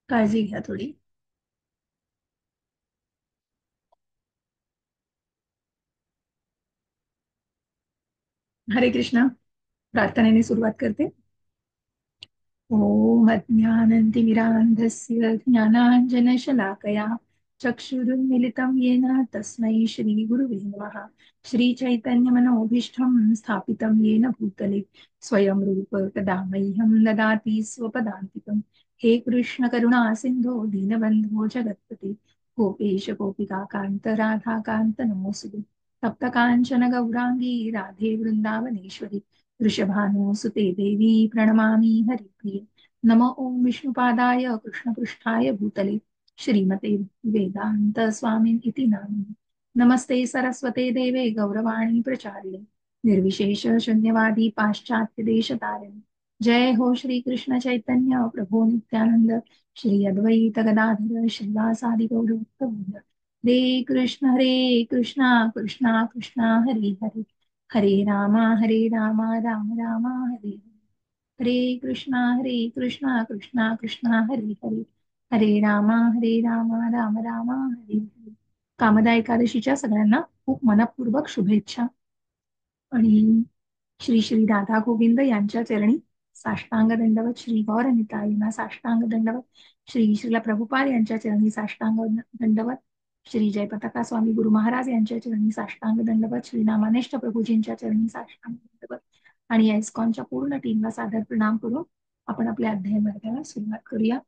काळजी घ्या थोडी. हरे कृष्ण. प्रार्थनेने सुरुवात करते. ॐ अज्ञानतिमिरान्धस्य ज्ञानाञ्जनशलाकया चक्षुरुन्मिलितं येन तस्मै श्रीगुरुवे नमः। श्रीचैतन्यमनोभीष्टं स्थापितं येन भूतले स्वयं रूप कदा मह्यं ददाति स्वपदान्तिकम्। हे कृष्ण करुणा सिन्धो दीनबन्धो जगत्पते गोपेश गोपिकान्त राधाकान्त नमोऽस्तुते। तप्तकाञ्चन गौराङ्गी राधे वृन्दावनेश्वरी वृषभानुसुते देवी प्रणमामि हरिप्रिये। नमो ओम विष्णुपादाय कृष्णपृष्ठाय भूतले श्रीमते वेदांत स्वामिन् इति नामिने। नमस्ते सरस्वते देवे गौरवाणी प्रचारिणे निर्विशेष शून्यवादी पाश्चात्य देश तारिणे। जय हो श्री कृष्ण चैतन्य प्रभु नित्यानंद श्री अद्वैत गदाधर श्रीवासादि गौरभक्तवृंद। हरे कृष्णा कृष्णा कृष्णा हरे हरे हरे रामा राम राम हरे हरे। हरे कृष्णा कृष्णा कृष्णा हरे हरे हरे रामा राम हरे हरे। कामदा एकादशीच्या सगळ्यांना खूप मनपूर्वक शुभेच्छा। आणि श्री श्री राधा गोविंद यांच्या चरणी साष्टांग दंडवत, श्री गौर निताईंना साष्टांग दंडवत, श्री श्रीला प्रभुपाद यांच्या चरणी साष्टांग दंडवत, श्री जयपताका स्वामी गुरु महाराज यांच्या चरणी साष्टांग दंडवत, श्री नामानेष्ट प्रभूजींच्या चरणी साष्टांग दंडवत आणि या इस्कॉनच्या पूर्ण टीमला सादर प्रणाम करून आपण आपल्या अध्याय वर्गाला सुरुवात करूया।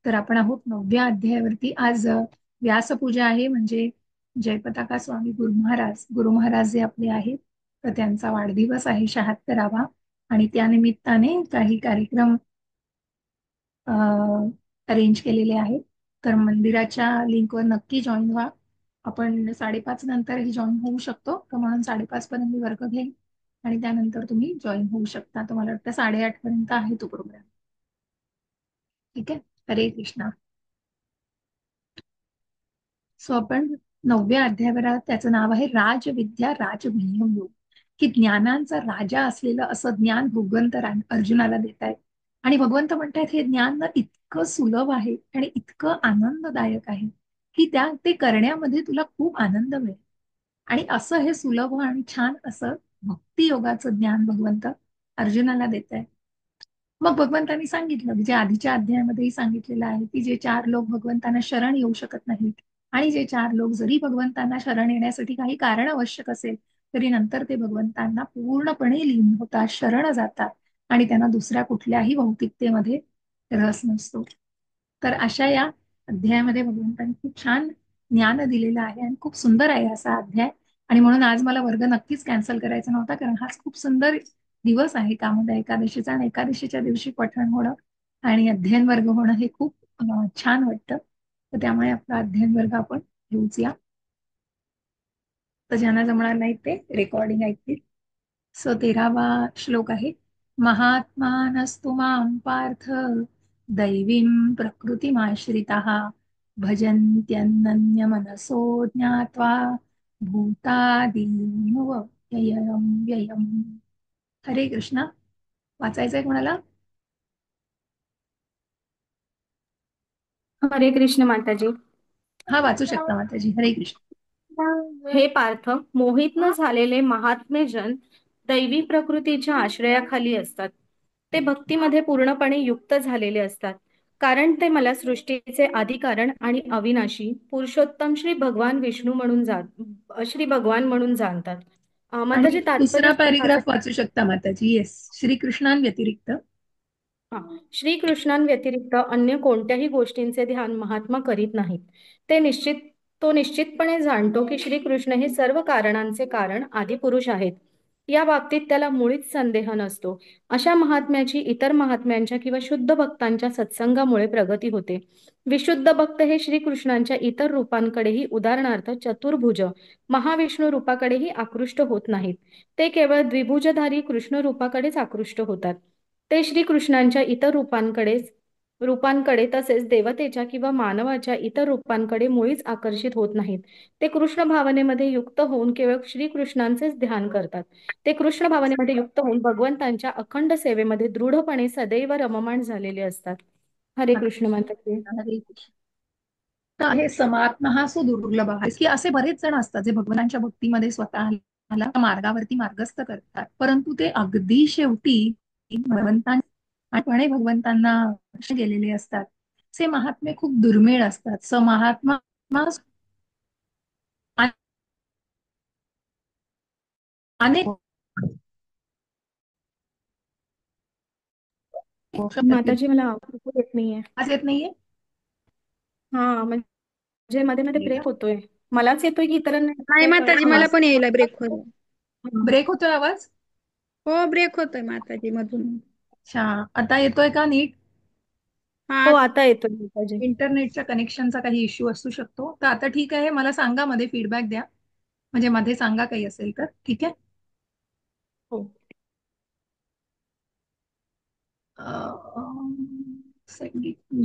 तर आपण आहोत 9व्या अध्यायावरती। आज व्यासपूजा आहे, म्हणजे जयपताका स्वामी गुरु महाराज जे आपले आहेत, तर त्यांचा वाढदिवस आहे 76वा। आणि त्यानिमित्ताने काही कार्यक्रम अरेंज केलेले आहेत। तर मंदिराच्या लिंकवर नक्की जॉईन व्हा। आपण 5:30 नंतरही जॉईन होऊ शकतो, तर म्हणून 5:30 पर्यंत मी वर्ग घेईन आणि त्यानंतर तुम्ही जॉईन होऊ शकता। तर मला वाटतं 8:30 पर्यंत आहे तो प्रोग्राम। ठीक आहे, हरे कृष्णा। सो आपण 9व्या अध्यायावर आहोत। त्याचं नाव आहे राजविद्या राजगुह्यम योग, की ज्ञानांचा राजा असलेलं असं ज्ञान भगवंत अर्जुनाला देत आहेत। आणि भगवंत म्हणतायत हे ज्ञान ना इतकं सुलभ आहे आणि इतकं आनंददायक आहे की ते करण्यामध्ये तुला खूप आनंद मिळेल। आणि असं हे सुलभ आणि छान असं भक्ती योगाचं ज्ञान भगवंत अर्जुनाला देत आहे। मग भगवंतांनी सांगितलं, जे आधीच्या अध्यायामध्येही सांगितलेलं आहे, की जे 4 लोक भगवंतांना शरण येऊ शकत नाहीत आणि जे 4 लोक जरी भगवंतांना शरण येण्यासाठी काही कारण आवश्यक असेल तरी नंतर ते भगवंतांना पूर्णपणे लीन होतात, शरण जातात आणि त्यांना दुसऱ्या कुठल्याही भौतिकतेमध्ये रस नसतो। तर अशा या अध्यायामध्ये भगवंतांनी खूप छान ज्ञान दिलेलं आहे आणि खूप सुंदर आहे असा अध्याय। आणि म्हणून आज मला वर्ग नक्कीच कॅन्सल करायचा नव्हता, कारण हाच खूप सुंदर दिवस आहे कामोदा एकादशीचा। आणि एकादशीच्या दिवशी पठण होणं आणि अध्ययन वर्ग होणं हे खूप छान वाटतं। तर त्यामुळे आपला अध्ययन वर्ग आपण घेऊच या। तर ज्यांना जमणार नाही ते रेकॉर्डिंग ऐकतील। सो 13वा श्लोक आहे, महात्मानस्तु मां पार्थ दैवीं प्रकृतिमाश्रिताः भजन्त्यनन्यमनसो ज्ञात्वा भूतादीनव व्ययम्। हरे कृष्णा। वाचायचंय कोणाला? हरे कृष्ण माताजी। हा, वाचू शकता माताजी। हरे कृष्ण। हे पार्थ, मोहित न झालेले महात्मे जन दैवी प्रकृतीच्या आश्रयाखाली असतात। ते भक्तीमध्ये पूर्णपणे युक्त झालेले असतात, कारण ते मला सृष्टीचे आदिकारण आणि अविनाशी पुरुषोत्तम श्री भगवान म्हणून जाणतात। आणि माताजी तात्पर्य दुसरा माझं. पॅरिग्राफ वाचू शकता माताजी। येस, श्रीकृष्णांव्यतिरिक्त। श्रीकृष्णांव्यतिरिक्त अन्य कोणत्याही गोष्टींचे ध्यान महात्मा करीत नाहीत। तो निश्चितपणे जाणतो की श्रीकृष्ण हे सर्व कारणांचे कारण आदिपुरुष आहेत। या बाबतीत त्याला मुळीच संदेह नसतो। अशा महात्म्याची इतर महात्म्यांच्या किंवा शुद्ध भक्तांच्या सत्संगामुळे प्रगती होते। विशुद्ध भक्त हे श्रीकृष्णांच्या इतर रूपांकडेही, उदाहरणार्थ चतुर्भुज महाविष्णू रूपाकडेही आकृष्ट होत नाहीत। ते केवळ द्विभुजधारी कृष्ण रूपाकडेच आकृष्ट होतात। ते श्रीकृष्णांच्या इतर रूपांकडे तसेच देवतेच्या किंवा मानवाच्या इतर रूपांकडे मुळीच आकर्षित होत नाहीत। ते कृष्ण भावनेमध्ये युक्त होऊन केवळ श्रीकृष्णांचेच ध्यान करतात। ते कृष्ण भावनेमध्ये युक्त होऊन भगवंतांच्या अखंड सेवेमध्ये दृढपणे सदैव रममाण झालेले असतात। हरे हरे कृष्ण माताजी. हरे कृष्ण. तर आहे समात्मा हा सो दुर्लभ आहे की असे बरेच जण असतात जे भगवानाच्या भक्तीमध्ये स्वतःला मार्गावरती मार्गस्थ करतात, परंतु ते अगदी शेवटी भगवंतांपणे भगवंतांना गेलेले असतात. असे महात्मे खूप दुर्मिळ असतात. स महात्मा अनेक होऊ शकतात की. माताजी मला आवाज येत नाहीये. आज येत नाहीये. हा म्हणजे मध्ये मध्ये ब्रेक होतोय. मलाच येतोय की इतरांना येतोय नाही काय माताजी, कळत मला आवाज पण यायला ब्रेक होईल. ब्रेक होतोय आवाज. हो, ब्रेक होतोय माताजी मधून. अच्छा, आता येतोय का नीट? हा. हो, आता येतोय माताजी. इंटरनेटच्या कनेक्शनचा काही इश्यू असू शकतो. तर आता ठीक आहे, मला सांगा, मध्ये फीडबॅक द्या, म्हणजे मध्ये सांगा काही असेल तर. ठीक आहे. हो.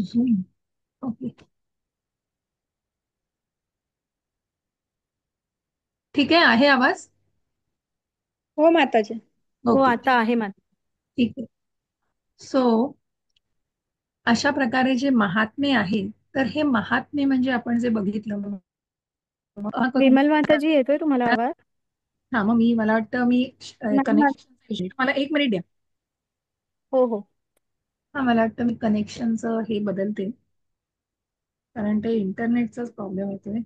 झूम. ओके. ठीक आहे आवाज. हो माताजी. हो, ओके. आता आहे माता. ठीक आहे. सो अशा प्रकारे जे महात्मे आहे, तर हे महात्मे म्हणजे आपण जे बघितलं विमल माताजी येतोय तुम्हाला आवाज? हा, मग मला वाटतं मी नाही कनेक्शन मला 1 मिनिट द्या. हो हो. हा, मला वाटतं मी कनेक्शनचं हे बदलते, कारण ते इंटरनेटचाच प्रॉब्लेम होतोय.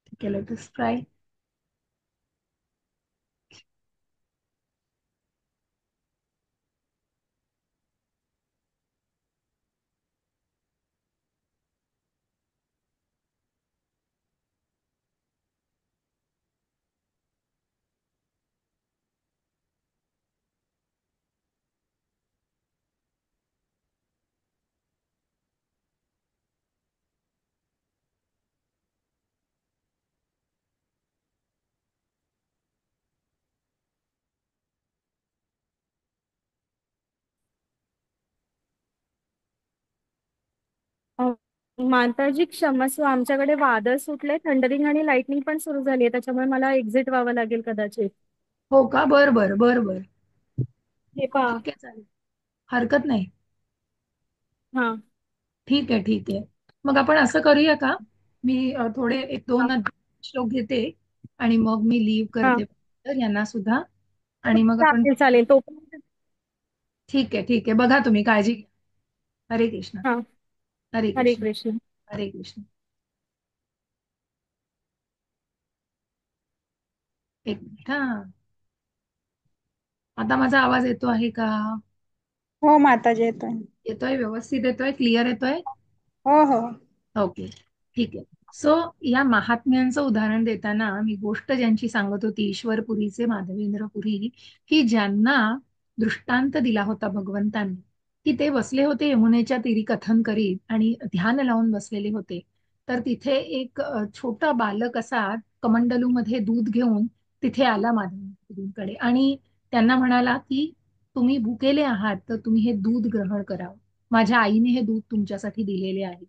ठीक आहे, लेट अस ट्राय. अ, माताजी क्षमस्व, आमच्याकडे वादळ सुटले, थंडरिंग आणि लाइटनिंग पण सुरू झाली आहे, त्याच्यामुळे मला एक्झिट व्हावं लागेल कदाचित. हो का? बर बर बर बर. हे पहा. ठीक आहे, चालेल, हरकत नाही. हा ठीक आहे, ठीक आहे. मग आपण असं करूया का, मी थोडे 1-2 श्लोक घेते आणि मग मी लीव हा. करते तर यांना सुद्धा, आणि मग आपण. चालेल चालेल तोपर्यंत. ठीक आहे, ठीक आहे, बघा तुम्ही काळजी घ्या. हरे कृष्ण. हा. हरे हरे कृष्ण. कृष्ण. हरे कृष्ण. एक मिनिट हा. आता माझा आवाज येतो आहे का? हो माताजी, येतोय. येतोय, व्यवस्थित येतोय, क्लिअर येतोय? हो हो. ओके. ठीक आहे. सो या महात्म्यांचं उदाहरण देताना मी गोष्ट ज्यांची सांगत होती, ईश्वरपुरीचे माधवेंद्रपुरी, की ज्यांना दृष्टांत दिला होता भगवंतांनी, की ते बसले होते यमुनेच्या तीरी कथन करीत आणि ध्यान लावून बसलेले होते. तर तिथे एक छोटा बालक असा कमंडलूमध्ये दूध घेऊन तिथे आला माधवेंद्रपुरींकडे आणि त्यांना म्हणाला की तुम्ही भुकेले आहात, तर तुम्ही हे दूध ग्रहण करावं. माझ्या आईने हे दूध तुमच्यासाठी दिलेले आहे.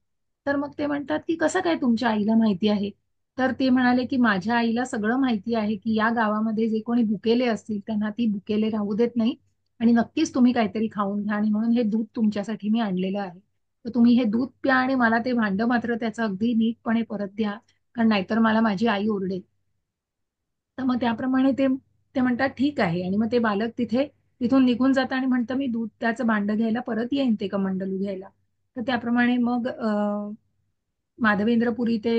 तर मग ते म्हणतात की कसं काय तुमच्या आईला माहिती आहे? तर ते म्हणाले की माझ्या आईला सगळं माहिती आहे की या गावामध्ये जे कोणी भुकेले असतील त्यांना ती भुकेले राहू देत नाही, आणि नक्कीच तुम्ही काहीतरी खाऊन घ्या, आणि म्हणून हे दूध तुमच्यासाठी मी आणलेलं आहे. तर तुम्ही हे दूध प्या आणि मला ते भांडं मात्र त्याचं अगदी नीटपणे परत द्या, कारण नाहीतर मला माझी आई ओरडेल. तर मग त्याप्रमाणे ते ते म्हणतात ठीक आहे, आणि मग ते बालक तिथून निघून जातं आणि म्हणतं मी दूध त्याचं भांडं घ्यायला परत येईन ते कमंडलू घ्यायला. तर त्याप्रमाणे मग माधवेंद्रपुरी ते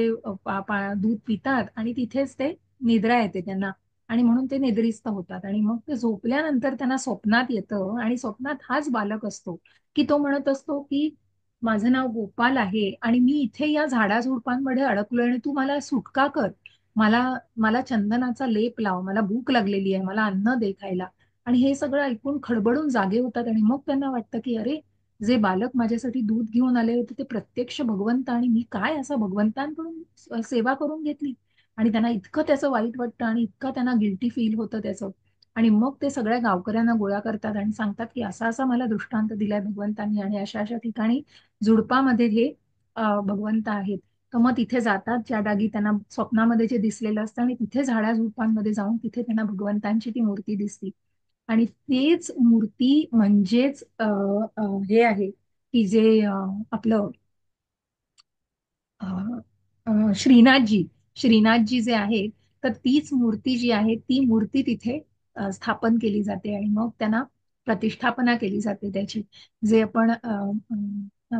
दूध पितात आणि तिथेच ते निद्रा येते त्यांना, आणि म्हणून ते निद्रिस्त होतात. आणि मग ते झोपल्यानंतर त्यांना स्वप्नात येतं, आणि स्वप्नात हाच बालक असतो की तो म्हणत असतो की माझं नाव गोपाल आहे आणि मी इथे या झाडाझुडपांमध्ये अडकलोय आणि तू मला सुटका कर. मला मला चंदनाचा लेप लाव, मला भूक लागलेली आहे, मला अन्न दे खायला. आणि हे सगळं ऐकून खडबडून जागे होतात, आणि मग त्यांना वाटतं की अरे, जे बालक माझ्यासाठी दूध घेऊन आले होते ते प्रत्यक्ष भगवंत, आणि मी काय असं भगवंतांकडून सेवा करून घेतली. आणि त्यांना इतकं त्याचं वाईट वाटतं आणि इतकं त्यांना गिल्टी फील होतं त्याचं. आणि मग ते सगळ्या गावकऱ्यांना गोळा करतात आणि सांगतात की असा असा मला दृष्टांत दिलाय भगवंतांनी, आणि अशा अशा ठिकाणी झुडपामध्ये हे भगवंत आहेत. तर मग तिथे जातात ज्या जागी त्यांना स्वप्नामध्ये जे दिसलेलं असतं, आणि तिथे झाड्या झुडपांमध्ये जाऊन तिथे त्यांना भगवंतांची ती मूर्ती दिसते. आणि तेच मूर्ती म्हणजेच हे आहे की जे आपलं अ, श्रीनाथजी श्रीनाथजी जे आहेत, तर तीच मूर्ती जी आहे ती मूर्ती तिथे स्थापन केली जाते आणि मग त्यांना प्रतिष्ठापना केली जाते त्याची. जे आपण अ,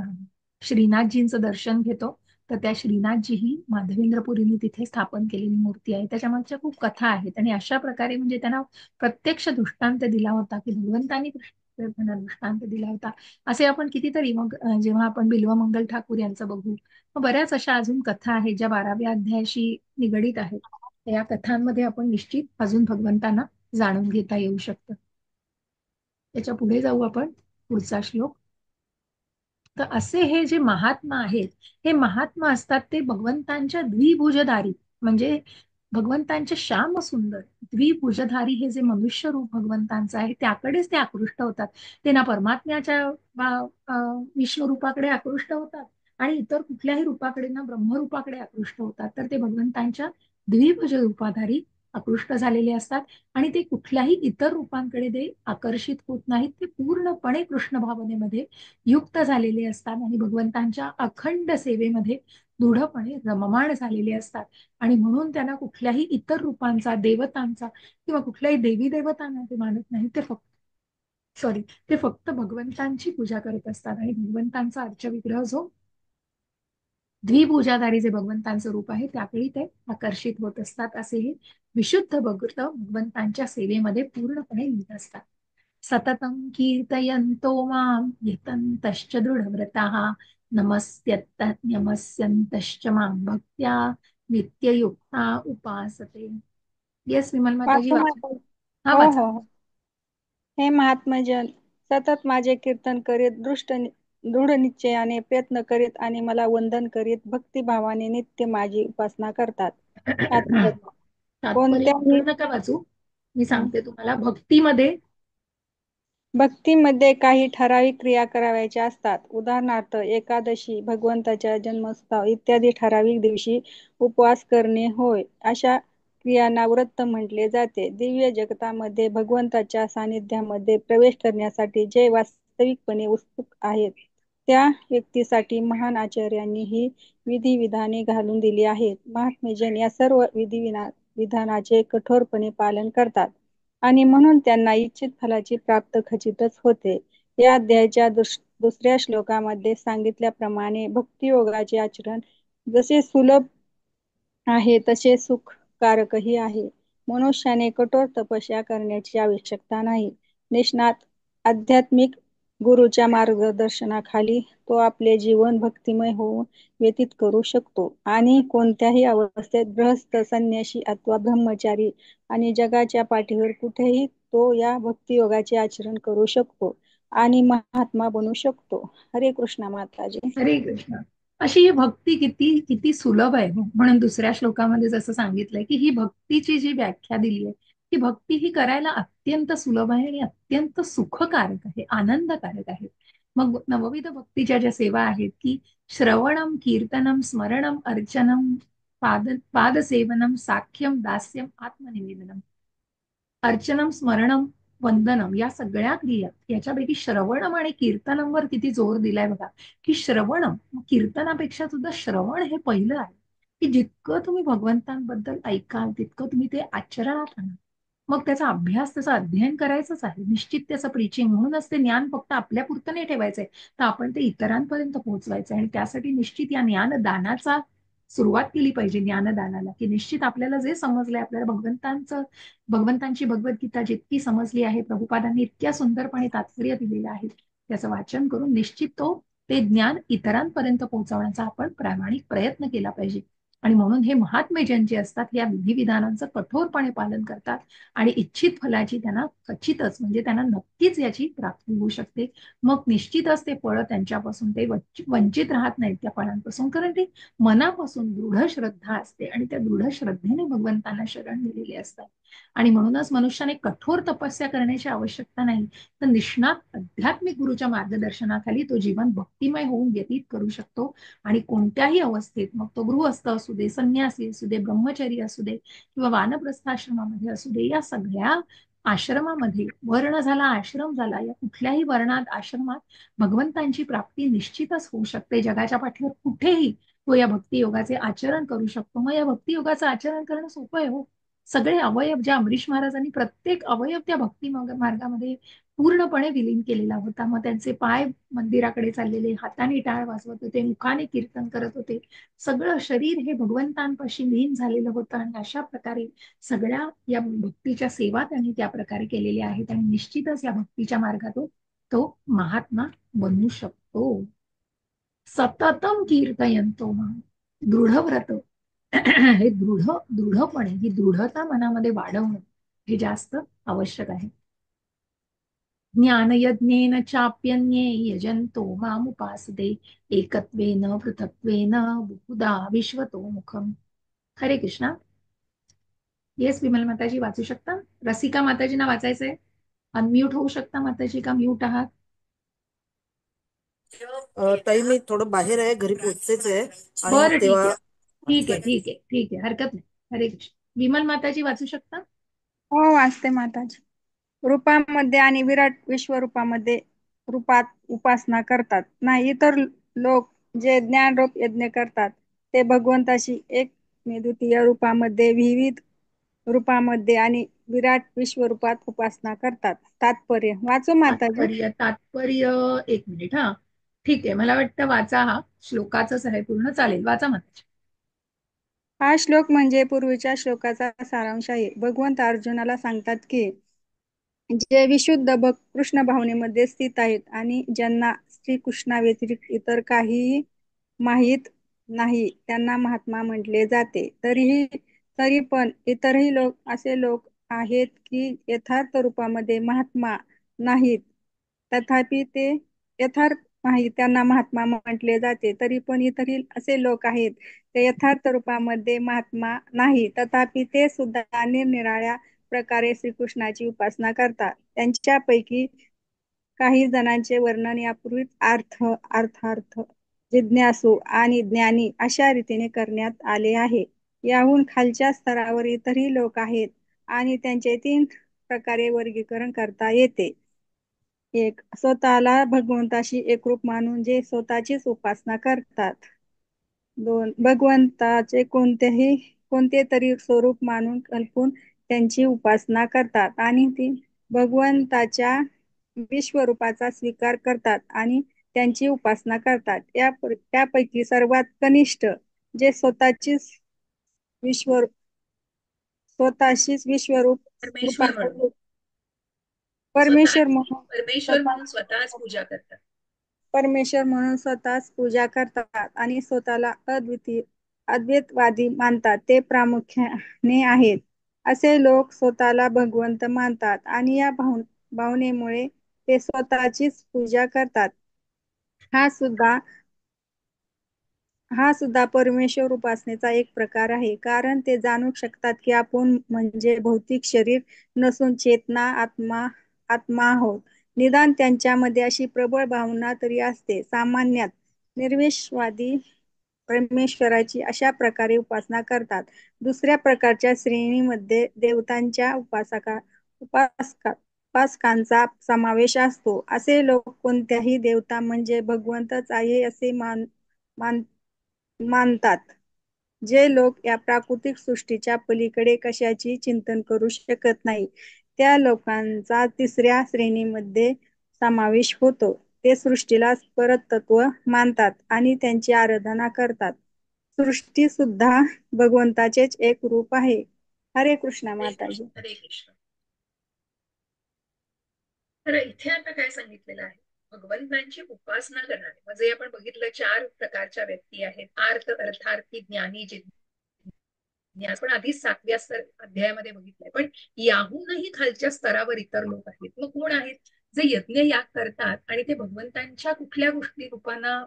श्रीनाथजींचं दर्शन घेतो, तर त्या श्रीनाथजी ही माधवेंद्रपुरीने तिथे स्थापन केलेली मूर्ती आहे. त्याच्या मागच्या खूप कथा आहेत आणि अशा प्रकारे म्हणजे त्यांना प्रत्यक्ष दृष्टांत दिला होता की भगवंतांनी त्यांना दृष्टांत दिला होता. असे आपण कितीतरी मग जेव्हा आपण बिल्वमंगल ठाकूर यांचं बघू, मग बऱ्याच अशा अजून कथा आहेत ज्या 12व्या अध्यायाशी निगडीत आहेत. या कथांमध्ये आपण निश्चित अजून भगवंतांना जाणून घेता येऊ शकतं. त्याच्या पुढे जाऊ आपण, पुढचा श्लोक. तर असे हे जे महात्मा आहेत, हे महात्मा असतात ते भगवंतांच्या द्विभुजधारी, म्हणजे भगवंतांचे श्याम सुंदर द्विभुजधारी हे जे मनुष्य रूप भगवंतांचं आहे त्याकडेच ते आकृष्ट होतात. ते ना परमात्म्याच्या विष्णू रूपाकडे आकृष्ट होतात आणि इतर कुठल्याही रूपाकडे ना ब्रह्मरूपाकडे आकृष्ट होतात. तर ते भगवंतांच्या द्विभुज रूपाधारी आकृष्ट झालेले असतात आणि ते कुठल्याही इतर रूपांकडे ते आकर्षित होत नाहीत. ते पूर्णपणे कृष्ण भावनेमध्ये युक्त झालेले असतात आणि भगवंतांच्या अखंड सेवेमध्ये दृढपणे रममाण झालेले असतात. आणि म्हणून त्यांना कुठल्याही इतर रूपांचा, देवतांचा किंवा कुठल्याही देवी देवतांना ते मानत नाही. ते फक्त भगवंतांची पूजा करत असतात आणि भगवंतांचा अर्चविग्रह जो द्विभुजाधारी जे भगवंतांचं रूप आहे त्याकडे ते आकर्षित होत असतात. असे हे विशुद्ध भक्त भगवंतांच्या सेवेमध्ये पूर्णपणे लीन असतात. सततं कीर्तयन्तो मां यतन्तश्च दृढव्रताः नमस्यन्तश्च मां भक्त्या नित्ययुक्ता उपासते. येस विमल माताजी, वाचू वाचा. माताजी. हा, हो वाचा. हो. हे महात्मजन, सतत माझे कीर्तन करीत दृढ निश्चयाने प्रयत्न करीत आणि मला वंदन करीत भक्तिभावाने नित्य माझी उपासना करतात. तात्पर्य. तात्पर्य कोणत्याही पूर्ण नका वाचू, मी हं. सांगते तुम्हाला. भक्तीमध्ये भक्तीमध्ये काही ठराविक क्रिया करावयाच्या असतात. उदाहरणार्थ एकादशी, भगवंताच्या जन्मोत्सव इत्यादी ठराविक दिवशी उपवास करणे होय. अशा क्रियांना व्रत म्हटले जाते. दिव्य जगतामध्ये भगवंताच्या सान्निध्यामध्ये प्रवेश करण्यासाठी जे वास्तविकपणे उत्सुक आहेत, त्या व्यक्तीसाठी महान आचार्यांनी ही विधिविधाने घालून दिली आहेत. महात्मेजन या सर्व विधानाचे कठोरपणे पालन करतात आणि म्हणून त्यांना इच्छित फलाची प्राप्त खचितच होते. या अध्यायाच्या दुसऱ्या श्लोकामध्ये सांगितल्याप्रमाणे भक्तियोगाचे आचरण जसे सुलभ आहे तसे सुखकारकही आहे. मनुष्याने कठोर तपस्या करण्याची आवश्यकता नाही. निष्णात आध्यात्मिक गुरूच्या मार्गदर्शनाखाली तो आपले जीवन भक्तिमय होऊन व्यतीत करू शकतो आणि कोणत्याही अवस्थेत गृहस्थ, संन्यासी अथवा ब्रह्मचारी आणि जगाच्या पाठीवर कुठेही तो या भक्तियोगाचे आचरण करू शकतो आणि महात्मा बनू शकतो. हरे कृष्ण माताजी. हरे कृष्ण. अशी ही भक्ती किती किती सुलभ आहे हो. म्हणून दुसऱ्या श्लोकामध्ये जसं सांगितलंय की ही भक्तीची जी व्याख्या दिली आहे, ही भक्ती ही करायला अत्यंत सुलभ आहे आणि अत्यंत सुखकारक आहे, आनंदकारक आहे. मग नवविध भक्तीच्या ज्या सेवा आहेत की श्रवणम, कीर्तनम, स्मरणम, अर्चनम, पादसेवनम, साख्यम, दास्यम, आत्मनिवेदनम, अर्चनम, स्मरणम, वंदनम, या सगळ्या क्रिया, याच्यापैकी श्रवणम आणि कीर्तनमवर किती जोर दिलाय बघा. की श्रवणम, कीर्तनापेक्षा सुद्धा श्रवण हे पहिलं आहे. की जितकं तुम्ही भगवंतांबद्दल ऐकाल तितकं तुम्ही ते आचरणात आणा. मग त्याचा अभ्यास, त्याचं अध्ययन करायचंच आहे निश्चित. त्याचं प्रीचिंग, म्हणूनच ते ज्ञान फक्त आपल्या पुरतं नाही ठेवायचंय, तर आपण ते इतरांपर्यंत पोहोचवायचं आणि त्यासाठी निश्चित या ज्ञानदानाचा सुरुवात केली पाहिजे. ज्ञानदानाला की निश्चित आपल्याला जे समजलंय, आपल्याला भगवंतांची भगवद्गीता जितकी समजली आहे, प्रभुपादांनी इतक्या सुंदरपणे तात्पर्य दिलेलं आहे, त्याचं वाचन करून निश्चित ते ज्ञान इतरांपर्यंत पोहोचवण्याचा आपण प्रामाणिक प्रयत्न केला पाहिजे. आणि म्हणून हे महात्मे जे असतात या विधिविधानांचं कठोरपणे पालन करतात आणि इच्छित फलाची त्यांना खचितच, म्हणजे त्यांना नक्कीच याची प्राप्ती होऊ शकते. मग निश्चितच ते फळ त्यांच्यापासून ते वंचित राहत नाहीत त्या फळांपासून, कारण ते मनापासून दृढ श्रद्धा असते आणि त्या दृढ श्रद्धेने भगवंतांना शरण दिलेले असतात. आणि म्हणूनच मनुष्याने कठोर तपस्या करण्याची आवश्यकता नाही, तर निष्णात आध्यात्मिक गुरुच्या मार्गदर्शनाखाली तो जीवन भक्तिमय होऊन व्यतीत करू शकतो. आणि कोणत्याही अवस्थेत, मग तो गृहस्थ असू दे, संन्यासी असू दे, ब्रह्मचारी असू दे किंवा वानप्रस्थाश्रमामध्ये असू दे, या सगळ्या आश्रमामध्ये वर्ण झाला, आश्रम झाला, या कुठल्याही वर्णात आश्रमात भगवंतांची प्राप्ती निश्चितच होऊ शकते. जगाच्या पाठीवर कुठेही तो या भक्ती योगाचे आचरण करू शकतो. मग या भक्ती योगाचं आचरण करणं सोपं आहे हो. सगळे अवयव ज्या अमरीश महाराजांनी प्रत्येक अवयव त्या भक्ती मार्गामध्ये पूर्णपणे विलीन केलेला होता. मग त्यांचे पाय मंदिराकडे चाललेले, हाताने टाळ वाजवत होते, मुखाने कीर्तन करत होते, सगळं शरीर हे भगवंतांपाशी लीन झालेलं होतं. आणि अशा प्रकारे सगळ्या या भक्तीच्या सेवा त्यांनी त्या प्रकारे केलेल्या आहेत. आणि निश्चितच या भक्तीच्या मार्गातून तो महात्मा बनू शकतो. सततम कीर्तयंतो माम, दृढव्रत हे दृढपणे, ही दृढता मनामध्ये वाढवणं हे जास्त आवश्यक आहे. ज्ञानयज्ञेन चाप्यन्ये यजन्तो मामुपासते एकत्वेन पृथक्त्वेन बहुधा विश्वतो मुखम. हरे कृष्णा. येस विमल माताजी, वाचू शकता. रसिका माताजींना वाचायचंय. अनम्यूट होऊ शकता माताजी, का म्यूट आहात? ताई मी थोडं बाहेर आहे, घरी पोहोचतेच आहे आणि बरं, ठीक तेव्हा आहे, ठीक आहे, ठीक आहे, ठीक आहे, हरकत नाही. हरे कृष्ण. विमल माताजी वाचू शकता. हो, वाचते माताजी. रूपामध्ये आणि विराट विश्वरूपामध्ये रूपात उपासना करतात नाही इतर लोक जे ज्ञानरूप यज्ञ करतात ते भगवंताशी एक द्वितीय रूपामध्ये, विविध रूपामध्ये आणि विराट विश्वरूपात उपासना करतात. तात्पर्य वाचू माताजी. तात्पर्य एक मिनिट. हा, ठीक आहे, मला वाटतं वाचा. हा श्लोकाचंच आहे पूर्ण, चालेल, वाचा माताजी. हा श्लोक म्हणजे पूर्वीच्या श्लोकाचा सारांश आहे. भगवंत अर्जुनाला सांगतात की जे विशुद्ध कृष्ण भावनेमध्ये स्थित आहेत आणि ज्यांना श्रीकृष्णा व्यतिरिक्त इतर काही माहीत नाही त्यांना महात्मा म्हटले जाते. तरी पण इतरही लोक असे लोक आहेत की यथार्थ रूपामध्ये महात्मा नाहीत, तथापि ते यथार्थ नाही त्यांना महात्मा म्हटले जाते. तरी पण इतरही असे लोक आहेत ते यथार्थ रूपामध्ये महात्मा नाही, तथापि ते सुद्धा निरनिराळ्या प्रकारे श्रीकृष्णाची उपासना करतात. त्यांच्यापैकी काही जणांचे वर्णन यापूर्वीच अर्थार्थ, जिज्ञासू आणि ज्ञानी अशा रीतीने करण्यात आले आहे. याहून खालच्या स्तरावर इतरही लोक आहेत आणि त्यांचे 3 प्रकारे वर्गीकरण करता येते. 1. स्वतःला भगवंताशी एकरूप मानून जे स्वतःचीच उपासना करतात. 2. भगवंताचे कोणते तरी स्वरूप मानून कल्पून त्यांची उपासना करतात. आणि 3. भगवंताच्या विश्वरूपाचा स्वीकार करतात आणि त्यांची उपासना करतात. त्यापैकी सर्वात कनिष्ठ जे स्वतःशीच विश्वरूप परमेश्वर म्हणून, रूपामध्ये परमेश्वर परमेश्वर म्हणून स्वतःच पूजा करतात. परमेश्वर म्हणून स्वतःच पूजा करतात आणि स्वतःला अद्वैतवादी मानतात ते प्रामुख्याने आहेत. असे लोक स्वतःला भगवंत मानतात आणि या भावनेमुळे ते स्वतःचीच पूजा करतात. हा सुद्धा परमेश्वर उपासनेचा एक प्रकार आहे. कारण ते जाणू शकतात की आपण म्हणजे भौतिक शरीर नसून चेतना आत्मा आहोत. निदान त्यांच्यामध्ये अशी प्रबळ भावना तरी असते. सामान्यात निर्विशवादी परमेश्वराची अशा प्रकारे उपासना करतात. दुसऱ्या प्रकारच्या श्रेणीमध्ये देवतांच्या उपासकांचा समावेश असतो. असे लोक कोणत्याही देवता म्हणजे भगवंतच आहे असे मानतात. जे लोक या प्राकृतिक सृष्टीच्या पलीकडे कशाची चिंतन करू शकत नाही त्या लोकांचा 3ऱ्या श्रेणीमध्ये समावेश होतो. ते सृष्टीला परतत्व मानतात आणि त्यांची आराधना करतात. सृष्टी सुद्धा भगवंताचेच एक रूप आहे. हरे कृष्ण माताजी. हरे कृष्ण. तर इथे आता काय सांगितलेलं आहे, भगवंतांची उपासना करणारे म्हणजे आपण बघितलं 4 प्रकारच्या व्यक्ती आहेत. अर्थार्थी, ज्ञानी, जिज्ञास. पण आधीच 7व्या अध्यायामध्ये बघितलंय. पण याहूनही खालच्या स्तरावर इतर लोक आहेत. मग कोण आहेत? जे यज्ञ याग करतात आणि ते भगवंतांच्या कुठल्या गोष्टी रूपांना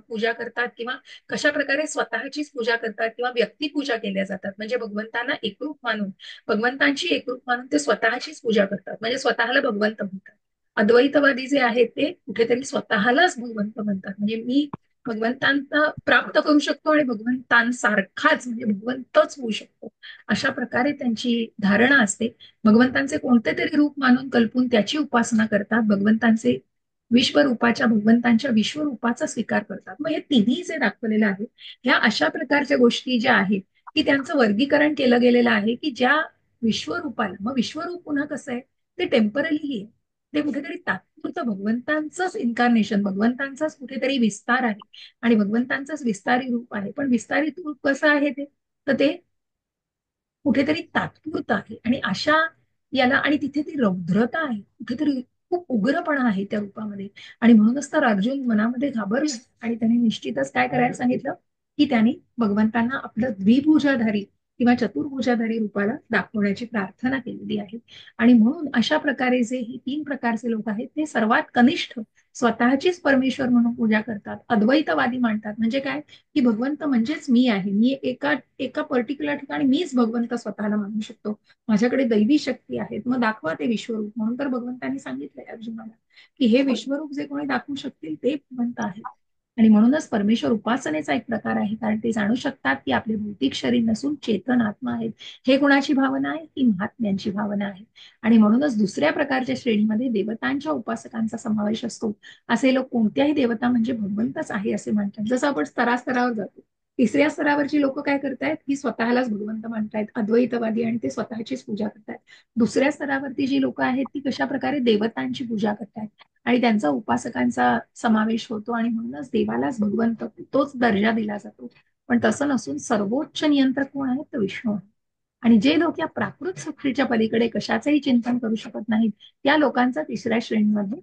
पूजा करतात किंवा कशा प्रकारे स्वतःचीच पूजा करतात किंवा व्यक्तिपूजा केल्या जातात. म्हणजे भगवंतांना एकरूप मानून, भगवंतांची एकरूप मानून ते स्वतःचीच पूजा करतात. म्हणजे स्वतःला भगवंत म्हणतात. अद्वैतवादी जे आहेत ते कुठेतरी स्वतःलाच भगवंत म्हणतात. म्हणजे मी भगवंतांना प्राप्त करू शकतो आणि भगवंतांसारखाच म्हणजे भगवंतच होऊ शकतो, अशा प्रकारे त्यांची धारणा असते. भगवंतांचे कोणते तरी रूप मानून कल्पून त्याची उपासना करतात, भगवंतांच्या विश्वरूपाचा स्वीकार करतात. मग हे तिन्ही जे दाखवलेलं आहे, ह्या अशा प्रकारच्या गोष्टी ज्या आहेत की त्यांचं वर्गीकरण केलं गेलेलं आहे की ज्या विश्वरूपाला, मग विश्वरूप पुन्हा कसं आहे, ते टेम्पररी आहे, ते कुठेतरी तात्पुरतं भगवंतांचंच इन्कारनेशन, भगवंतांचाच कुठेतरी विस्तार आहे आणि भगवंतांचंच विस्तारी रूप आहे. पण विस्तारित रूप कसं आहे ते, तर ते कुठेतरी तात्पुरतं आहे. आणि अशा याला, आणि तिथे ती रौद्रता आहे, कुठेतरी खूप उग्रपणा आहे त्या रूपामध्ये. आणि म्हणूनच तर अर्जुन मनामध्ये घाबरला आणि त्याने निश्चितच काय करायला सांगितलं, की त्याने भगवंतांना आपलं द्विभुजाधारी किंवा चतुर्भुजाधारी रूपाला दाखवण्याची प्रार्थना केलेली आहे. आणि म्हणून अशा प्रकारे जे ही तीन प्रकारचे लोक आहेत, ते सर्वात कनिष्ठ स्वतःचीच परमेश्वर म्हणून पूजा करतात, अद्वैतवादी मानतात. म्हणजे काय, की भगवंत म्हणजेच मी आहे, मी एका एका पर्टिक्युलर ठिकाणी मीच भगवंत स्वतःला मानू शकतो, माझ्याकडे दैवी शक्ती आहेत, मग दाखवा ते विश्वरूप. म्हणून तर भगवंतांनी सांगितलंय अर्जुनाला की हे विश्वरूप जे कोणी दाखवू शकतील ते भगवंत आहे. आणि म्हणूनच परमेश्वर उपासनेचा एक प्रकार आहे, कारण ते जाणू शकतात की आपले भौतिक शरीर नसून चेतन आत्मा आहेत. हे कुणाची भावना आहे, ही महात्म्यांची भावना आहे. आणि म्हणूनच दुसऱ्या प्रकारच्या श्रेणीमध्ये देवतांच्या उपासकांचा समावेश असतो. असे लोक कोणत्याही देवता म्हणजे भगवंतच आहे असे म्हणतात. जसं आपण स्तरास्तरावर जातो, तिसऱ्या स्तरावरची लोक काय करतायत, की स्वतःलाच भगवंत मानतायत, अद्वैतवादी, आणि ते स्वतःचीच पूजा करतायत. दुसऱ्या स्तरावरती जी लोक आहेत ती कशा प्रकारे देवतांची पूजा करतायत आणि त्यांचा उपासकांचा समावेश होतो. आणि म्हणूनच देवालाच भगवंत तोच दर्जा दिला जातो. पण तसं नसून सर्वोच्च नियंत्रक कोण आहेत, तर विष्णू आहे. आणि जे लोक या प्राकृत सृष्टीच्या पलीकडे कशाचंही चिंतन करू शकत नाहीत, त्या लोकांचा तिसऱ्या श्रेणीमध्ये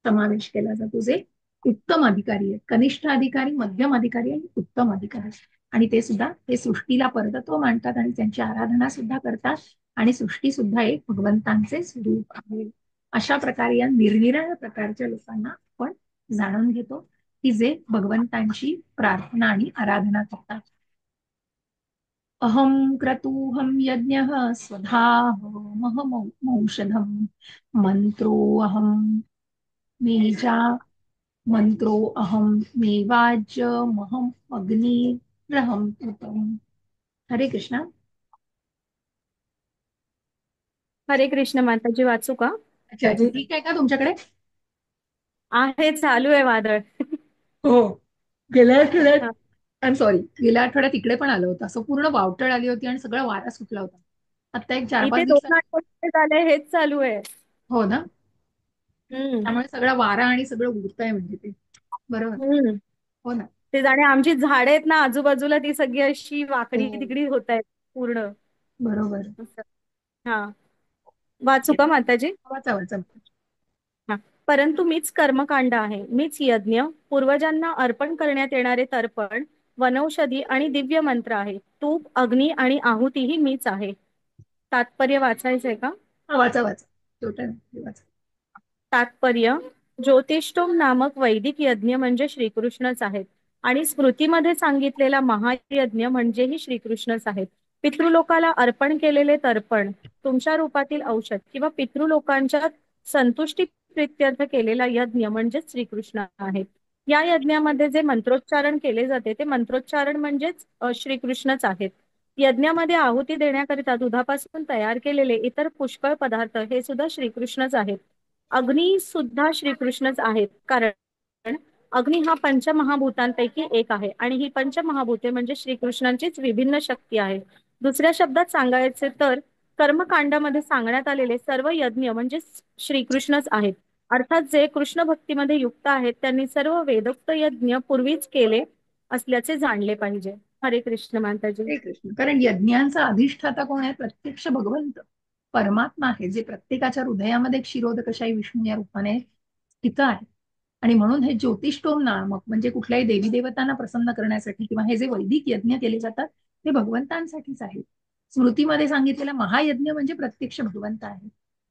समावेश केला जातो, जे उत्तम अधिकारी आहेत, कनिष्ठ अधिकारी, मध्यम अधिकारी आणि उत्तम अधिकारी. आणि ते सुद्धा हे सृष्टीला परतत्व मानतात आणि त्यांची आराधना सुद्धा करतात. आणि सृष्टी सुद्धा एक भगवंतांचे स्वरूप आहे. अशा प्रकारे या निरनिराळ्या प्रकारच्या लोकांना आपण जाणून घेतो, की जे भगवंतांची प्रार्थना आणि आराधना करतात. अहम क्रतुहम यज्ञ स्वधाहमौषधम मंत्रोऽहम मेजा मंत्रोऽहम मेवाज्यमहम अग्निरहम पूतम. हरे कृष्णा. हरे कृष्ण माताजी, वाचू का? अच्छा अच्छा, ठीक आहे का तुमच्याकडे? आहे, चालू आहे वादळ. हो. गेल्या आठवड्यात, हा. आय एम सॉरी, गेल्या आठवड्यात इकडे पण आलं होतं, असं पूर्ण वावटळ आली होती आणि सगळा वारा सुटला होता. आता एक चार इथे पाच दिवसात. 2 आठवडे झाले हेच चालू आहे. हो ना. हम्म. त्यामुळे सगळा वारा आणि सगळं उडतंय म्हणजे ते. बरोबर. हम्म. हो ना. ते जाणे आमची झाडे आहेत ना आजूबाजूला, ती सगळी अशी वाकडी हो. तिकडी होत आहेत पूर्ण बरोबर. असं. हा, वाचू का माताजी? वाचा वाचा. हा. परंतु मीच कर्मकांड आहे, मीच यज्ञ, पूर्वजांना अर्पण करण्यात येणारे तर्पण, वनौषधी आणि दिव्य मंत्र आहे. तूप, अग्नी आणि आहुतीही मीच आहे. तात्पर्य वाचायचंय का? हा, वाचा वाचा. छोटं वाचा. तात्पर्य: ज्योतिष्टोम नामक वैदिक यज्ञ म्हणजे श्रीकृष्णच आहेत आणि स्मृतीमध्ये सांगितलेला महायज्ञ म्हणजेही श्रीकृष्णच आहेत. पितृलोकाला अर्पण केलेले तर्पण, तुमच्या रूपातील औषध किंवा पितृलोकांच्या संतुष्टी प्रित्यर्थ केलेला यज्ञ म्हणजेच श्रीकृष्ण आहेत. या यज्ञामध्ये जे मंत्रोच्चारण केले जाते ते मंत्रोच्चारण म्हणजेच श्रीकृष्णच आहेत. यज्ञामध्ये आहुती देण्याकरिता दुधापासून तयार केलेले इतर पुष्कळ पदार्थ हे सुद्धा श्रीकृष्णच आहेत. अग्नी सुद्धा श्रीकृष्णच आहेत, कारण अग्नी हा पंचमहाभूतांपैकी एक आहे आणि ही पंचमहाभूते म्हणजे श्रीकृष्णांचीच विभिन्न शक्ती आहे. दुसऱ्या शब्दात सांगायचे तर कर्मकांडामध्ये सांगण्यात आलेले सर्व यज्ञ म्हणजे श्रीकृष्णच आहेत. अर्थात जे कृष्ण भक्तीमध्ये युक्त आहेत त्यांनी सर्व वेदोक्त यज्ञ पूर्वीच केले असल्याचे जाणले पाहिजे. हरे कृष्ण माताजी. हरे कृष्ण. कारण यज्ञांचा अधिष्ठाता कोण आहे? प्रत्यक्ष भगवंत परमात्मा आहे, जे प्रत्येकाच्या हृदयामध्ये क्षीरोदकशाही विष्णू या रूपाने स्थित आहे. आणि म्हणून हे ज्योतिष्टोम नामक म्हणजे कुठल्याही देवी देवतांना प्रसन्न करण्यासाठी किंवा हे जे वैदिक यज्ञ केले जातात ते भगवंतांसाठीच आहे. स्मृतीमध्ये सांगितलेला महायज्ञ म्हणजे प्रत्यक्ष भगवंत आहे.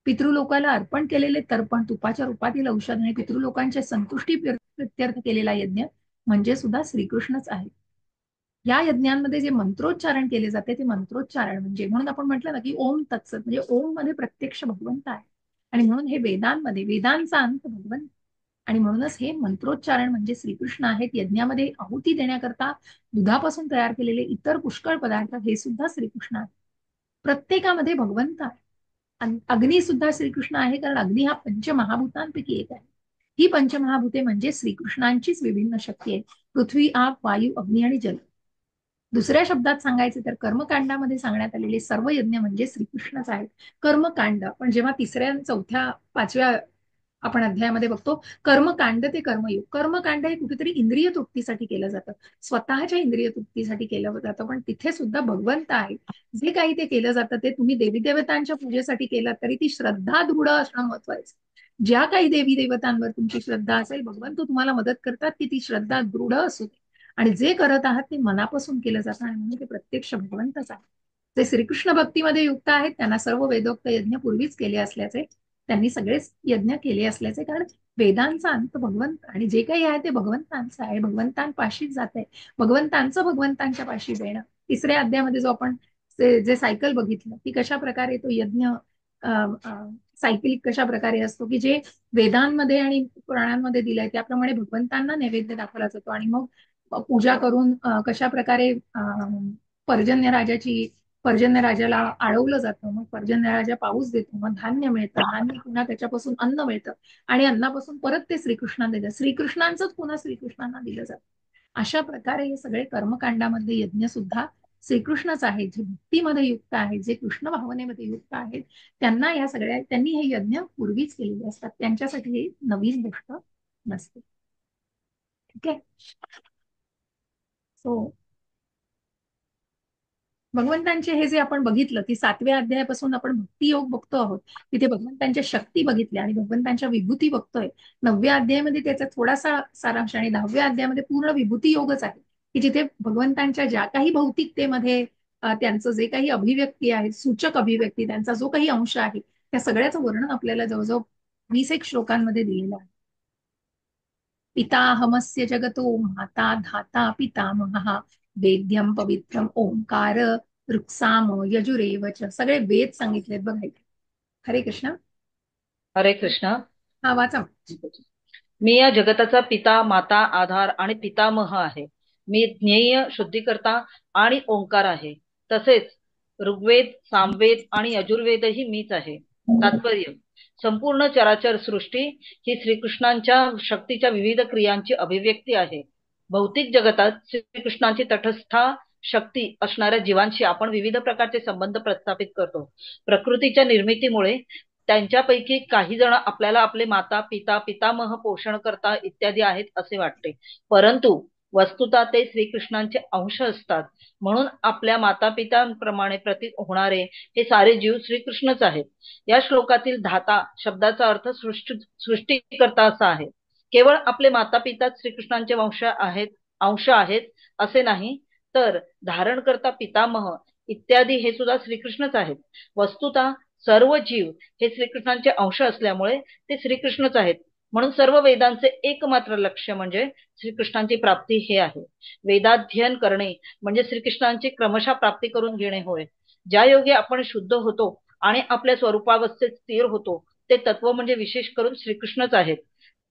पितृलोकाला अर्पण केलेले तर्पण, तुपाच्या रूपातील औषध आणि पितृलोकांच्या संतुष्टी प्रित्यर्थ केलेला यज्ञ म्हणजे सुद्धा श्रीकृष्णच आहे. या यज्ञांमध्ये जे मंत्रोच्चारण केले जाते ते मंत्रोच्चारण म्हणजे, म्हणून आपण म्हटलं ना की ओम तत्सत, म्हणजे ओम मध्ये प्रत्यक्ष भगवंत आहे. आणि म्हणून हे वेदांमध्ये, वेदांचा अंत भगवंत आणि म्हणूनच हे मंत्रोच्चारण म्हणजे श्रीकृष्ण आहेत. यज्ञामध्ये आहुती देण्याकरता दुधापासून तयार केलेले इतर पुष्कळ पदार्थ हे सुद्धा श्रीकृष्ण आहेत. प्रत्येकामध्ये भगवंत आहे. अग्नी सुद्धा श्रीकृष्ण आहे, कारण अग्नी हा पंचमहाभूतांपैकी एक आहे. ही पंचमहाभूते म्हणजे श्रीकृष्णांचीच विभिन्न शक्ती आहे. पृथ्वी, आग, वायू, अग्नी आणि जल. दुसऱ्या शब्दात सांगायचे तर कर्मकांडामध्ये सांगण्यात आलेले सर्व यज्ञ म्हणजे श्रीकृष्णच आहेत. कर्मकांड पण जेव्हा तिसऱ्या, चौथ्या, पाचव्या आपण अध्यायामध्ये बघतो, कर्मकांड ते कर्मयोग. कर्मकांड हे कुठेतरी इंद्रिय तृप्तीसाठी केलं जातं, स्वतःच्या इंद्रिय तृप्तीसाठी केलं जातं, पण तिथे सुद्धा भगवंत आहे. जे काही ते केलं जातं ते तुम्ही देवी देवतांच्या पूजेसाठी केलं तरी ती श्रद्धा दृढ असणं महत्वाचं. ज्या काही देवी देवतांवर तुमची श्रद्धा असेल, भगवंत तुम्हाला मदत करतात की ती श्रद्धा दृढ असू दे, आणि जे करत आहात ते मनापासून केलं जातं, आणि म्हणून ते प्रत्यक्ष भगवंतच आहे. जे श्रीकृष्ण भक्तीमध्ये युक्त आहेत त्यांना सर्व वेदोक्त यज्ञ पूर्वीच केले असल्याचे, त्यांनी सगळेच यज्ञ केले असल्याचे, कारण वेदांचा अंत भगवंत, आणि जे काही आहे ते भगवंतांचं आहे, भगवंतांपाशीच जात आहे. भगवंतांचं भगवंतांच्या पाशी देणं. तिसऱ्या अध्यायामध्ये जो आपण जे सायकल बघितलं की कशा प्रकारे तो यज्ञ सायकलिक कशा प्रकारे असतो, की जे वेदांमध्ये आणि पुराणांमध्ये दिलंय त्याप्रमाणे भगवंतांना नैवेद्य दाखवला जातो, आणि मग पूजा करून कशा प्रकारे पर्जन्य राजाला आळवलं जातं, मग पर्जन्य राजा पाऊस देतो, मग धान्य मिळतं, धान्य पुन्हा त्याच्यापासून अन्न मिळतं, आणि अन्नापासून परत ते श्रीकृष्णांना दिलं, श्रीकृष्णांचंच पुन्हा श्रीकृष्णांना दिलं जातं. अशा प्रकारे हे सगळे कर्मकांडामधले यज्ञ सुद्धा श्रीकृष्णच आहेत. जे भक्तीमध्ये युक्त आहेत, जे कृष्ण भावनेमध्ये युक्त आहेत, त्यांनी हे यज्ञ पूर्वीच केलेले असतात. त्यांच्यासाठी ही नवीन गोष्ट नसते. ठीक आहे. सो भगवंतांचे हे जे आपण बघितलं की 7व्या अध्यायापासून आपण भक्ती योग बघतो आहोत, तिथे भगवंतांच्या शक्ती बघितल्या आणि भगवंतांच्या विभूती बघतोय. 9व्या अध्यायामध्ये त्याचा थोडासा सारांश, आणि 10व्या अध्यायामध्ये पूर्ण विभूती योगच आहे, की जिथे भगवंतांच्या ज्या काही भौतिकतेमध्ये त्यांचं जे काही अभिव्यक्ती आहे, सूचक अभिव्यक्ती, त्यांचा जो काही अंश आहे, त्या सगळ्याचं वर्णन आपल्याला जवळजवळ 20 श्लोकांमध्ये दिलेलं आहे. पिताहमस्य जगतो माता धाता पितामहः वेद्यम पवित्रम ओंकार ऋक्साम यजुरेव च. सगळे वेद सांगितलेत बघा इथे. हरे कृष्ण. हरे कृष्ण. हा वाचा. मी या जगताचा पिता, माता, आधार आणि पितामह आहे. मी ज्ञेय, शुद्धीकर्ता आणि ओंकार आहे. तसेच ऋग्वेद, सामवेद आणि यजुर्वेदही मीच आहे. तात्पर्य: संपूर्ण चराचर सृष्टी ही श्रीकृष्णांच्या शक्तीच्या विविध क्रियांची अभिव्यक्ती आहे. भौतिक जगतात श्रीकृष्णांची तटस्था शक्ती असणाऱ्या जीवांशी आपण विविध प्रकारचे संबंध प्रस्थापित करतो. प्रकृतीच्या निर्मितीमुळे त्यांच्यापैकी काही जण आपल्याला आपले माता, पिता, पितामह, पोषणकर्ता इत्यादी आहेत असे वाटते, परंतु वस्तुतः ते श्रीकृष्णांचे अंश असतात. म्हणून आपल्या माता पित्यांप्रमाणे प्रतीत होणारे हे सारे जीव श्रीकृष्णच आहेत. या श्लोकातील धाता शब्दाचा अर्थ सृष्टीकर्ता असा आहे. केवळ आपले माता पिताच श्रीकृष्णांचे अंश आहेत असे नाही, तर धारणकर्ता, पितामह इत्यादी हे सुद्धा श्रीकृष्णच आहेत. वस्तुतः सर्व जीव हे श्रीकृष्णांचे अंश असल्यामुळे ते श्रीकृष्णच आहेत. म्हणून सर्व वेदांचे एकमात्र लक्ष्य म्हणजे श्रीकृष्णांची प्राप्ती हे आहे. वेदाध्ययन करणे म्हणजे श्रीकृष्णांची क्रमशः प्राप्ती करून घेणे होय. ज्या योगे आपण शुद्ध होतो आणि आपल्या स्वरूपावस्थेत स्थिर होतो ते तत्व म्हणजे विशेष करून श्रीकृष्णच आहेत.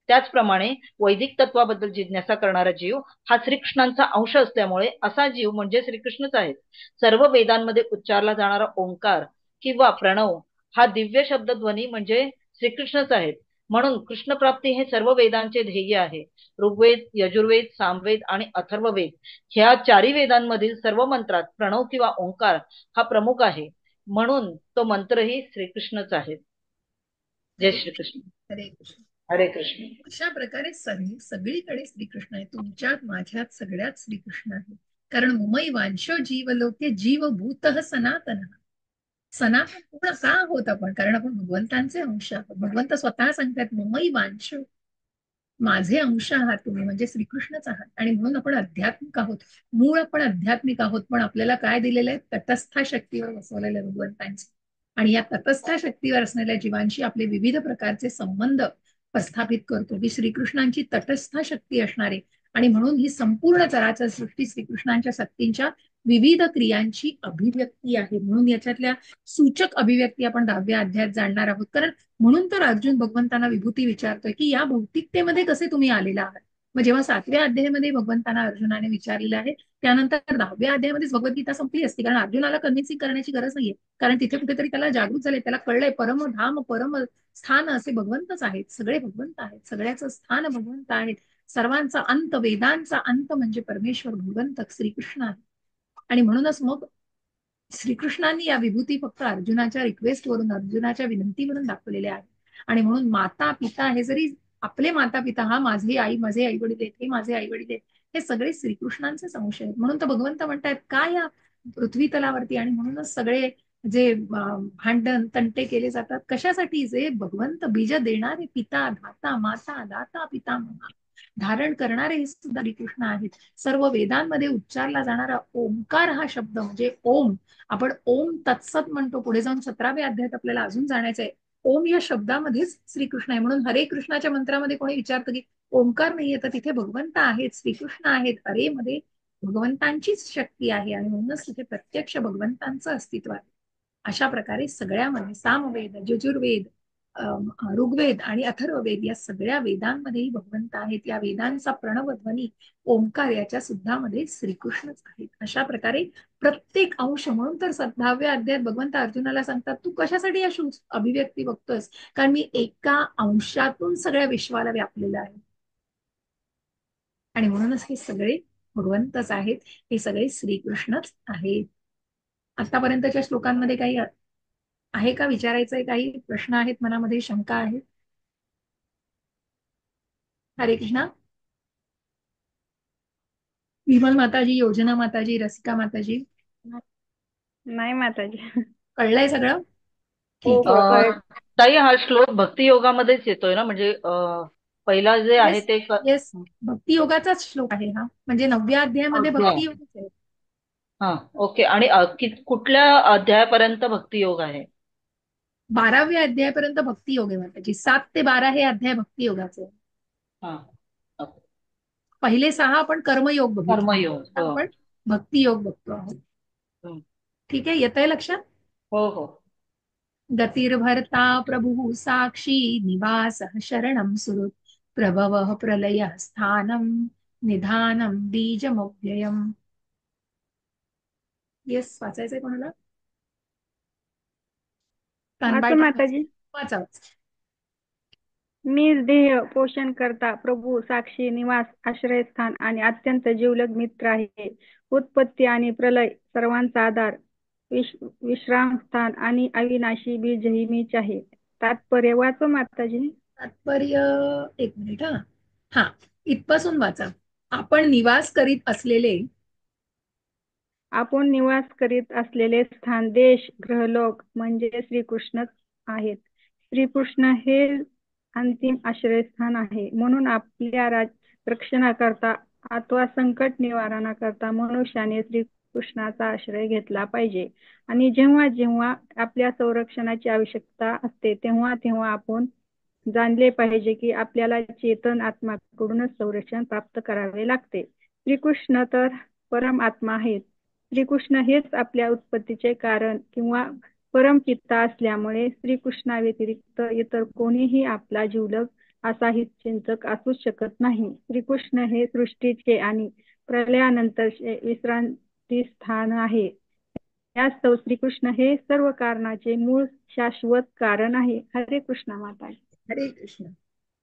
त्याचप्रमाणे वैदिक तत्वाबद्दल जिज्ञासा करणारा जीव हा श्रीकृष्णांचा अंश असल्यामुळे असा जीव म्हणजे श्रीकृष्णच आहेत. सर्व वेदांमध्ये उच्चारला जाणारा ओंकार किंवा प्रणव हा दिव्य शब्द ध्वनी म्हणजे श्रीकृष्णच आहेत. म्हणून कृष्णप्राप्ती हे सर्व वेदांचे ध्येय आहे. ऋग्वेद, यजुर्वेद, सामवेद आणि अथर्ववेद ह्या चारही वेदांमधील सर्व मंत्रात प्रणव किंवा ओंकार हा प्रमुख आहे. म्हणून तो मंत्रही श्रीकृष्णच आहे. जय श्रीकृष्ण. हरे कृष्ण. हरे कृष्ण. अशा प्रकारे सगळीकडे श्रीकृष्ण आहे. तुमच्यात, माझ्यात, सगळ्यात श्रीकृष्ण आहे. कारण मुमई वांशो जीवलोके जीवभूत सनातन. सनातन पूर्ण का आहोत आपण? कारण आपण भगवंतांचे अंश आहोत. भगवंत स्वतः सांगतात मुमई वांश, माझे अंश आहात तुम्ही, म्हणजे श्रीकृष्णच आहात. आणि म्हणून आपण आध्यात्मिक आहोत. मूळ आपण आध्यात्मिक आहोत, पण आपल्याला काय दिलेलं आहे? तटस्था शक्तीवर बसवलेलं आहे भगवंतांचे. आणि या तटस्था शक्तीवर असलेल्या जीवांशी आपले विविध प्रकारचे संबंध प्रस्थापित करतो, की श्रीकृष्णांची तटस्था शक्ती असणारे, आणि म्हणून ही संपूर्ण चराचर सृष्टी श्रीकृष्णांच्या शक्तींच्या विविध क्रियांची अभिव्यक्ती आहे. म्हणून याच्यातल्या सूचक अभिव्यक्ती आपण 10व्या अध्यायात जाणणार आहोत. कारण म्हणून तर अर्जुन भगवंतांना विभूती विचारतोय की या भौतिकतेमध्ये कसे तुम्ही आलेला आहात. मग जेव्हा 7व्या अध्यायामध्ये भगवंतांना अर्जुनाने विचारलेलं आहे, त्यानंतर 10व्या अध्यायामध्येच भगवद्गीता संपली असती. कारण अर्जुनाला कन्व्हिन्सिंग करण्याची गरज नाहीये. कारण तिथे कुठेतरी त्याला जागृत झाले, त्याला कळलंय परमधाम परम स्थान असे भगवंतच आहेत. सगळे भगवंत आहेत, सगळ्याचं स्थान भगवंत आहेत. सर्वांचा अंत, वेदांचा अंत म्हणजे परमेश्वर भगवंत श्रीकृष्ण आहे. आणि म्हणूनच मग श्रीकृष्णांनी या विभूती फक्त अर्जुनाच्या रिक्वेस्टवरून, अर्जुनाच्या विनंतीवरून दाखवलेल्या आहेत. आणि म्हणून माता पिता हे जरी आपले माता पिता, हा माझे आई, माझे आई वडील आहेत, हे माझे आई वडील आहेत, हे सगळे श्रीकृष्णांचे अंश आहेत. म्हणून तर भगवंत म्हणतायत का या पृथ्वी तलावरती. आणि म्हणूनच सगळे जे भांडण तंटे केले जातात कशासाठी, जे भगवंत बीज देणारे पिता, धाता, माता, दाता, पिता धारण करणारे हे सुद्धा श्रीकृष्ण आहेत. सर्व वेदांमध्ये उच्चारला जाणारा ओंकार हा शब्द म्हणजे ओम, आपण ओम तत्सत म्हणतो. पुढे जाऊन 17व्या अध्यायात आपल्याला अजून जाण्याचं आहे. ओम या शब्दामध्येच श्रीकृष्ण आहे. म्हणून हरे कृष्णाच्या मंत्रामध्ये कोणी विचारतं की ओंकार नाहीये, तर तिथे भगवंत आहेत, श्रीकृष्ण आहेत. हरे मध्ये भगवंतांचीच शक्ती आहे आणि म्हणूनच तिथे प्रत्यक्ष भगवंतांचं अस्तित्व आहे. अशा प्रकारे सगळ्यामध्ये सामवेद, यजुर्वेद, ऋग्वेद आणि अथर्ववेद या सगळ्या वेदांमध्येही भगवंत आहेत. या वेदांचा प्रणव ध्वनी ओंकार याच्या सुद्धा मध्ये श्रीकृष्णच आहेत. अशा प्रकारे प्रत्येक अंश, म्हणून तर 10व्या अध्यायात भगवंत अर्जुनाला सांगतात तू कशासाठी या अभिव्यक्ती बघतोस, कारण मी एका अंशातून सगळ्या विश्वाला व्यापलेलं आहे. आणि म्हणूनच हे सगळे भगवंतच आहेत, हे सगळे श्रीकृष्णच आहेत. आतापर्यंतच्या श्लोकांमध्ये काही आहे का, विचारायचंय, काही प्रश्न आहेत मनामध्ये, शंका आहे? हरे कृष्णा. विमल माताजी, योजना माताजी, रसिका माताजी, नाही माताजी. कळलंय सगळं? हो ठीक आहे. ताई हा श्लोक भक्ती योगामध्येच येतोय ना, म्हणजे पहिला जे आहे ते येस, भक्ती योगाचाच श्लोक आहे हा. म्हणजे 9व्या अध्यायामध्ये भक्ती योगच आहे. हा, ओके. आणि कुठल्या अध्यायापर्यंत भक्ती योग आहे? 12व्या अध्यायापर्यंत भक्ती योग आहे माताजी. 7 ते 12 हे अध्याय भक्ती योगाचे आहे. पहिले 6 आपण कर्मयोग बघितले, कर्मयोग. आपण भक्ती योग बघतो आहोत. ठीक आहे, येत आहे लक्षात? हो हो. गतिर्भर्ता प्रभु साक्षी निवास शरणं सुहृत् प्रभव प्रलय स्थानम निधानम बीजमव्ययम्. येस, वाचायचंय कोणाला? माताजी. वाचा. मीच ध्येय पोषण करता प्रभू साक्षी निवास आश्रयस्थान आणि अत्यंत जीवलग मित्र आहे. उत्पत्ती आणि प्रलय सर्वांचा आधार, विश्रामस्थान आणि अविनाशी बीजही मीच आहे. तात्पर्य वाचो माताजी. तात्पर्य एक मिनिट. हा, इथपासून वाचा. आपण निवास करीत असलेले स्थान, देश, ग्रहलोक म्हणजे श्रीकृष्णच आहेत. श्रीकृष्ण हे अंतिम आश्रयस्थान आहे. म्हणून आपल्या रक्षणाकरता अथवा संकट निवारणाकरता मनुष्याने श्रीकृष्णाचा आश्रय घेतला पाहिजे. आणि जेव्हा जेव्हा आपल्या संरक्षणाची आवश्यकता असते तेव्हा तेव्हा आपण जाणले पाहिजे की आपल्याला चेतन आत्माकडूनच संरक्षण प्राप्त करावे लागते. श्रीकृष्ण तर परम आत्मा आहेत. श्रीकृष्ण हेच आपल्या उत्पत्तीचे कारण किंवा परमपिता असल्यामुळे श्रीकृष्णा व्यतिरिक्त इतर कोणीही आपला जीवलग असा हितचिंतक असू शकत नाही. श्रीकृष्ण हे सृष्टीचे आणि प्रलयानंतरचे विश्रांती स्थान आहे. यास्तव श्रीकृष्ण हे सर्व कारणाचे मूळ शाश्वत कारण आहे. हरे कृष्ण माता. हरे कृष्ण.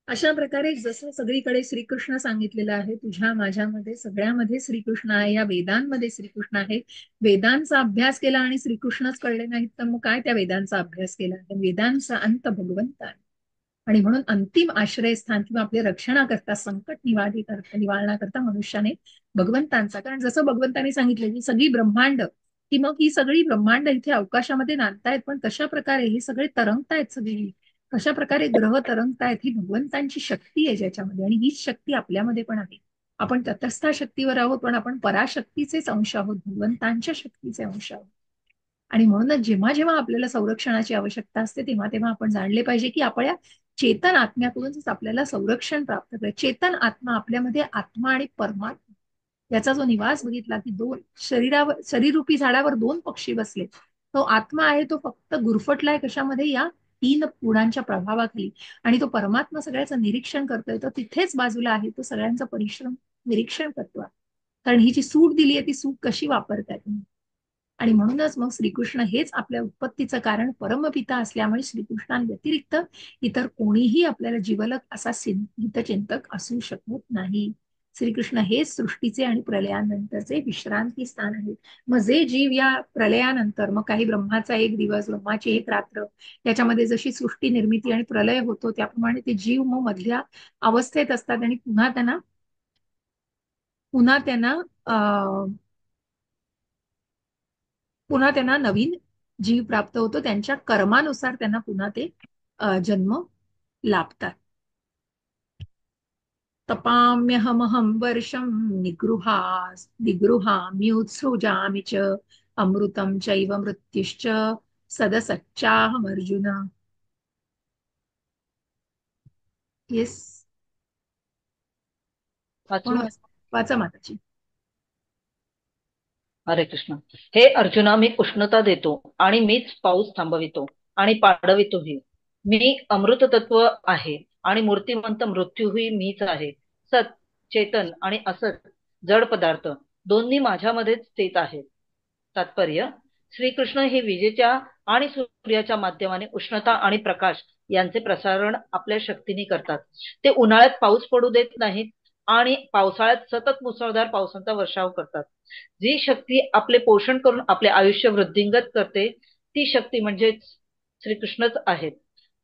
अशा प्रकारे जसं सगळीकडे श्रीकृष्ण सांगितलेलं आहे, तुझ्या माझ्यामध्ये सगळ्यामध्ये श्रीकृष्ण आहे, या वेदांमध्ये श्रीकृष्ण आहे. वेदांचा अभ्यास केला आणि श्रीकृष्णच कळले नाहीत तर मग काय त्या वेदांचा अभ्यास केला? वेदांचा अंत भगवंत आहे. आणि म्हणून अंतिम आश्रयस्थान किंवा आपल्या रक्षणाकरता, संकट निवारणाकरता मनुष्याने भगवंतांचा, कारण जसं भगवंतांनी सांगितलं की सगळी ब्रह्मांड, की मग ही सगळी ब्रह्मांड इथे अवकाशामध्ये नांदतायत, पण कशा प्रकारे हे सगळे तरंगतायत, सगळी कशा प्रकारे ग्रह तरंगतायत, ही भगवंतांची शक्ती आहे ज्याच्यामध्ये. आणि हीच शक्ती आपल्यामध्ये पण आहे. आपण तटस्थ शक्तीवर आहोत, पण आपण पराशक्तीचेच अंश आहोत, भगवंतांच्या शक्तीचे अंश आहोत. आणि म्हणूनच जेव्हा जेव्हा आपल्याला संरक्षणाची आवश्यकता असते तेव्हा तेव्हा आपण जाणले पाहिजे की आपल्या चेतन आत्म्याकडूनच आपल्याला संरक्षण प्राप्त करायचं. चेतन आत्मा आपल्यामध्ये आत्मा आणि परमात्मा याचा जो निवास बघितला की दोन शरीरूपी झाडावर दोन पक्षी बसले, तो आत्मा आहे तो फक्त गुरफटलाय कशामध्ये, या तीन गुणांच्या प्रभावाखाली. आणि तो परमात्मा सगळ्याचं निरीक्षण करतोय, तो तिथेच बाजूला आहे, तो सगळ्यांचा परिश्रम निरीक्षण करतोय. कारण ही जी सूट दिली आहे ती सूट कशी वापरताय तुम्ही. आणि म्हणूनच मग श्रीकृष्ण हेच आपल्या उत्पत्तीचं कारण परमपिता असल्यामुळे श्रीकृष्णांव्यतिरिक्त इतर कोणीही आपल्याला जीवलक असा हितचिंतक असू शकत नाही. श्रीकृष्ण हेच सृष्टीचे आणि प्रलयानंतरचे विश्रांती स्थान आहे. मग जे जीव या प्रलयानंतर, मग काही ब्रह्माचा एक दिवस, ब्रह्माची एक रात्र, त्याच्यामध्ये जशी सृष्टी निर्मिती आणि प्रलय होतो त्याप्रमाणे ते जीव मग मधल्या अवस्थेत असतात आणि पुन्हा त्यांना पुन्हा त्यांना नवीन जीव प्राप्त होतो, त्यांच्या कर्मानुसार त्यांना पुन्हा ते जन्म लाभतात. तपाम्यहमहं वर्षं निगृहाम्युत्सृजामि च अमृतं चैव मृत्युश्च सदसच्चाहमर्जुन. येस, कोण वाचू? वाचा माताची. हरे कृष्ण. हे अर्जुना, मी उष्णता देतो आणि मीच पाऊस थांबवितो आणि पाडवितोही. मी अमृत तत्व आहे आणि मूर्तिमंत मृत्यूही मीच आहे. सत, चेतन आणि असत, जड पदार्थ दोन्ही माझ्यामध्येच स्थित आहेत. तात्पर्य: श्रीकृष्ण हे विजेच्या आणि सूर्याच्या माध्यमाने उष्णता आणि प्रकाश यांचे प्रसारण आपल्या शक्तीने करतात. ते उन्हाळ्यात पाऊस पडू देत नाहीत आणि पावसाळ्यात सतत मुसळधार पावसाचा वर्षाव करतात. जी शक्ती आपले पोषण करून आपले आयुष्य वृद्धिंगत करते, ती शक्ती म्हणजेच श्रीकृष्णच आहेत.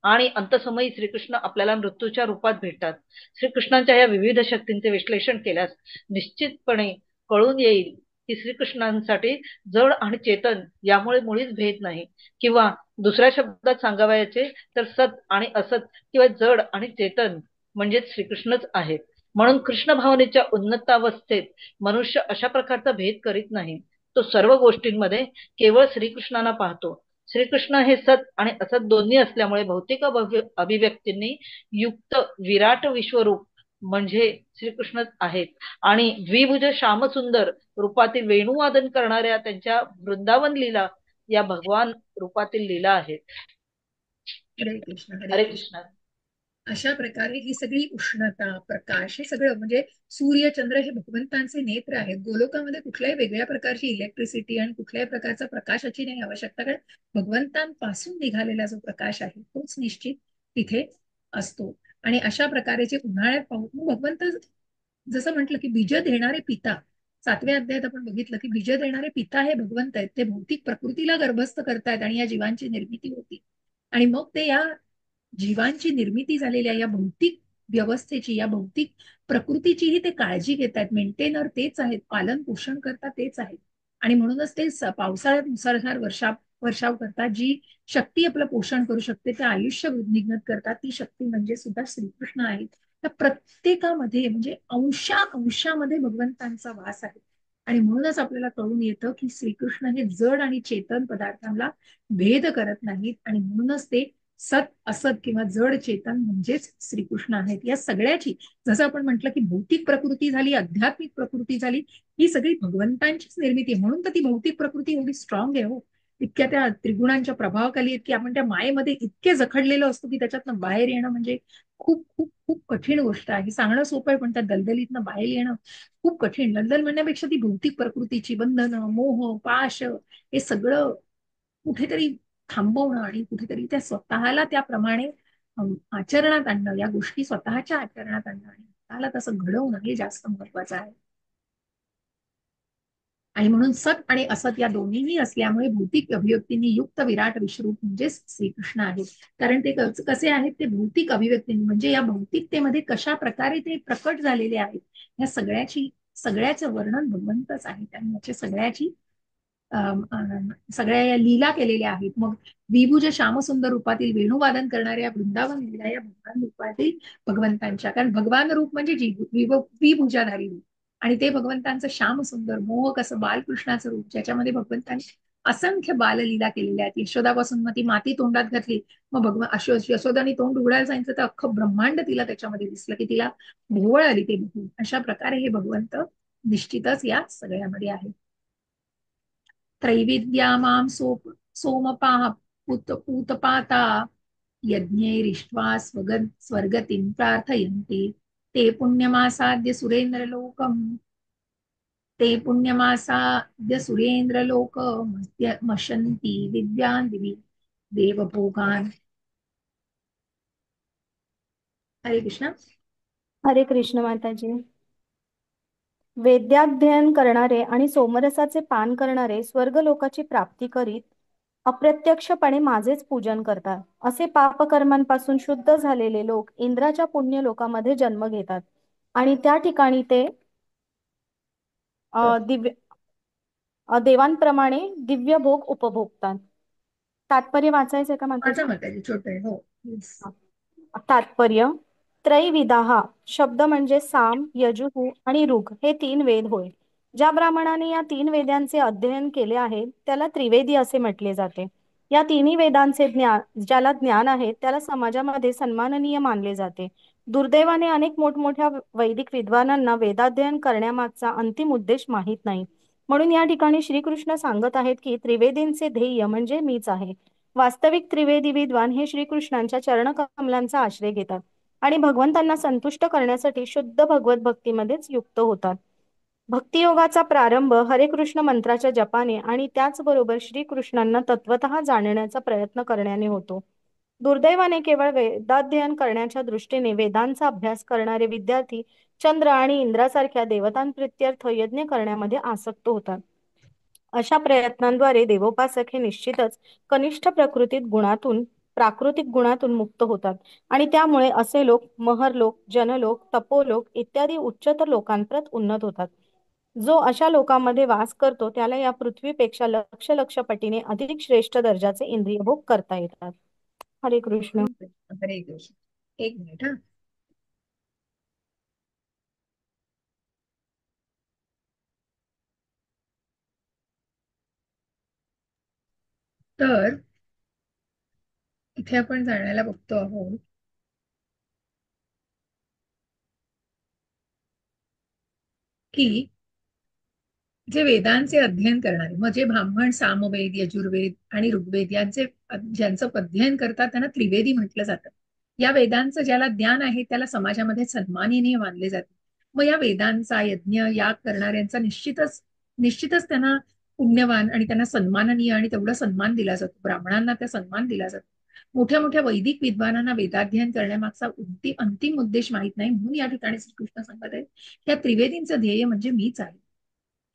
आणि अंतसमयी श्रीकृष्ण आपल्याला मृत्यूच्या रूपात भेटतात. श्रीकृष्णांच्या या विविध शक्तींचे विश्लेषण केल्यास निश्चितपणे कळून येईल की श्रीकृष्णांसाठी जड आणि चेतन यामुळे मुळीच भेद नाही. किंवा दुसऱ्या शब्दात सांगावयाचे तर सत आणि असत किंवा जड आणि चेतन म्हणजेच श्रीकृष्णच आहेत. म्हणून कृष्ण भावनेच्या उन्नतावस्थेत मनुष्य अशा प्रकारचा भेद करीत नाही. तो सर्व गोष्टींमध्ये केवळ श्रीकृष्णांना पाहतो. श्रीकृष्ण हे सत आणि असत दोन्ही असल्यामुळे भौतिक अभिव्यक्तींनी युक्त विराट विश्वरूप म्हणजे श्रीकृष्णच आहेत. आणि द्विभुज श्यामसुंदर रूपातील वेणुवादन करणाऱ्या त्यांच्या वृंदावन लीला या भगवान रूपातील लीला आहेत. हरे कृष्ण. हरे हरे कृष्ण. कृष्ण. अशा प्रकारे ही सगळी उष्णता, प्रकाश, हे सगळं म्हणजे सूर्य चंद्र हे भगवंतांचे नेत्र आहेत. गोलोकामध्ये कुठल्याही वेगळ्या प्रकारची इलेक्ट्रिसिटी आणि कुठल्याही प्रकारचा प्रकाशाची नाही आवश्यकता, कारण भगवंतांपासून निघालेला जो प्रकाश आहे तोच निश्चित तिथे असतो. आणि अशा प्रकारे जे उन्हाळ्यात पाहू, भगवंत जसं म्हटलं की बीज देणारे पिता, 7व्या अध्यायात आपण बघितलं की बीज देणारे पिता हे भगवंत आहेत. ते भौतिक प्रकृतीला गर्भस्थ करतायत आणि या जीवांची निर्मिती होती. आणि मग ते या जीवांची निर्मिती झालेल्या या भौतिक व्यवस्थेची, या भौतिक प्रकृतीचीही ते काळजी घेत आहेत. मेंटेनर तेच आहेत, पालन पोषण करतात तेच आहेत. आणि म्हणूनच ते पावसाळ्यात मुसळधार वर्षाव करतात. जी शक्ती आपलं पोषण करू शकते, ते आयुष्य वृद्धिंगत करतात, ती शक्ती म्हणजे सुद्धा श्रीकृष्ण आहेत. त्या प्रत्येकामध्ये म्हणजे अंशामध्ये भगवंतांचा वास आहे. आणि म्हणूनच आपल्याला कळून येतं की श्रीकृष्ण हे जड आणि चेतन पदार्थांना भेद करत नाहीत. आणि म्हणूनच ते सत, असत किंवा जड चेतन म्हणजेच श्रीकृष्ण आहेत. या सगळ्याची, जसं आपण म्हटलं की भौतिक प्रकृती झाली, आध्यात्मिक प्रकृती झाली, ही सगळी भगवंतांचीच निर्मिती आहे. म्हणून तर ती भौतिक प्रकृती एवढी स्ट्रॉंग आहे हो. इतक्या त्या त्रिगुणांच्या प्रभावाखाली की आपण त्या मायेमध्ये इतके जखडलेलो असतो की त्याच्यातनं बाहेर येणं म्हणजे खूप खूप खूप कठीण गोष्ट आहे. सांगणं सोपं आहे, पण त्या दलदलीतनं बाहेर येणं खूप कठीण. दलदल म्हणण्यापेक्षा ती भौतिक प्रकृतीची बंधनं, मोह, पाश, हे सगळं कुठेतरी थांबवणं आणि कुठेतरी त्या स्वतःला त्याप्रमाणे आचरणात आणणं, या गोष्टी स्वतःच्या आचरणात आणणं आणि स्वतःला तसं घडवणं हे जास्त महत्वाचं आहे. आणि म्हणून सत आणि असत या दोन्हीही असल्यामुळे भौतिक अभिव्यक्तींनी युक्त विराट विश्वरूप म्हणजेच श्रीकृष्ण आहेत. कारण ते कसे आहेत, ते भौतिक अभिव्यक्तींनी म्हणजे या भौतिकतेमध्ये कशा प्रकारे ते प्रकट झालेले आहेत, या सगळ्याचं वर्णन भगवंतच आहे. आणि याच्या सगळ्या या लीला केलेल्या आहेत. मग विभुज श्यामसुंदर रूपातील वेणुवादन करणाऱ्या वृंदावन लीला या भगवान रूपातील भगवंतांच्या, कारण भगवान रूप म्हणजे विभुजाधारी रूप, आणि ते भगवंतांचं श्यामसुंदर मोहक असं बालकृष्णाचं रूप, ज्याच्यामध्ये भगवंतांनी असंख्य बाललीला केलेल्या आहेत. यशोदापासून मग ती माती तोंडात घातली, मग यशोदानी तोंड उघडायला सांगितलं तर अख्खं ब्रह्मांड तिला त्याच्यामध्ये दिसलं की तिला भोवळ आली ते बघून. अशा प्रकारे हे भगवंत निश्चितच या सगळ्यामध्ये आहे. त्रैविद्या मां सोमपाः पूतपाता यज्ञैरिष्ट्वा स्वर्गतिं प्रार्थयन्ति ते पुण्यमासाद्य सुरेन्द्रलोक मशन्ति दिव्यान् दिवि देवभोगान्. हरे कृष्ण. हरे कृष्ण माताजी. वेद्याध्ययन करणारे आणि सोमरसाचे पान करणारे स्वर्गलोकाची प्राप्ती करीत अप्रत्यक्षपणे माझेच पूजन करतात. असे पापकर्मांपासून शुद्ध झालेले लोक इंद्राच्या पुण्य लोकामध्ये जन्म घेतात आणि त्या ठिकाणी ते देवांप्रमाणे दिव्य भोग उपभोगतात. तात्पर्य वाचायचंय का माझा माताजी? माताजी छोट आहे. हो. तात्पर्य. त्रैविदाहा शब्द म्हणजे साम, यजुः आणि ऋग हे 3 वेद होय. ज्या ब्राह्मणाने या 3 वेदांचे अध्ययन केले आहे त्याला त्रिवेदी असे म्हटले जाते. या तिन्ही वेदांचे ज्याला ज्ञान आहे त्याला समाजामध्ये सन्माननीय मानले जाते. दुर्दैवाने अनेक मोठमोठ्या वैदिक विद्वानांना वेदाध्ययन करण्यामागचा अंतिम उद्देश माहीत नाही. म्हणून या ठिकाणी श्रीकृष्ण सांगत आहेत की त्रिवेदींचे ध्येय म्हणजे मीच आहे. वास्तविक त्रिवेदी विद्वान हे श्रीकृष्णांच्या चरणकमलांचा आश्रय घेतात आणि भगवंतांना संतुष्ट करण्यासाठी शुद्ध भगवत भक्तीमध्येच युक्त होतात. भक्तियोगाचा प्रारंभ हरे कृष्ण मंत्राच्या जपाने आणि त्याचबरोबर श्रीकृष्णांना तत्वतः जाणण्याचा प्रयत्न करण्याने होतो. दुर्दैवाने केवळ वेदाध्ययन करण्याच्या दृष्टीने वेदांचा अभ्यास करणारे विद्यार्थी चंद्र आणि इंद्रासारख्या देवतांप्रित्यर्थ यज्ञ करण्यामध्ये आसक्त होतात. अशा प्रयत्नांद्वारे देवोपासक हे निश्चितच कनिष्ठ प्राकृतिक गुणातून मुक्त होतात आणि त्यामुळे असे लोक महरलोक, जनलोक, तपोलोक इत्यादी उच्चतर लोकांप्रत उन्नत होतात. जो अशा लोकांमध्ये वास करतो त्याला या पृथ्वीपेक्षा लक्ष पटीने अधिक श्रेष्ठ दर्जाचे इंद्रिय भोग करता येतात. हरे कृष्ण. हरे कृष्ण. एक मिनिट. हा. तर इथे आपण जाण्याला बघतो आहोत की जे वेदांचे अध्ययन करणारे म्हणजे ब्राह्मण, सामवेद, यजुर्वेद आणि ऋग्वेद यांचे ज्यांचं अध्ययन करतात त्यांना त्रिवेदी म्हटलं जातं. या वेदांचं ज्याला ज्ञान आहे त्याला समाजामध्ये सन्माननीय मानले जाते. मग या वेदांचा यज्ञ याग करणाऱ्यांचा निश्चितच त्यांना पुण्यवान आणि त्यांना सन्माननीय आणि तेवढा सन्मान दिला जातो. ब्राह्मणांना त्या सन्मान दिला जातो. मोठ्या मोठ्या वैदिक विद्वानांना वेदाध्ययन करण्यामागचा अंतिम उद्देश माहित नाही. म्हणून या ठिकाणी श्रीकृष्ण सांगत आहेत या त्रिवेदींचं ध्येय म्हणजे मीच आहे.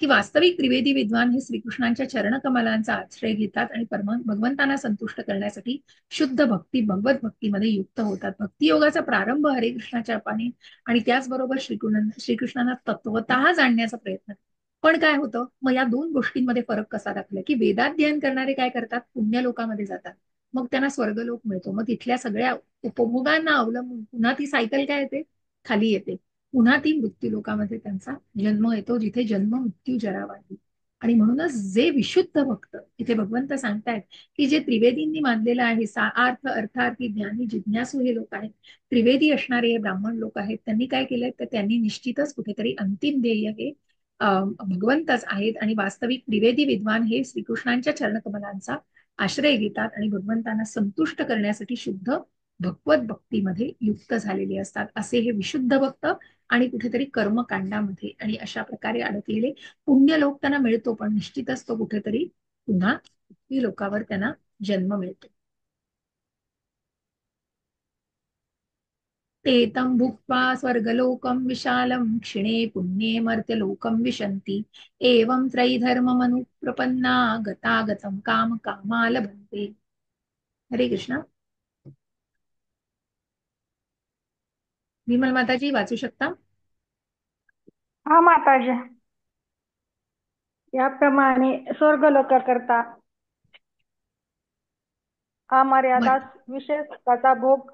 की वास्तविक त्रिवेदी विद्वान हे श्रीकृष्णांच्या चरणकमलांचा आश्रय घेतात आणि भगवंतांना संतुष्ट करण्यासाठी शुद्ध भगवत भक्तीमध्ये युक्त होतात. भक्तियोगाचा प्रारंभ हरे कृष्णाच्या जपाने आणि त्याचबरोबर श्रीकृष्णांना तत्वतः जाणण्याचा प्रयत्न. पण काय होतं मग या 2 गोष्टींमध्ये फरक कसा दाखवला की वेदाध्ययन करणारे काय करतात पुण्य लोकामध्ये जातात. मग त्यांना स्वर्गलोक मिळतो. मग तिथल्या सगळ्या उपभोगांना अवलंबून पुन्हा ती सायकल काय येते खाली येते. पुन्हा ती मृत्यू लोकामध्ये त्यांचा जन्म येतो जिथे जन्म मृत्यू जरावादी. आणि म्हणूनच जे विशुद्ध भक्त इथे भगवंत सांगतायत की जे त्रिवेदींनी मानलेलं आहे सार्थ अर्थार्थी ज्ञानी जिज्ञासू हे लोक आहेत. त्रिवेदी असणारे हे ब्राह्मण लोक आहेत. त्यांनी काय केलंय तर त्यांनी निश्चितच कुठेतरी अंतिम ध्येय हे भगवंतच आहेत आणि वास्तविक त्रिवेदी विद्वान हे श्रीकृष्णांच्या चरणकमलांचा आश्रय घेतात आणि भगवंतांना संतुष्ट करण्यासाठी शुद्ध भगवत भक्तीमध्ये युक्त झालेले असतात. असे हे विशुद्ध भक्त आणि कुठेतरी कर्मकांडामध्ये आणि अशा प्रकारे अडकलेले पुण्य लोक त्यांना मिळतो. पण निश्चितच तो कुठेतरी पुन्हा पृथ्वी लोकावर त्यांना जन्म मिळतो. तेतं भुक्त्वा स्वर्गलोकं विशालं क्षिणे पुण्ये मर्त्यलोकं विशन्ति एवं त्रैधर्ममनुप्रपन्ना गतागतं काम कामा लभन्ते. हरे कृष्ण. विमल माताजी वाचू शकता? हा माताजी. याप्रमाणे स्वर्गलोकाकरता अमर्यादा विशेष सुखाचा भोग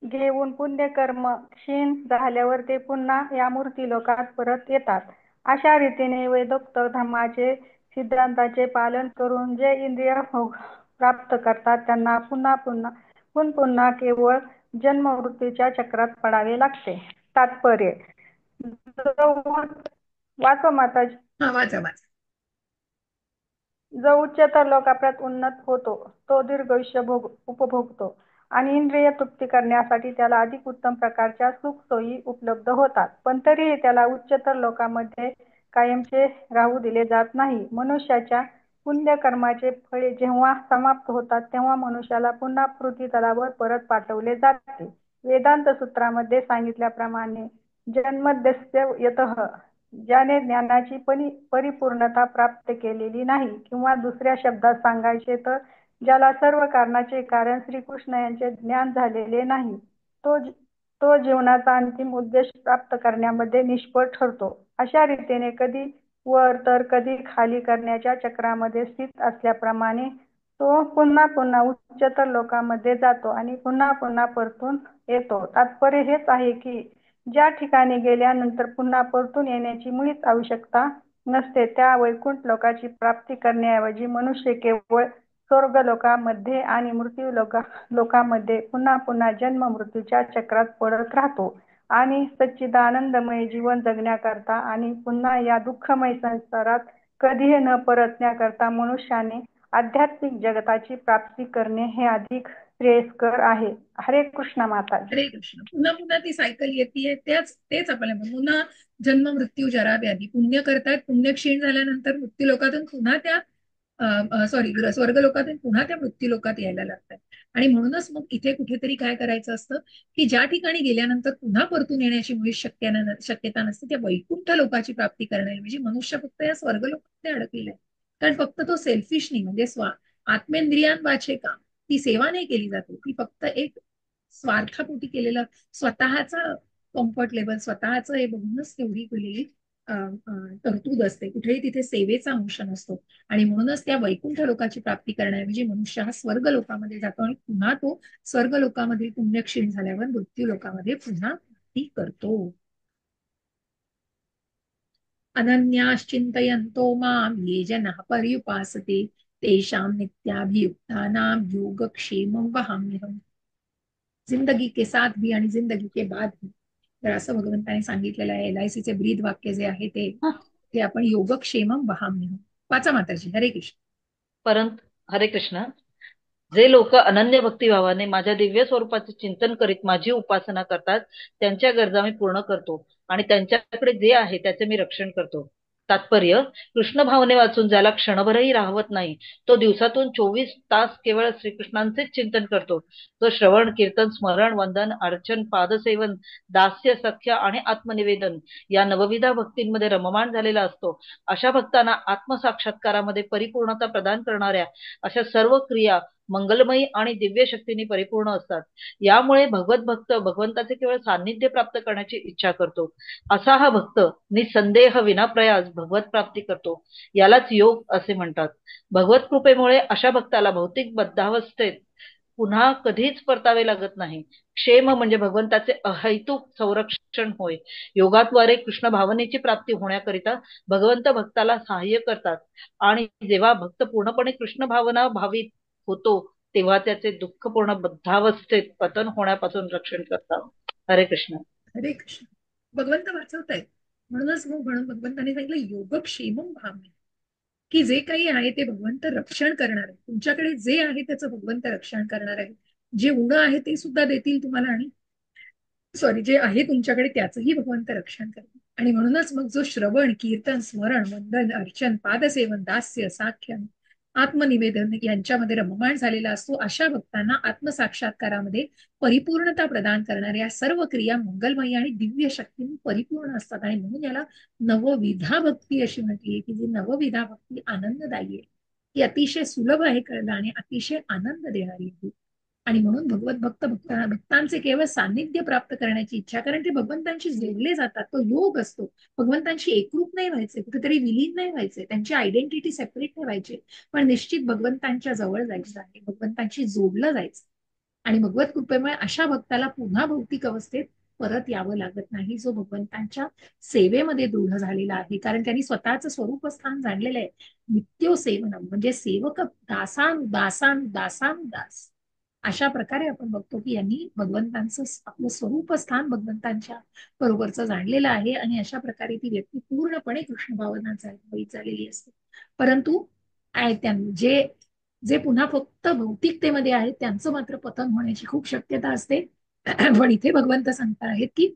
घेऊन पुण्यकर्म क्षीण झाल्यावर ते पुन्हा या मूर्ती लोकात परत येतात. अशा रीतीने वेदोक्त धर्माचे सिद्धांताचे पालन करून जे इंद्रिय भोग प्राप्त करतात त्यांना पुन्हा केवळ जन्म मृत्यूच्या चक्रात पडावे लागते. तात्पर्य. वाचो माताजी. हा, वाचा वाचा. जो उच्चतर लोकापर्यंत उन्नत होतो तो दीर्घायुष्य उपभोगतो आणि इंद्रिय तृप्ती करण्यासाठी त्याला अधिक उत्तम प्रकारच्या सुख सोयी उपलब्ध होतात, पण तरीही त्याला उच्चतर लोकांमध्ये कायमचे राहू दिले जात नाही. मनुष्याच्या पुण्यकर्माचे फळे जेव्हा समाप्त होतात तेव्हा मनुष्याला पुन्हा पृथ्वी तलावर परत पाठवले जाते. वेदांत सूत्रामध्ये सांगितल्याप्रमाणे जन्मदस्य यतः, ज्याने ज्ञानाची परिपूर्णता प्राप्त केलेली नाही, किंवा दुसऱ्या शब्दात सांगायचे तर ज्याला सर्व कारणाचे कारण श्रीकृष्ण यांचे ज्ञान झालेले नाही, तो जीवनाचा अंतिम उद्देश प्राप्त करण्यामध्ये निष्फळ ठरतो. अशा रीतीने कधी वर तर कधी खाली करण्याच्या चक्रामध्ये स्थित असल्याप्रमाणे तो पुन्हा पुन्हा उच्चतर लोकांमध्ये जातो आणि पुन्हा पुन्हा परतून येतो. तात्पर्य हेच आहे की ज्या ठिकाणी गेल्यानंतर पुन्हा परतून येण्याची मुळीच आवश्यकता नसते त्या वैकुंठ लोकाची प्राप्ती करण्याऐवजी मनुष्य केवळ स्वर्ग लोकांमध्ये आणि मृत्यू लोकांमध्ये पुन्हा पुन्हा जन्म मृत्यूच्या चक्रात पडत राहतो आणि सच्चिदानंदमय जीवन जगण्याकरता आणि पुन्हा या दुःखमय संसारात कधीही न परतण्याकरता मनुष्याने आध्यात्मिक जगताची प्राप्ती करणे हे अधिक श्रेयस्कर आहे. हरे कृष्ण माताजी. हरे कृष्ण. पुन्हा पुन्हा ती सायकल येते, तेच आपल्याला पुन्हा जन्म मृत्यू जरा व्याधी. पुण्य करतात, पुण्य क्षीण झाल्यानंतर मृत्यू लोकातून पुन्हा त्या स्वर्ग लोकातून पुन्हा त्या मृत्यू लोकात यायला लागतात. आणि म्हणूनच मग इथे कुठेतरी काय करायचं असतं की ज्या ठिकाणी गेल्यानंतर पुन्हा परतून येण्याची मुळीच शक्यता नसते त्या वैकुंठ लोकाची प्राप्ती करण्याऐवजी मनुष्य फक्त या स्वर्ग लोकात अडकलेला आहे. कारण फक्त तो सेल्फिश नाही, म्हणजे आत्मेंद्रियांवाचे काम, ती सेवा नाही केली जाते, ती फक्त एक स्वार्थापोटी केलेलं स्वतःचा कम्फर्ट लेवल, स्वतःच हे बघूनच तेवढी केलेली तरतूद असते. कुठेही तिथे सेवेचा अंश नसतो. आणि म्हणूनच त्या वैकुंठ लोकाची प्राप्ती करण्याऐवजी मनुष्य हा स्वर्ग लोकामध्ये जातो आणि पुन्हा तो स्वर्ग लोकामधील पुण्य क्षीण झाल्यावर मृत्यू लोकामध्ये पुन्हा प्राप्ती करतो. अनन्याश्चिंतयन्तो मां ये जनाः पर्युपासते तेषां नित्याभियुक्तानां योगक्षेमं वहाम्यहम्. जिंदगी के साथ भी आणि जिंदगी के बाद भी, तर असं भगवंताने सांगितलेलं आहे. LICचे ब्रीद वाक्य जे आहे ते आपण योगक्षेमम वहाम्यहम्. वाचा माताजी. हरे कृष्ण. परंतु हरे कृष्ण, जे लोक अनन्य भक्तिभावाने माझ्या दिव्य स्वरूपाचे चिंतन करीत माझी उपासना करतात त्यांच्या गरजा मी पूर्ण करतो आणि त्यांच्याकडे जे आहे त्याचे मी रक्षण करतो. तात्पर्य, कृष्ण भावने वाचून ज्याला क्षणभरही राहवत नाही तो दिवसातून 24 तास केवळ श्रीकृष्णांचेच चिंतन करतो. तो श्रवण, कीर्तन, स्मरण, वंदन, अर्चन, पादसेवन, दास्य, सख्य आणि आत्मनिवेदन या नवविधा भक्तींमध्ये रममाण झालेला असतो. अशा भक्तांना आत्मसाक्षात्कारामध्ये परिपूर्णता प्रदान करणाऱ्या अशा सर्व क्रिया मंगलमयी आणि दिव्य शक्तीने परिपूर्ण असतात. यामुळे भगवत भक्त भगवंताचे केवळ सान्निध्य प्राप्त करण्याची इच्छा करतो. असा हा भक्त निसंदेह विनाप्रयास भगवत प्राप्ती करतो. यालाच योग असे म्हणतात. भगवत कृपेमुळे अशा भक्ताला भौतिक बद्धावस्थेत पुन्हा कधीच परतावे लागत नाही. क्षेम म्हणजे भगवंताचे अहैतुक संरक्षण होय. योगाद्वारे कृष्ण भावनेची प्राप्ती होण्याकरिता भगवंत भक्ताला सहाय्य करतात आणि जेव्हा भक्त पूर्णपणे कृष्ण भावना भावित होतो तेव्हा त्याचे दुःखपूर्ण बद्धावस्थेत पतन होण्यापासून रक्षण करतात. हरे कृष्ण. हरे कृष्ण. भगवंत वाचवतायत, म्हणूनच म्हणून भगवंताने सांगितलं योगक्षेमम भाम्य, की जे काही आहे ते भगवंत रक्षण करणार आहे. तुमच्याकडे जे आहे त्याचं भगवंत रक्षण करणार आहे. जे उणं आहे ते सुद्धा देतील तुम्हाला, आणि जे आहे तुमच्याकडे त्याचंही भगवंत रक्षण करतील. आणि म्हणूनच मग जो श्रवण, कीर्तन, स्मरण, वंदन, अर्चन, पादसेवन, दास्य, साख्य, आत्मनिवेदन यांच्यामध्ये रममाण झालेला असतो, अशा भक्तांना आत्मसाक्षात्कारामध्ये परिपूर्णता प्रदान करणाऱ्या सर्व क्रिया मंगलमयी आणि दिव्य शक्तीने परिपूर्ण असतात. आणि म्हणून याला नवविधा भक्ती अशी म्हटली, की जी नवविधा भक्ती आनंददायी आहे, ती अतिशय सुलभ आहे कळणं आणि अतिशय आनंद देणारी आहे. आणि म्हणून भक्तांचे केवळ सान्निध्य प्राप्त करण्याची इच्छा, कारण ते भगवंतांशी जोडले जातात, तो योग असतो. भगवंतांशी एकरूप नाही व्हायचे, कुठेतरी विलीन नाही व्हायचे, त्यांची आयडेंटिटी सेपरेट नाही व्हायचे, पण निश्चित भगवंतांच्या जवळ जायचं आहे, भगवंतांशी जोडलं जायचं. आणि भगवत कृपेमुळे अशा भक्ताला पुन्हा भौतिक अवस्थेत परत यावं लागत नाही, जो भगवंतांच्या सेवेमध्ये दृढ झालेला आहे. कारण त्यांनी स्वतःचं स्वरूपस्थान जाणलेलं आहे. नित्यो सेवनम म्हणजे सेवक दासानुदास. अशा प्रकारे आपण बघतो की यांनी भगवंतांचं आपलं स्वरूप स्थान भगवंतांच्या बरोबरचं जाणलेलं आहे आणि अशा प्रकारे ती व्यक्ती पूर्णपणे कृष्ण भावनात झालेली असते. परंतु जे जे पुन्हा फक्त भौतिकतेमध्ये आहेत त्यांचं मात्र पतन होण्याची खूप शक्यता असते. पण इथे भगवंत सांगता आहेत की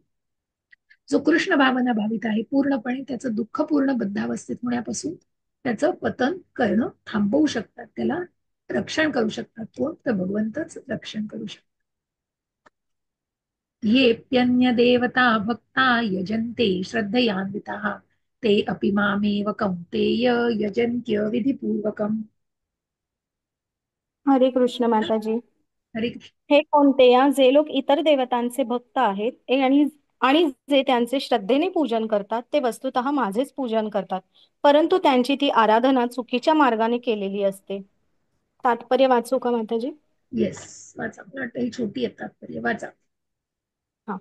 जो कृष्ण भावना भावित आहे पूर्णपणे त्याचं दुःख पूर्ण बद्धावस्थेत होण्यापासून त्याचं पतन करणं थांबवू शकतात, त्याला रक्षण करू शकतात. कोण? तर भगवंतच रक्षण करू शकतात. येऽप्यन्य देवता भक्ता यजन्ते श्रद्धयान्विताः ते अपि मामेव कौन्तेय यजन्त्य विधिपूर्वकम्. हरे कृष्ण माताजी. हरे कृष्ण. हे कोणते या जे लोक इतर देवतांचे भक्त आहेत आणि आणि जे त्यांचे श्रद्धेने पूजन करतात ते वस्तुतः माझेच पूजन करतात, परंतु त्यांची ती आराधना चुकीच्या मार्गाने केलेली असते. तात्पर्य वाचू का माताजी? येस, वाचा. मला वाटतं ही छोटी आहेत तात्पर्य, वाचा. हा.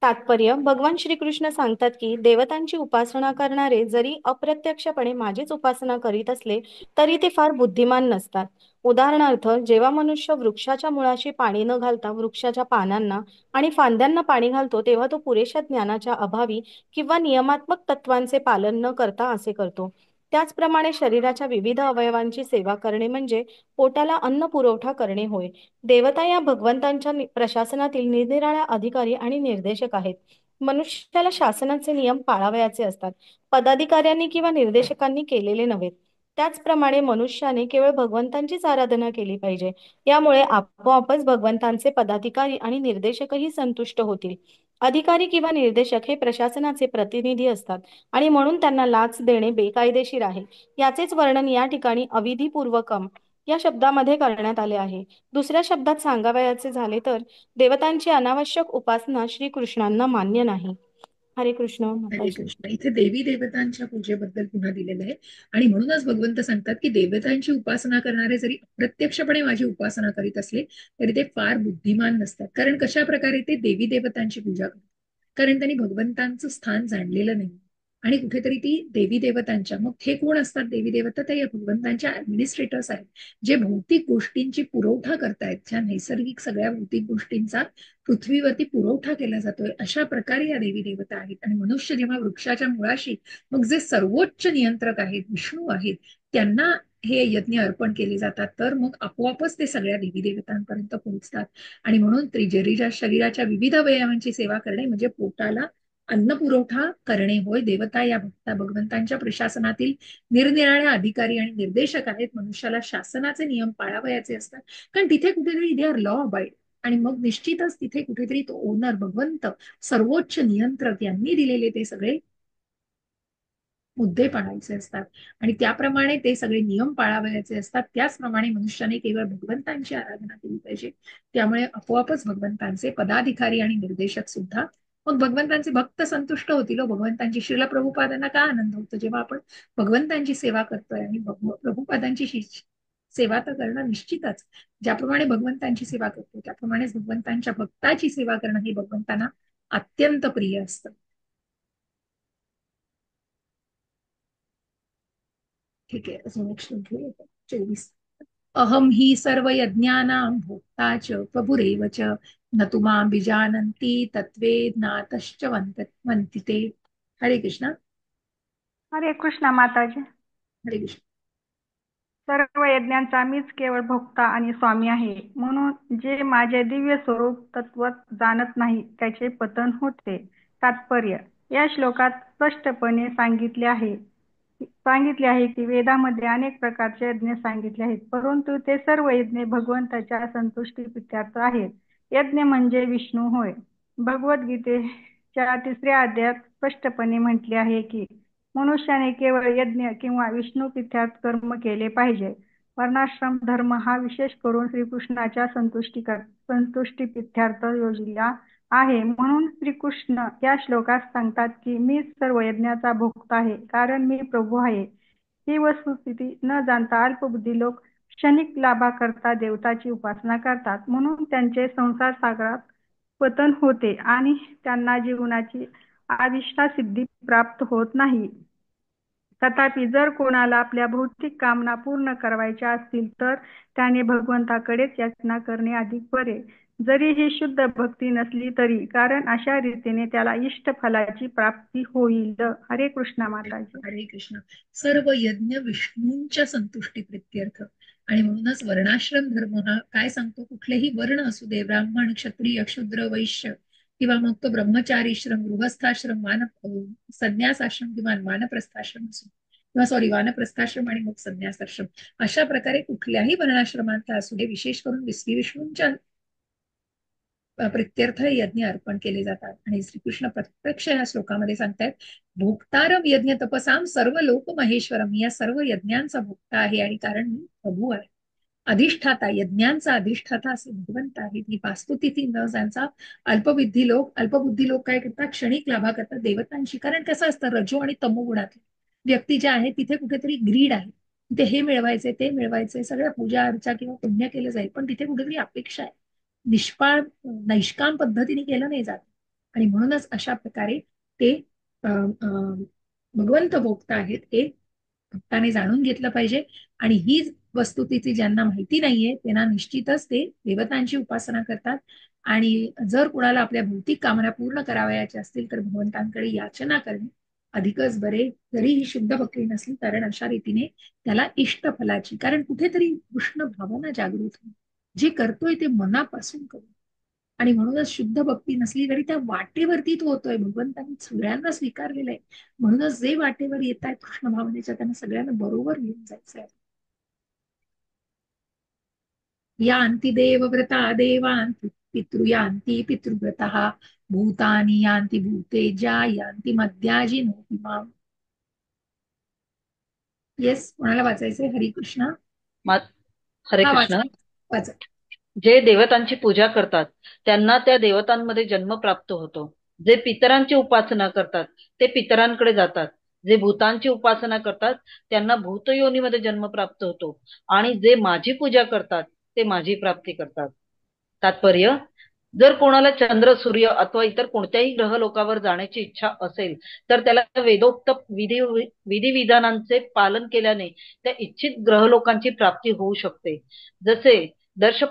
तात्पर्य: भगवान श्रीकृष्ण सांगतात की देवतांची उपासना करणारे जरी अप्रत्यक्षपणे माझीच उपासना करीत असले तरी ते फार बुद्धिमान नसतात. उदाहरणार्थ, जेव्हा मनुष्य वृक्षाच्या मुळाशी पाणी न घालता वृक्षाच्या पानांना आणि फांद्यांना पाणी घालतो तेव्हा तो पुरेशा ज्ञानाच्या अभावी किंवा नियमात्मक तत्वांचे पालन न करता असे करतो. त्याचप्रमाणे शरीराच्या विविध अवयवांची सेवा करणे म्हणजे पोटाला अन्न पुरवठा करणे होय. देवता या भगवंतांच्या प्रशासनातील निरनिराळ्या अधिकारी आणि निर्देशक आहेत. मनुष्याला शासनाचे नियम पाळावयाचे असतात, पदाधिकाऱ्यांनी किंवा निर्देशकांनी केलेले नव्हेत. त्याचप्रमाणे मनुष्याने केवळ भगवंतांचीच आराधना केली पाहिजे. यामुळे आपोआपच भगवंतांचे पदाधिकारी आणि निर्देशकही संतुष्ट होतील. अधिकारी किंवा निर्देशक हे प्रशासनाचे प्रतिनिधी असतात आणि म्हणून त्यांना लाच देणे बेकायदेशीर आहे. याचेच वर्णन या ठिकाणी अविधिपूर्वकम या शब्दामध्ये करण्यात आले आहे. दुसऱ्या शब्दात सांगावयाचे झाले तर देवतांची अनावश्यक उपासना श्रीकृष्णांना मान्य नाही. हरे कृष्ण हरे माताजी. कृष्ण. इथे देवी देवतांच्या पूजेबद्दल पुन्हा दिलेलं आहे आणि म्हणूनच भगवंत सांगतात की देवतांची उपासना करणारे जरी अप्रत्यक्षपणे माझी उपासना करीत असले तरी ते फार बुद्धिमान नसतात. कारण कशा प्रकारे ते देवी देवतांची पूजा करतात, कारण त्यांनी भगवंतांचं स्थान जाणलेलं नाही. आणि कुठेतरी ती देवी देवतांच्या, मग हे कोण असतात देवी देवता? तर या भगवंतांच्या ऍडमिनिस्ट्रेटर्स आहेत, जे भौतिक गोष्टींची पुरवठा करतायत, ज्या नैसर्गिक सगळ्या भौतिक गोष्टींचा पृथ्वीवरती पुरवठा केला जातोय. अशा प्रकारे या देवी देवता आहेत. आणि मनुष्य जेव्हा वृक्षाच्या मुळाशी, मग जे सर्वोच्च नियंत्रक आहेत, विष्णू आहेत, त्यांना हे यज्ञ अर्पण केले जातात, तर मग आपोआपच ते सगळ्या देवी देवतांपर्यंत पोहोचतात. आणि म्हणून शरीराच्या विविध अवयवांची सेवा करणे म्हणजे पोटाला अन्न पुरवठा करणे होय. देवता या भगवंतांच्या प्रशासनातील निरनिराळ्या अधिकारी आणि निर्देशक आहेत. मनुष्याला शासनाचे नियम पाळावयाचे असतात, कारण तिथे कुठेतरी दे आर लॉ अबाइड. आणि मग निश्चितच तिथे कुठेतरी तो ओनर भगवंत, सर्वोच्च नियंत्रक यांनी दिलेले ते सगळे मुद्दे पाळायचे असतात आणि त्याप्रमाणे ते सगळे नियम पाळावयाचे असतात. त्याचप्रमाणे मनुष्याने केवळ भगवंतांची आराधना केली पाहिजे. त्यामुळे आपोआपच भगवंतांचे पदाधिकारी आणि निर्देशक सुद्धा, मग भगवंतांचे भक्त संतुष्ट होतील. भगवंतांची श्रील प्रभुपादांना का आनंद होतो जेव्हा आपण भगवंतांची सेवा करतोय. आणि प्रभुपादांची सेवा तर करणं निश्चितच, ज्याप्रमाणे भगवंतांची सेवा करतो त्याप्रमाणेच भगवंतांच्या भक्ताची सेवा करणं हे भगवंतांना अत्यंत प्रिय असतं. ठीक आहे, अजून एक श्लोक घेऊया. 24. अहम ही सर्व यज्ञानां भोक्ता च प्रभुरेव च न तु मां विजानन्ति तत्त्वेज्ञातश्च वन्ति ते. हरे कृष्ण. हरे कृष्णा माताजी. हरे कृष्ण. सर्व यज्ञांचा मीच केवळ भोक्ता आणि स्वामी आहे, म्हणून जे माझे दिव्य स्वरूप तत्व जाणत नाही त्याचे पतन होते. तात्पर्य: या श्लोकात स्पष्टपणे सांगितले आहे की वेदामध्ये अनेक प्रकारचे यज्ञ सांगितले आहेत, परंतु ते सर्व यज्ञ भगवंताच्या संतुष्टीप्रित्यर्थ आहेत. यज्ञ म्हणजे विष्णू होय. भगवद्गीतेच्या 3ऱ्या अध्यायात स्पष्टपणे म्हटले आहे की मनुष्याने केवळ यज्ञ किंवा विष्णू प्रित्यर्थ कर्म केले पाहिजे. वर्णाश्रम धर्म हा विशेष करून श्रीकृष्णाच्या संतुष्टीप्रित्यर्थ योजिला आहे. म्हणून श्रीकृष्ण या श्लोकात सांगतात की मी सर्व यज्ञाचा भोक्ता आहे, कारण मी प्रभू आहे. ही वस्तुस्थिती न जाणता अल्पबुद्धी लोक क्षणिक लाभाकरता देवताची उपासना करतात, म्हणून त्यांचे संसार सागरात पतन होते आणि त्यांना जीवनाची अभिष्टा सिद्धी प्राप्त होत नाही. तथापि जर कोणाला आपल्या भौतिक कामना पूर्ण करायच्या असतील तर त्याने भगवंताकडेच याचना करणे अधिक बरे, जरी ही शुद्ध भक्ती नसली तरी, कारण अशा रीतीने त्याला इष्ट फलाची प्राप्ती होईल. हरे कृष्ण माताजी. हरे कृष्ण. सर्व यज्ञ विष्णूंच्या संतुष्टी प्रित्यर्थ, आणि म्हणूनच वर्णाश्रम धर्म हा काय सांगतो, कुठलेही वर्ण असू दे, ब्राह्मण, क्षत्रिय, शूद्र, वैश्य, किंवा मग तो ब्रह्मचारीश्रम, गृहस्थाश्रम, संन्यासाश्रम किंवा वानप्रस्थाश्रम असो, किंवा वानप्रस्थाश्रम आणि मग संन्यासाश्रम, अशा प्रकारे कुठल्याही वर्णाश्रमांचा असू दे, विशेष करून श्री विष्णूंच्या प्रित्यर्थ यज्ञ अर्पण केले जातात. आणि श्रीकृष्ण प्रत्यक्ष या श्लोकामध्ये सांगतायत, भोक्तारम यज्ञ तपसाम सर्व लोक महेश्वरम, या सर्व यज्ञांचा भोक्ता आहे, आणि कारण मी प्रभू आहे. अधिष्ठाता, यज्ञांचा अधिष्ठाता असे भगवंत आहेत. ही वास्तुस्थिती न ज्यांचा अल्पबुद्धी लोक काय करतात, क्षणिक लाभा करतात देवतांशी. कारण कसं असतं, रजो आणि तमोगुणातले व्यक्ती ज्या आहेत तिथे कुठेतरी ग्रीड आहे, तिथे हे मिळवायचे ते मिळवायचे, सगळ्या पूजा अर्चा किंवा पुण्य केलं जाईल, पण तिथे कुठेतरी अपेक्षा आहे, नैष्काम पद्धतीने केलं नाही जात. आणि म्हणूनच अशा प्रकारे ते भगवंत भोक्ता आहेत, हे भक्ताने जाणून घेतलं पाहिजे. आणि ही वस्तुस्थिती ज्यांना माहिती नाहीये त्यांना निश्चितच ते देवतांची उपासना करतात. आणि जर कुणाला आपल्या भौतिक कामना पूर्ण करावयाच्या असतील तर भगवंतांकडे याचना करणे अधिकच बरे, जरी ही शुद्ध भक्ती नसली, कारण अशा रीतीने त्याला इष्ट फलाची, कारण कुठेतरी कृष्ण भावना जागृत होईल, जे करतोय ते मनापासून करू. आणि म्हणूनच शुद्ध भक्ती नसली तरी त्या वाटेवरती तो होतोय, भगवंतांनी सगळ्यांना स्वीकारलेलं आहे. म्हणूनच जे वाटेवर येत आहेत कृष्ण भावनेच्या, त्यांना सगळ्यांना बरोबर घेऊन जायचं आहे. यान्ति देवव्रता देवान्ति पितृयान्ति पितृव्रतः भूतानि यान्ति भूतेजा यान्ति मद्याजिनो माम. येस, कोणाला वाचायचंय? हरिकृष्ण. हरे कृष्ण. वाचा. जे देवतांची पूजा करतात त्यांना त्या देवतांमध्ये जन्म प्राप्त होतो. जे पितरांची उपासना करतात ते पितरांकडे जातात. जे भूतांची उपासना करतात त्यांना भूतयोनीमध्ये जन्म प्राप्त होतो. आणि जे माझी पूजा करतात ते माझी प्राप्ती करतात. तात्पर्य, जर कोणाला चंद्र, सूर्य अथवा इतर कोणत्याही ग्रह लोकावर जाण्याची इच्छा असेल तर त्याला वेदोक्त विधिविधानांचे पालन केल्याने त्या इच्छित ग्रहलोकांची प्राप्ती होऊ शकते. जसे दर्श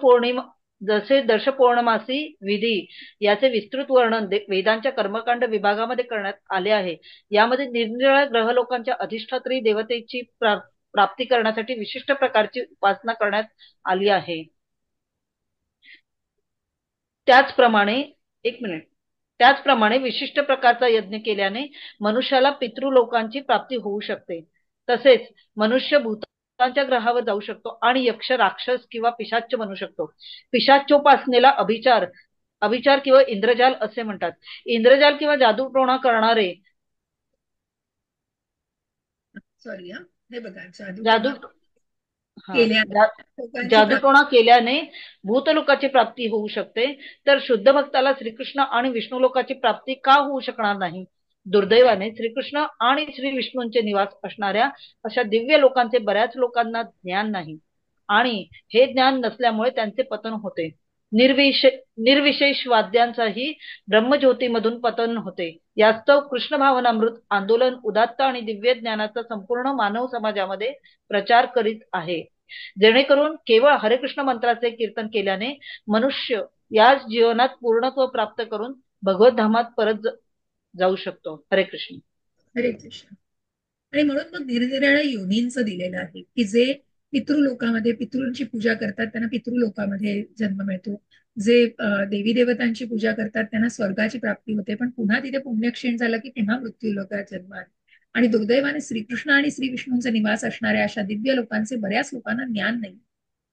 पौर्णमासी विधी याचे विस्तृत वर्णन वेदांच्या कर्मकांड विभागामध्ये करण्यात आले आहे. यामध्ये निरनिराळ्या ग्रहलोकांच्या अधिष्ठात्री देवतेची प्राप्ती करण्यासाठी विशिष्ट प्रकारची उपासना करण्यात आली आहे. त्याचप्रमाणे विशिष्ट प्रकारचा यज्ञ केल्याने मनुष्याला पितृलोकांची प्राप्ती होऊ शकते. तसेच मनुष्य भूतांच्या ग्रहावर जाऊ शकतो आणि यक्ष, राक्षस किंवा पिशाच्च बनू शकतो. पिशाच्योपासनेला अभिचार किंवा इंद्रजाल असे म्हणतात. इंद्रजाल किंवा जादूटोणा करणारे जादूटोणा केल्याने भूतलोकाची प्राप्ती होऊ शकते. तर शुद्ध भक्ताला श्रीकृष्ण आणि विष्णू लोकाची प्राप्ती का होऊ शकणार नाही? दुर्दैवाने श्रीकृष्ण आणि श्री विष्णूंचे निवास असणाऱ्या अशा दिव्य लोकांचे बऱ्याच लोकांना ज्ञान नाही, आणि हे ज्ञान नसल्यामुळे त्यांचे पतन होते. निर्विशेषवाद्यांचाही ब्रह्मज्योतीमधून पतन होते. यास्तव कृष्ण भावनामृत आंदोलन उदात्त आणि दिव्य ज्ञानाचा संपूर्ण मानव समाजामध्ये प्रचार करीत आहे, जेणेकरून केवळ हरेकृष्ण मंत्राचे कीर्तन केल्याने मनुष्य याच जीवनात पूर्णत्व प्राप्त करून भगवत धामात परत जाऊ शकतो. हरे कृष्ण. हरे कृष्ण. आणि म्हणून मग निरनिराळ्या योनींचं दिलेलं आहे की जे पितृलोकामध्ये पितृंची पूजा करतात त्यांना पितृलोकामध्ये जन्म मिळतो. जे देवी देवतांची पूजा करतात त्यांना स्वर्गाची प्राप्ती होते, पण पुन्हा तिथे पुण्यक्षीण झालं की पुन्हा मृत्यू लोकात जन्म आहे. आणि दुर्दैवाने श्रीकृष्ण आणि श्री विष्णूंचा निवास असणाऱ्या अशा दिव्य लोकांचे बऱ्याच लोकांना ज्ञान नाही,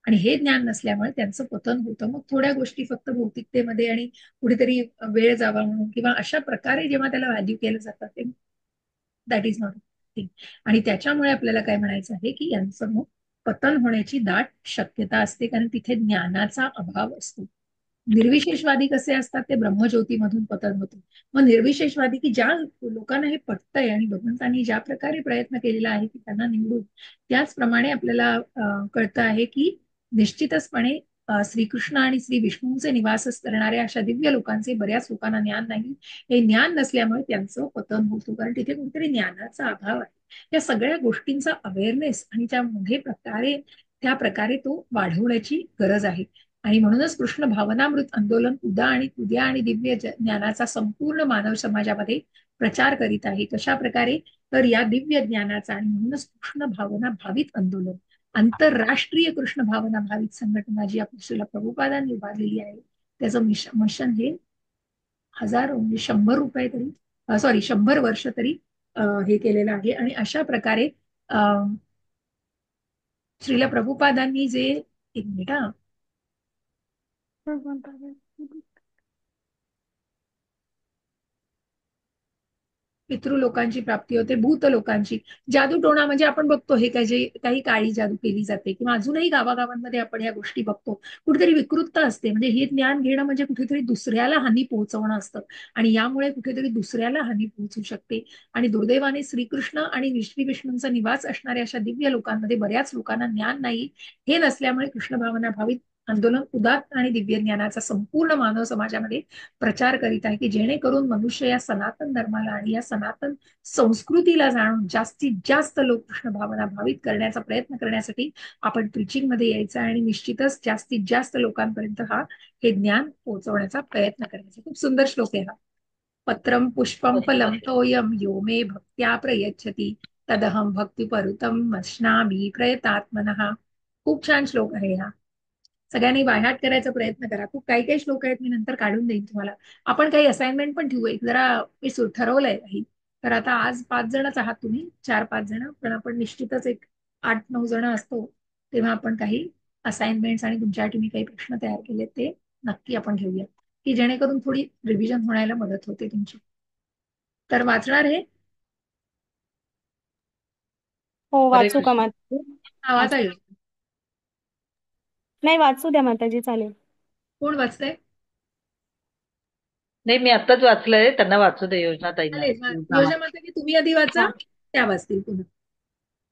आणि हे ज्ञान नसल्यामुळे त्यांचं पतन होतं. मग थोड्या गोष्टी फक्त भौतिकतेमध्ये आणि कुठेतरी वेळ जावा म्हणून किंवा अशा प्रकारे जेव्हा त्याला व्हॅल्यू केलं जातं ते दॅट इज नॉट थिंग. आणि त्याच्यामुळे आपल्याला काय म्हणायचं आहे की यांचं मग पतन होण्याची दाट शक्यता असते, कारण तिथे ज्ञानाचा अभाव असतो. निर्विशेषवादी कसे असतात, ते ब्रह्मज्योतीमधून पतन होते. मग निर्विशेषवादी की ज्या लोकांना हे पटतंय आणि भगवंतांनी ज्या प्रकारे प्रयत्न केलेला आहे की त्यांना निवडून, त्याचप्रमाणे आपल्याला कळतं आहे की निश्चितचपणे श्रीकृष्ण आणि श्री विष्णूंचे निवास करणाऱ्या अशा दिव्य लोकांचे बऱ्याच लोकांना ज्ञान नाही. हे ज्ञान नसल्यामुळे त्यांचं पतन होतं, कारण तिथे कुठेतरी ज्ञानाचा अभाव आहे. या सगळ्या गोष्टींचा अवेअरनेस आणि त्या प्रकारे तो वाढवण्याची गरज आहे. आणि म्हणूनच कृष्ण भावनामृत आंदोलन उद्या आणि दिव्य ज्ञानाचा संपूर्ण मानव समाजामध्ये प्रचार करीत आहे. कशा प्रकारे? तर या दिव्य ज्ञानाचा, आणि म्हणूनच कृष्ण भावना भावित आंदोलन, आंतरराष्ट्रीय कृष्ण भावना भावित संघटना जी आपल्या श्रीला प्रभुपादांनी उभारलेली आहे, त्याचं मिशन हे 100 रुपये तरी, 100 वर्ष तरी हे केलेलं आहे. आणि अशा प्रकारे श्रीला प्रभुपादांनी जे, एक मिनिट हा, पितृलोकांची प्राप्ती होते, भूत लोकांची. जादूटोणा म्हणजे आपण बघतो हे काही काळी जादू केली जाते, किंवा अजूनही गावागावांमध्ये आपण या गोष्टी बघतो. कुठेतरी विकृतता असते, म्हणजे हे ज्ञान घेणं म्हणजे कुठेतरी दुसऱ्याला हानी पोहोचवणं असतं, आणि यामुळे कुठेतरी दुसऱ्याला हानी पोहोचू शकते. आणि दुर्दैवाने श्रीकृष्ण आणि श्री विष्णूंचा निवास असणाऱ्या अशा दिव्य लोकांमध्ये बऱ्याच लोकांना ज्ञान नाही. हे नसल्यामुळे कृष्ण भावना भावित आंदोलन उदात्त आणि दिव्य ज्ञानाचा संपूर्ण मानव समाजामध्ये प्रचार करीत आहे, की जेणेकरून मनुष्य या सनातन धर्माला आणि या सनातन संस्कृतीला जाणून जास्तीत जास्त लोक कृष्ण भावना भावित करण्याचा प्रयत्न करण्यासाठी आपण प्रीचिंग मध्ये यायचं, आणि निश्चितच जास्तीत जास्त लोकांपर्यंत हे ज्ञान पोहोचवण्याचा प्रयत्न करायचा. खूप सुंदर श्लोक आहे हा. पत्रम पुष्पम फलम तोयम यो मे भक्त्या प्रयच्छति तदहम भक्ती परुतम अश्नामी प्रयतात्मनः. खूप छान श्लोक आहे हा. सगळ्यांनी बायहाट करायचा प्रयत्न करा. खूप काही काही श्लोक आहेत, मी नंतर काढून देईन तुम्हाला. आपण काही असाइनमेंट पण ठेवू. एक जरा मी ठरवलंय काही. तर आता आज 5 जणच आहात तुम्ही, 4-5 जण, पण आपण निश्चितच एक 8-9 जण असतो, तेव्हा आपण काही असाइनमेंट्स आणि तुमच्यासाठी मी काही प्रश्न तयार केले, ते नक्की आपण घेऊया, की जेणेकरून थोडी रिव्हिजन होण्याला मदत होते तुमची. तर वाचणार आहे. हो, हरे वाचू का कृष्ण. माताजी? आवाज आहे? नाही, वाचू द्या माताजी, चालेल. कोण वाचतंय? नाही, मी आत्ताच वाचलंय, त्यांना वाचू दे, योजना ताईंना. चालेल. योजना माता की तुम्ही आधी वाचा, हा, त्या वाचतील पुन्हा.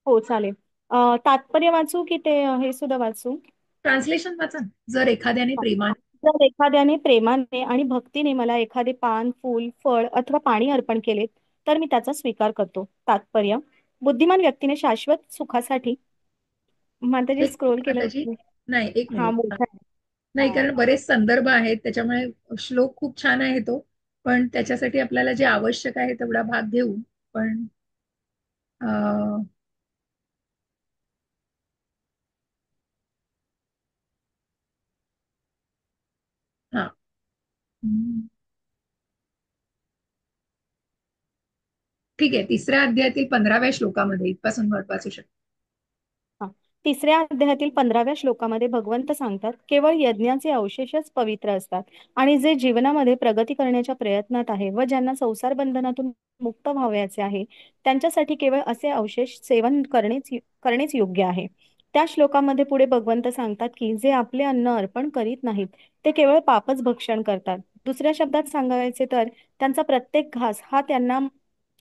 हो चालेल. तात्पर्य वाचू की ते हे सुद्धा वाचू? ट्रान्सलेशन वाचा. जर एखाद्याने प्रेमाने. जर एखाद्याने प्रेमाने आणि भक्तीने मला एखादे पान, फूल, फळ अथवा पाणी अर्पण केले, तर मी त्याचा स्वीकार करतो. तात्पर्य: बुद्धिमान व्यक्तीने शाश्वत सुखासाठी, माताजी एक स्क्रोल केलं माताजी, तुम्ही? नाही, एक हा, मिनिट. मोठा आहे. नाही, हा. कारण बरेच संदर्भ आहेत, त्याच्यामुळे श्लोक खूप छान आहे तो, पण त्याच्यासाठी आपल्याला जे आवश्यक आहे तेवढा भाग घेऊ. पण अं, हा. हम्म. ठीक आहे. 3ऱ्या अध्यायातील 15व्या श्लोकामध्ये इथपासून वाचू शकतो. हा. 3ऱ्या अध्यायातील 15व्या श्लोकामध्ये भगवंत सांगतात, केवळ यज्ञाचे अवशेषच पवित्र असतात, आणि जे जीवनामध्ये प्रगती करण्याच्या प्रयत्नात आहे व ज्यांना संसार बंधनातून मुक्त व्हावयाचे आहे, त्यांच्यासाठी केवळ असे अवशेष सेवन करणेच योग्य आहे. त्या श्लोकामध्ये पुढे भगवंत सांगतात की जे आपले अन्न अर्पण करीत नाहीत, ते केवळ पापच भक्षण करतात. दुसऱ्या शब्दात सांगायचे तर त्यांचा प्रत्येक घास हा त्यांना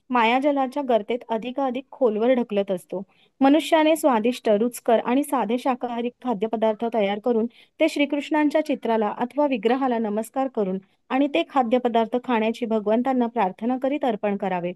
मायाजलाच्या गर्तेत अधिकाधिक खोलवर ढकलत असतो. मनुष्याने स्वादिष्ट, रुचकर आणि साधे शाकाहारी खाद्यपदार्थ तयार करून ते श्रीकृष्णांच्या चित्राला अथवा विग्रहाला नमस्कार करून आणि ते खाद्यपदार्थ खाण्याची भगवंतांना प्रार्थना करीत अर्पण करावे.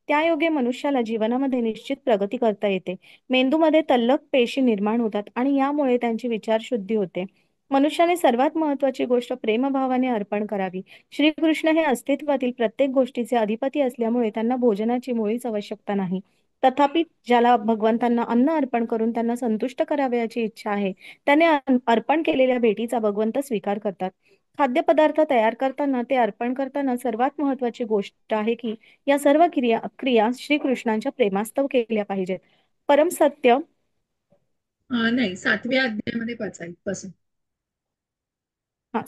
त्यायोगे मनुष्याला जीवनामध्ये निश्चित प्रगती करता येते. मेंदूमध्ये तल्लख पेशी निर्माण होतात आणि यामुळे त्यांची विचारशुद्धी होते. मनुष्याने सर्वात महत्वाची गोष्ट प्रेमभावाने अर्पण करावी. श्रीकृष्ण हे अस्तित्वातील प्रत्येक गोष्टीचे अधिपती असल्यामुळे त्यांना भोजनाची मुळीच आवश्यकता नाही. तथापि ज्याला भगवंतांना अन्न अर्पण करून त्यांना संतुष्ट करावयाची इच्छा आहे, त्याने अर्पण केलेल्या भेटीचा भगवंत स्वीकार करतात. खाद्यपदार्थ तयार करताना, ते अर्पण करताना सर्वात महत्वाची गोष्ट आहे की या सर्व क्रिया श्रीकृष्णांच्या प्रेमास्तव केल्या पाहिजेत. परमसत्य नाही, 7व्या अध्यायामध्ये वाचा इथपासून.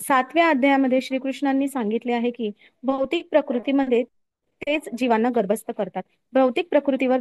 7व्या अध्यायामध्ये श्रीकृष्णांनी सांगितले आहे की भौतिक प्रकृतीमध्ये तेच जीवांना गर्भस्थ करतात. भौतिक प्रकृतीवर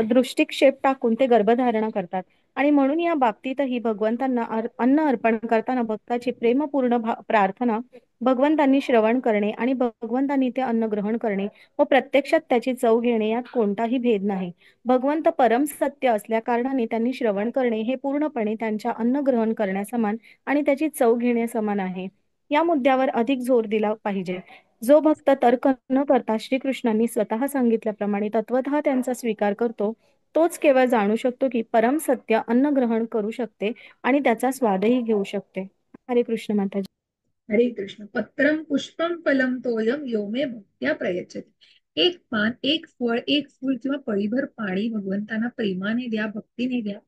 दृष्टिक्षेप टाकून ते गर्भधारणा करतात. आणि म्हणून या बाबतीतही भगवंतांना अन्न अर्पण करताना भक्ताची प्रेमपूर्ण प्रार्थना, भगवंतांनी श्रवण करणे आणि भगवंतांनी ते अन्न ग्रहण करणे व प्रत्यक्षात त्याची चव घेणे यात कोणताही भेद नाही. भगवंत परम सत्य असल्या कारणाने त्यांनी श्रवण करणे हे पूर्णपणे त्यांच्या अन्न ग्रहण करण्यासमान आणि त्याची चव घेण्यासमान आहे. या मुद्द्यावर अधिक जोर दिला पाहिजे. जो भक्त तर्क न करता श्रीकृष्णांनी स्वतः सांगितल्याप्रमाणे तत्वतः त्यांचा स्वीकार करतो, तोच केवळ जाणू शकतो की परम सत्य अन्न ग्रहण करू शकते आणि त्याचा स्वादही घेऊ शकते. हरे कृष्ण माताजी. हरे कृष्ण. पत्रम पुष्पम फलम तोयम यो मे भक्त्या प्रयच्छति. एक पान, एक फळ, एक फूल किंवा पळीभर पाणी भगवंतांना प्रेमाने द्या, भक्तीने द्या.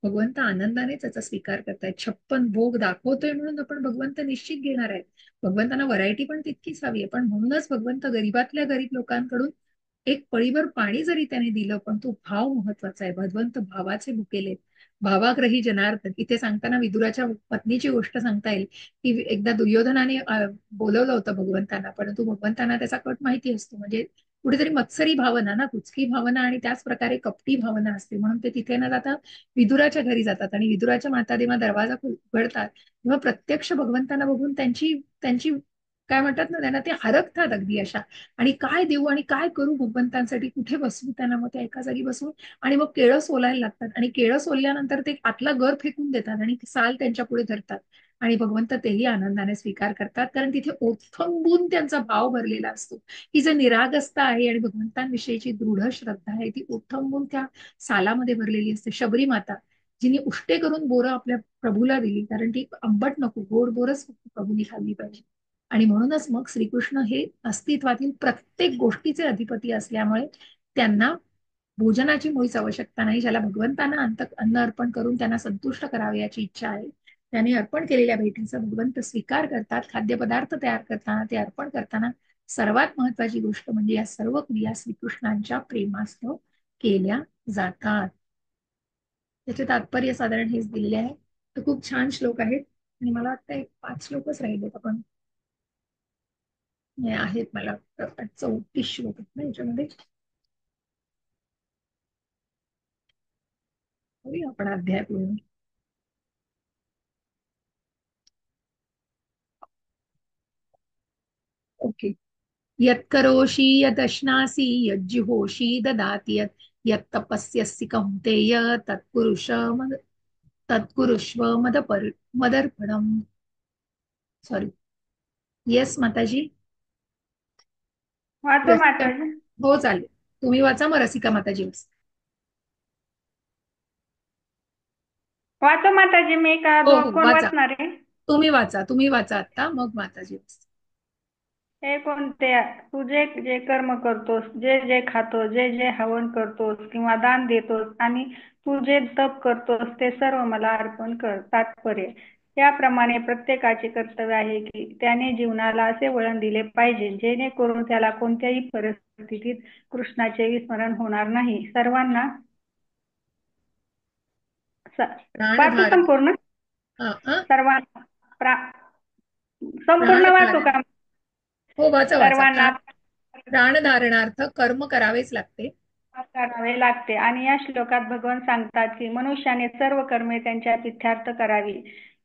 भगवंत आनंदाने त्याचा स्वीकार करतायत. 56 भोग दाखवतोय म्हणून आपण भगवंत निश्चित घेणार आहेत. भगवंतांना व्हरायटी पण तितकीच हवी आहे, पण म्हणूनच भगवंत गरीबातल्या गरीब लोकांकडून एक पळीभर पाणी जरी त्याने दिलं, पण तो भाव महत्वाचा आहे. भगवंत भावाचे भुकेले. भावाग्रही जनार्दन. इथे सांगताना विदुराच्या पत्नीची गोष्ट सांगता येईल की एकदा दुर्योधनाने बोलवलं होतं भगवंतांना, परंतु भगवंतांना त्याचा कट माहिती असतो. म्हणजे कुठेतरी मत्सरी भावना ना, कुचकी भावना आणि त्याच प्रकारे कपटी भावना असते. म्हणून ते तिथे न जाता विदुराच्या घरी जातात आणि विदुराच्या माता जेव्हा दरवाजा उघडतात तेव्हा प्रत्यक्ष भगवंतांना बघून त्यांची त्यांची काय म्हणतात ना, त्यांना ते हरकतात अगदी अशा. आणि काय देऊ आणि काय करू भगवंतांसाठी, कुठे बसू त्यांना. मग ते एका जागी बसून आणि मग केळं सोलायला लागतात आणि केळं सोलल्यानंतर ते आतला गर फेकून देतात आणि साल त्यांच्या पुढे धरतात आणि भगवंत तेही आनंदाने स्वीकार करतात, कारण तिथे ओथंबून त्यांचा भाव भरलेला असतो. ही जे निरागसता आहे आणि भगवंतांविषयीची दृढ श्रद्धा आहे ती ओथंबून त्या सालामध्ये भरलेली असते. शबरी माता जिने उष्टे करून बोरं आपल्या प्रभूला दिली, कारण ती आंबट नको, गोड बोरच प्रभूंनी खाल्ली पाहिजे. आणि म्हणूनच मग श्रीकृष्ण हे अस्तित्वातील प्रत्येक गोष्टीचे अधिपती असल्यामुळे त्यांना भोजनाची मुळीच आवश्यकता नाही. ज्याला भगवंतांना अन्न अर्पण करून त्यांना संतुष्ट करावे याची इच्छा आहे, त्याने अर्पण केलेल्या भेटीचा भगवंत स्वीकार करतात. खाद्यपदार्थ तयार करताना, ते अर्पण करताना सर्वात महत्वाची गोष्ट म्हणजे या सर्व क्रिया श्रीकृष्णांच्या प्रेमास्तव केल्या जातात. त्याचे तात्पर्य साधारण हेच दिलेले आहे. तर खूप छान श्लोक आहेत आणि मला वाटतं एक 5 श्लोकच राहिलेत. आपण आहेत मला वाटतं 34 श्लोक आहेत ना याच्यामध्ये. आपण अध्याय पूर्ण. ओके. यत्करोषि यदश्नासि यज्जुहोषि ददाति यत्तपस्यसि कौन्तेय तत्कुरुष्व मदर्पणम. सॉरी. येस माताजी. वाचो माताजी. हो चालेल. तुम्ही वाचा, मग रसिका माताजी वाचा. वाचो माताजी. मी का हो हो कोण वाचा. वाचणार आहे? तुम्ही वाचा आता, मग माताजी वाचा. हे कोणते? तू जे जे कर्म करतोस, जे जे खातोस, जे जे हवन करतोस किंवा दान देतोस आणि तू जे तप करतोस ते सर्व मला अर्पण कर. तात्पर्य: याप्रमाणे प्रत्येकाचे कर्तव्य आहे की त्याने जीवनाला असे वळण दिले पाहिजे जेणेकरून त्याला कोणत्याही परिस्थितीत कृष्णाचे विस्मरण होणार नाही. सर्वांना वाचू प्राणधारण. संपूर्ण. सर्वांना संपूर्ण वाचू का? हो वाचा वाचा. सर्वांना प्राणधारणार्थ कर्म करावेच लागते. करावे लागते. आणि या श्लोकात भगवान सांगतात की मनुष्याने सर्व कर्मे त्यांच्या पित्यार्थ करावी.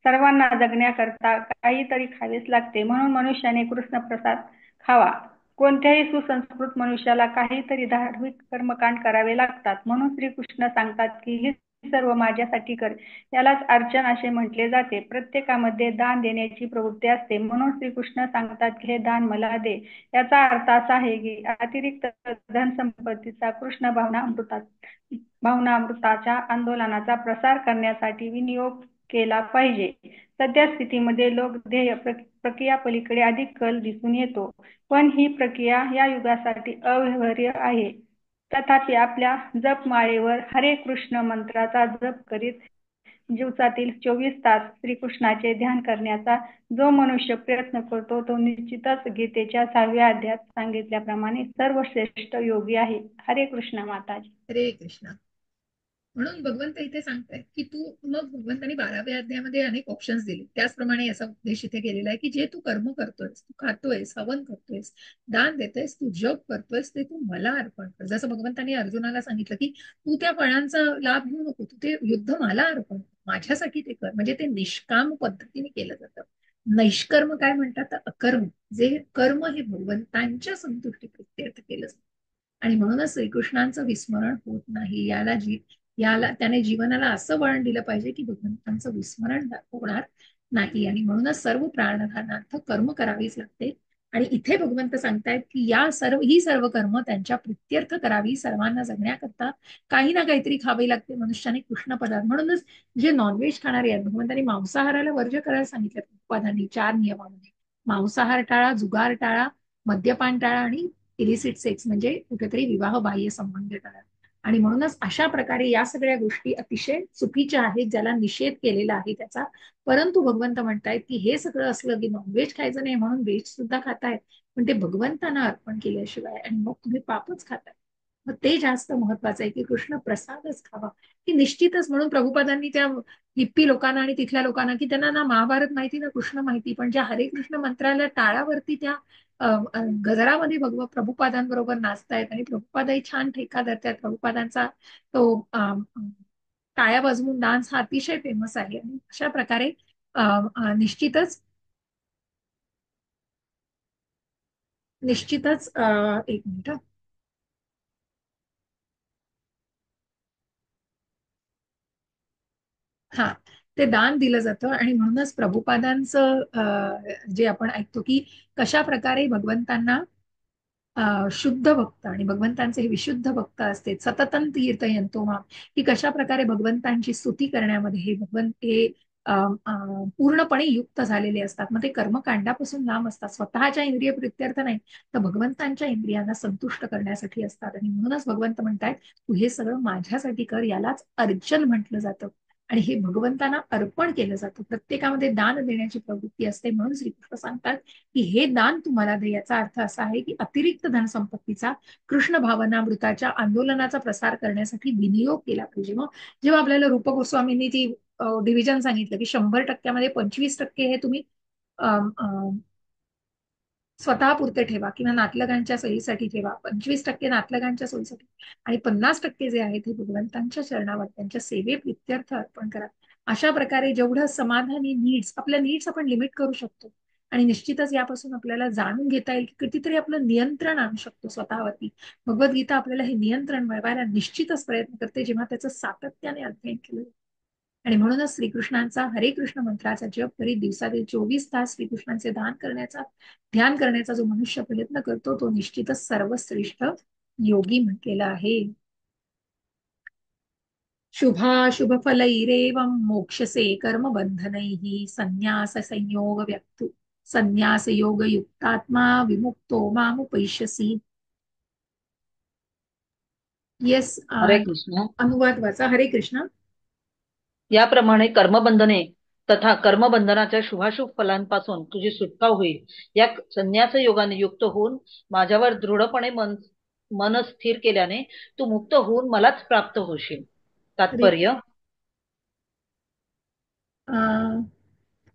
सर्वांना जगण्याकरता काहीतरी खावेच लागते, म्हणून मनुष्याने कृष्ण प्रसाद खावा. कोणत्याही सुसंस्कृत मनुष्याला काहीतरी धार्मिक कर्मकांड करावे लागतात, म्हणून श्रीकृष्ण सांगतात की हे सर्व माझ्यासाठी कर. यालाच अर्चन असे म्हटले जाते. प्रत्येकामध्ये दान देण्याची प्रवृत्ती असते, म्हणून श्रीकृष्ण सांगतात की हे दान मला दे. याचा अर्थ असा आहे की अतिरिक्त धन संपत्तीचा कृष्ण भावनामृताच्या आंदोलनाचा प्रसार करण्यासाठी विनियोग केला पाहिजे. सध्या स्थितीमध्ये लोक ध्येय प्रक्रिया पलीकडे अधिक कल दिसून येतो, पण ही प्रक्रिया या युगासाठी अव्यवहार्य आहे. तथापि आपल्या जपमाळेवर हरे कृष्ण मंत्राचा जप करीत दिवसातील 24 तास श्रीकृष्णाचे ध्यान करण्याचा जो मनुष्य प्रयत्न करतो तो निश्चितच गीतेच्या 6व्या अध्यायात सांगितल्याप्रमाणे सर्वश्रेष्ठ योगी आहे. हरे कृष्ण माताजी. हरे कृष्ण. म्हणून भगवंत इथे सांगतायत की तू मग भगवंतांनी 12व्या अध्यायामध्ये अनेक ऑप्शन्स दिले, त्याचप्रमाणे याचा उपदेश इथे केलेला आहे की जे तू कर्म करतोयस, तू खातोयस, हवन करतोयस, दान देतोयस, तू जप करतोयस, ते तू मला अर्पण कर. जसं भगवंतांनी अर्जुनाला सांगितलं की तू त्या फळांचा लाभ घेऊ नको, तू ते युद्ध मला अर्पण कर, माझ्यासाठी ते कर. म्हणजे ते निष्काम पद्धतीने केलं जातं. नैष्कर्म काय म्हणतात, तर अकर्म. जे कर्म हे भगवंतांच्या संतुष्टी प्रित्यर्थ केलं जातं. आणि म्हणूनच श्रीकृष्णांचं विस्मरण होत नाही. याला त्याने जीवनाला असं वळण दिलं पाहिजे की भगवंतांचं विस्मरण होणार नाही. आणि म्हणूनच सर्व प्राणधारणार्थ कर्म करावीच लागते. आणि इथे भगवंत सांगतायत की ही सर्व कर्म त्यांच्या प्रित्यर्थ करावी, सर्वांना जगण्याकरता काही ना काहीतरी खावे लागते मनुष्याने कृष्ण पदार्थ. म्हणूनच जे नॉनव्हेज खाणारे आहेत, भगवंतांनी मांसाहाराला वर्ज करायला सांगितलं पदांनी 4 नियमामध्ये. मांसाहार टाळा, जुगार टाळा, मद्यपान टाळा आणि इलिसिट सेक्स म्हणजे कुठेतरी विवाह बाह्य संबंध टाळा. आणि म्हणूनच अशा प्रकारे या सगळ्या गोष्टी अतिशय चुकीच्या आहेत, ज्याला निषेध केलेला आहे त्याचा. परंतु भगवंत म्हणतायत की हे सगळं असलं की नॉनव्हेज खायचं नाही म्हणून व्हेज सुद्धा खातायत, पण ते भगवंतांना अर्पण केल्याशिवाय, आणि मग तुम्ही पापच खाताय. मग ते जास्त महत्वाचं आहे की कृष्ण प्रसादच खावा. की निश्चितच म्हणून प्रभुपादांनी त्या हिप्पी लोकांना आणि तिथल्या लोकांना, की त्यांना ना महाभारत माहिती ना कृष्ण माहिती, पण ज्या हरे कृष्ण मंत्राला टाळावरती त्या गजरामध्ये प्रभुपादांबरोबर नाचतायत आणि प्रभुपादाही छान ठेका धरतायत. प्रभुपादांचा तो टाळ्या वाजवून डान्स हा अतिशय फेमस आहे. आणि अशा प्रकारे निश्चितच निश्चितच एक मिनिट. हा, ते दान दिलं जातं. आणि म्हणूनच प्रभुपादांचं जे आपण ऐकतो की कशा प्रकारे भगवंतांना शुद्ध भक्त आणि भगवंतांचे हे विशुद्ध भक्त असते, सततं तीर्थयंतो माम, की कशा प्रकारे भगवंतांची स्तुती करण्यामध्ये हे भगवंत हे पूर्णपणे युक्त झालेले असतात. मग ते कर्मकांडापासून लांब असतात, स्वतःच्या इंद्रिय प्रित्यर्थ नाही, तर भगवंतांच्या इंद्रियांना संतुष्ट करण्यासाठी असतात. आणि म्हणूनच भगवंत म्हणतायत तू हे सगळं माझ्यासाठी कर. यालाच अर्चन म्हटलं जातं. आणि हे भगवंतांना अर्पण केलं जातं. प्रत्येकामध्ये दान देण्याची प्रवृत्ती असते. म्हणून श्रीकृष्ण सांगतात की हे दान तुम्हाला दे. याचा अर्थ असा आहे की अतिरिक्त धनसंपत्तीचा कृष्ण भावनामृताच्या आंदोलनाचा प्रसार करण्यासाठी विनियोग केला पाहिजे. मग जेव्हा आपल्याला रूप गोस्वामींनी ती डिव्हिजन सांगितलं की 100% 25% हे तुम्ही स्वतःपुरते ठेवा किंवा नातलगांच्या सोयीसाठी ठेवा, 25% नातलगांच्या सोयीसाठी, आणि 50% जे आहेत ते भगवंतांच्या चरणावर त्यांच्या सेवे प्रित्यर्थ अर्पण करा. अशा प्रकारे जेवढं समाधानी नीड्स, आपल्या नीड्स आपण लिमिट करू शकतो. आणि निश्चितच यापासून आपल्याला जाणून घेता येईल की कितीतरी आपलं नियंत्रण आणू शकतो स्वतःवरती. भगवद्गीता आपल्याला हे नियंत्रण मिळवायला निश्चितच प्रयत्न करते जेव्हा त्याचं सातत्याने अध्ययन केलं. आणि म्हणूनच श्रीकृष्णांचा हरे कृष्ण मंत्राचा जप करीत दिवसातील 24 तास श्रीकृष्णांचे ध्यान करण्याचा जो मनुष्य प्रयत्न करतो तो निश्चितच सर्वश्रेष्ठ योगी म्हटलेला आहे. शुभाशुभ फलैरेवं मोक्षसे कर्म बंधनैः संन्यास योग युक्तात्मा विमुक्तो मामुपैष्यसि. येस, हरे कृष्ण. अनुवाद वाचा. हरे कृष्ण. याप्रमाणे कर्मबंधने तथा कर्मबंधनाच्या शुभाशुभ फलांपासून तुझी सुटका होईल. या संन्यास योगाने युक्त होऊन माझ्यावर दृढपणे मन स्थिर केल्याने तू मुक्त होऊन मलाच प्राप्त होशील. तात्पर्य.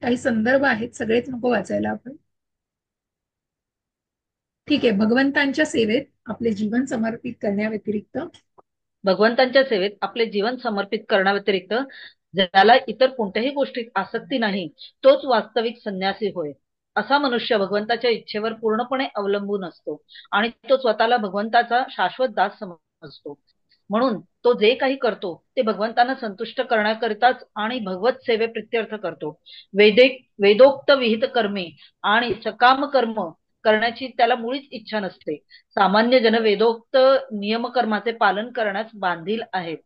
काही संदर्भ आहेत, सगळेच नको वाचायला आपण. ठीक आहे. भगवंतांच्या सेवेत आपले जीवन समर्पित करण्याव्यतिरिक्त भगवंतांच्या सेवेत आपले जीवन समर्पित करण्याव्यतिरिक्त ज्याला इतर कोणत्याही गोष्टीत आसक्ती नाही तोच वास्तविक संन्यासी होय. असा मनुष्य भगवंताच्या इच्छेवर पूर्णपणे अवलंबून असतो आणि तो स्वतःला भगवंताचा शाश्वत दास समजतो. म्हणून तो जे काही करतो ते भगवंतांना संतुष्ट करण्याकरिताच आणि भगवत सेवे प्रित्यर्थ करतो. वेदोक्त विहित कर्मे आणि सकाम कर्म करण्याची त्याला मुळीच इच्छा नसते. सामान्य जन वेदोक्त नियमकर्माचे पालन करण्यास बांधील आहेत.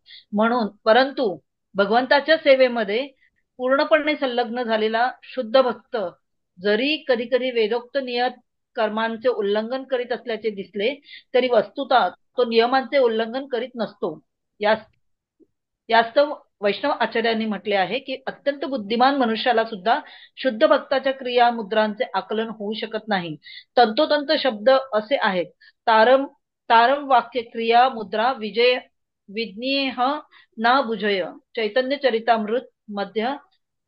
परंतु भगवंताच्या सेवेमध्ये पूर्णपणे संलग्न झालेला शुद्ध भक्त जरी कधी कधी वेदोक्त नियत कर्मांचे उल्लंघन करीत असल्याचे दिसले तरी वस्तुतः तो नियमांचे उल्लंघन करीत नसतो. यास्तव वैष्णव आचार्यांनी म्हटले आहे की अत्यंत बुद्धिमान मनुष्याला सुद्धा शुद्ध भक्ताच्या क्रिया मुद्रांचे आकलन होऊ शकत नाही. तंतोतंत शब्द असे आहेत. तारम तारम वाक्य क्रिया मुद्रा विजय विज्ञेह ना बुझय. चैतन्य चरितामृत मध्य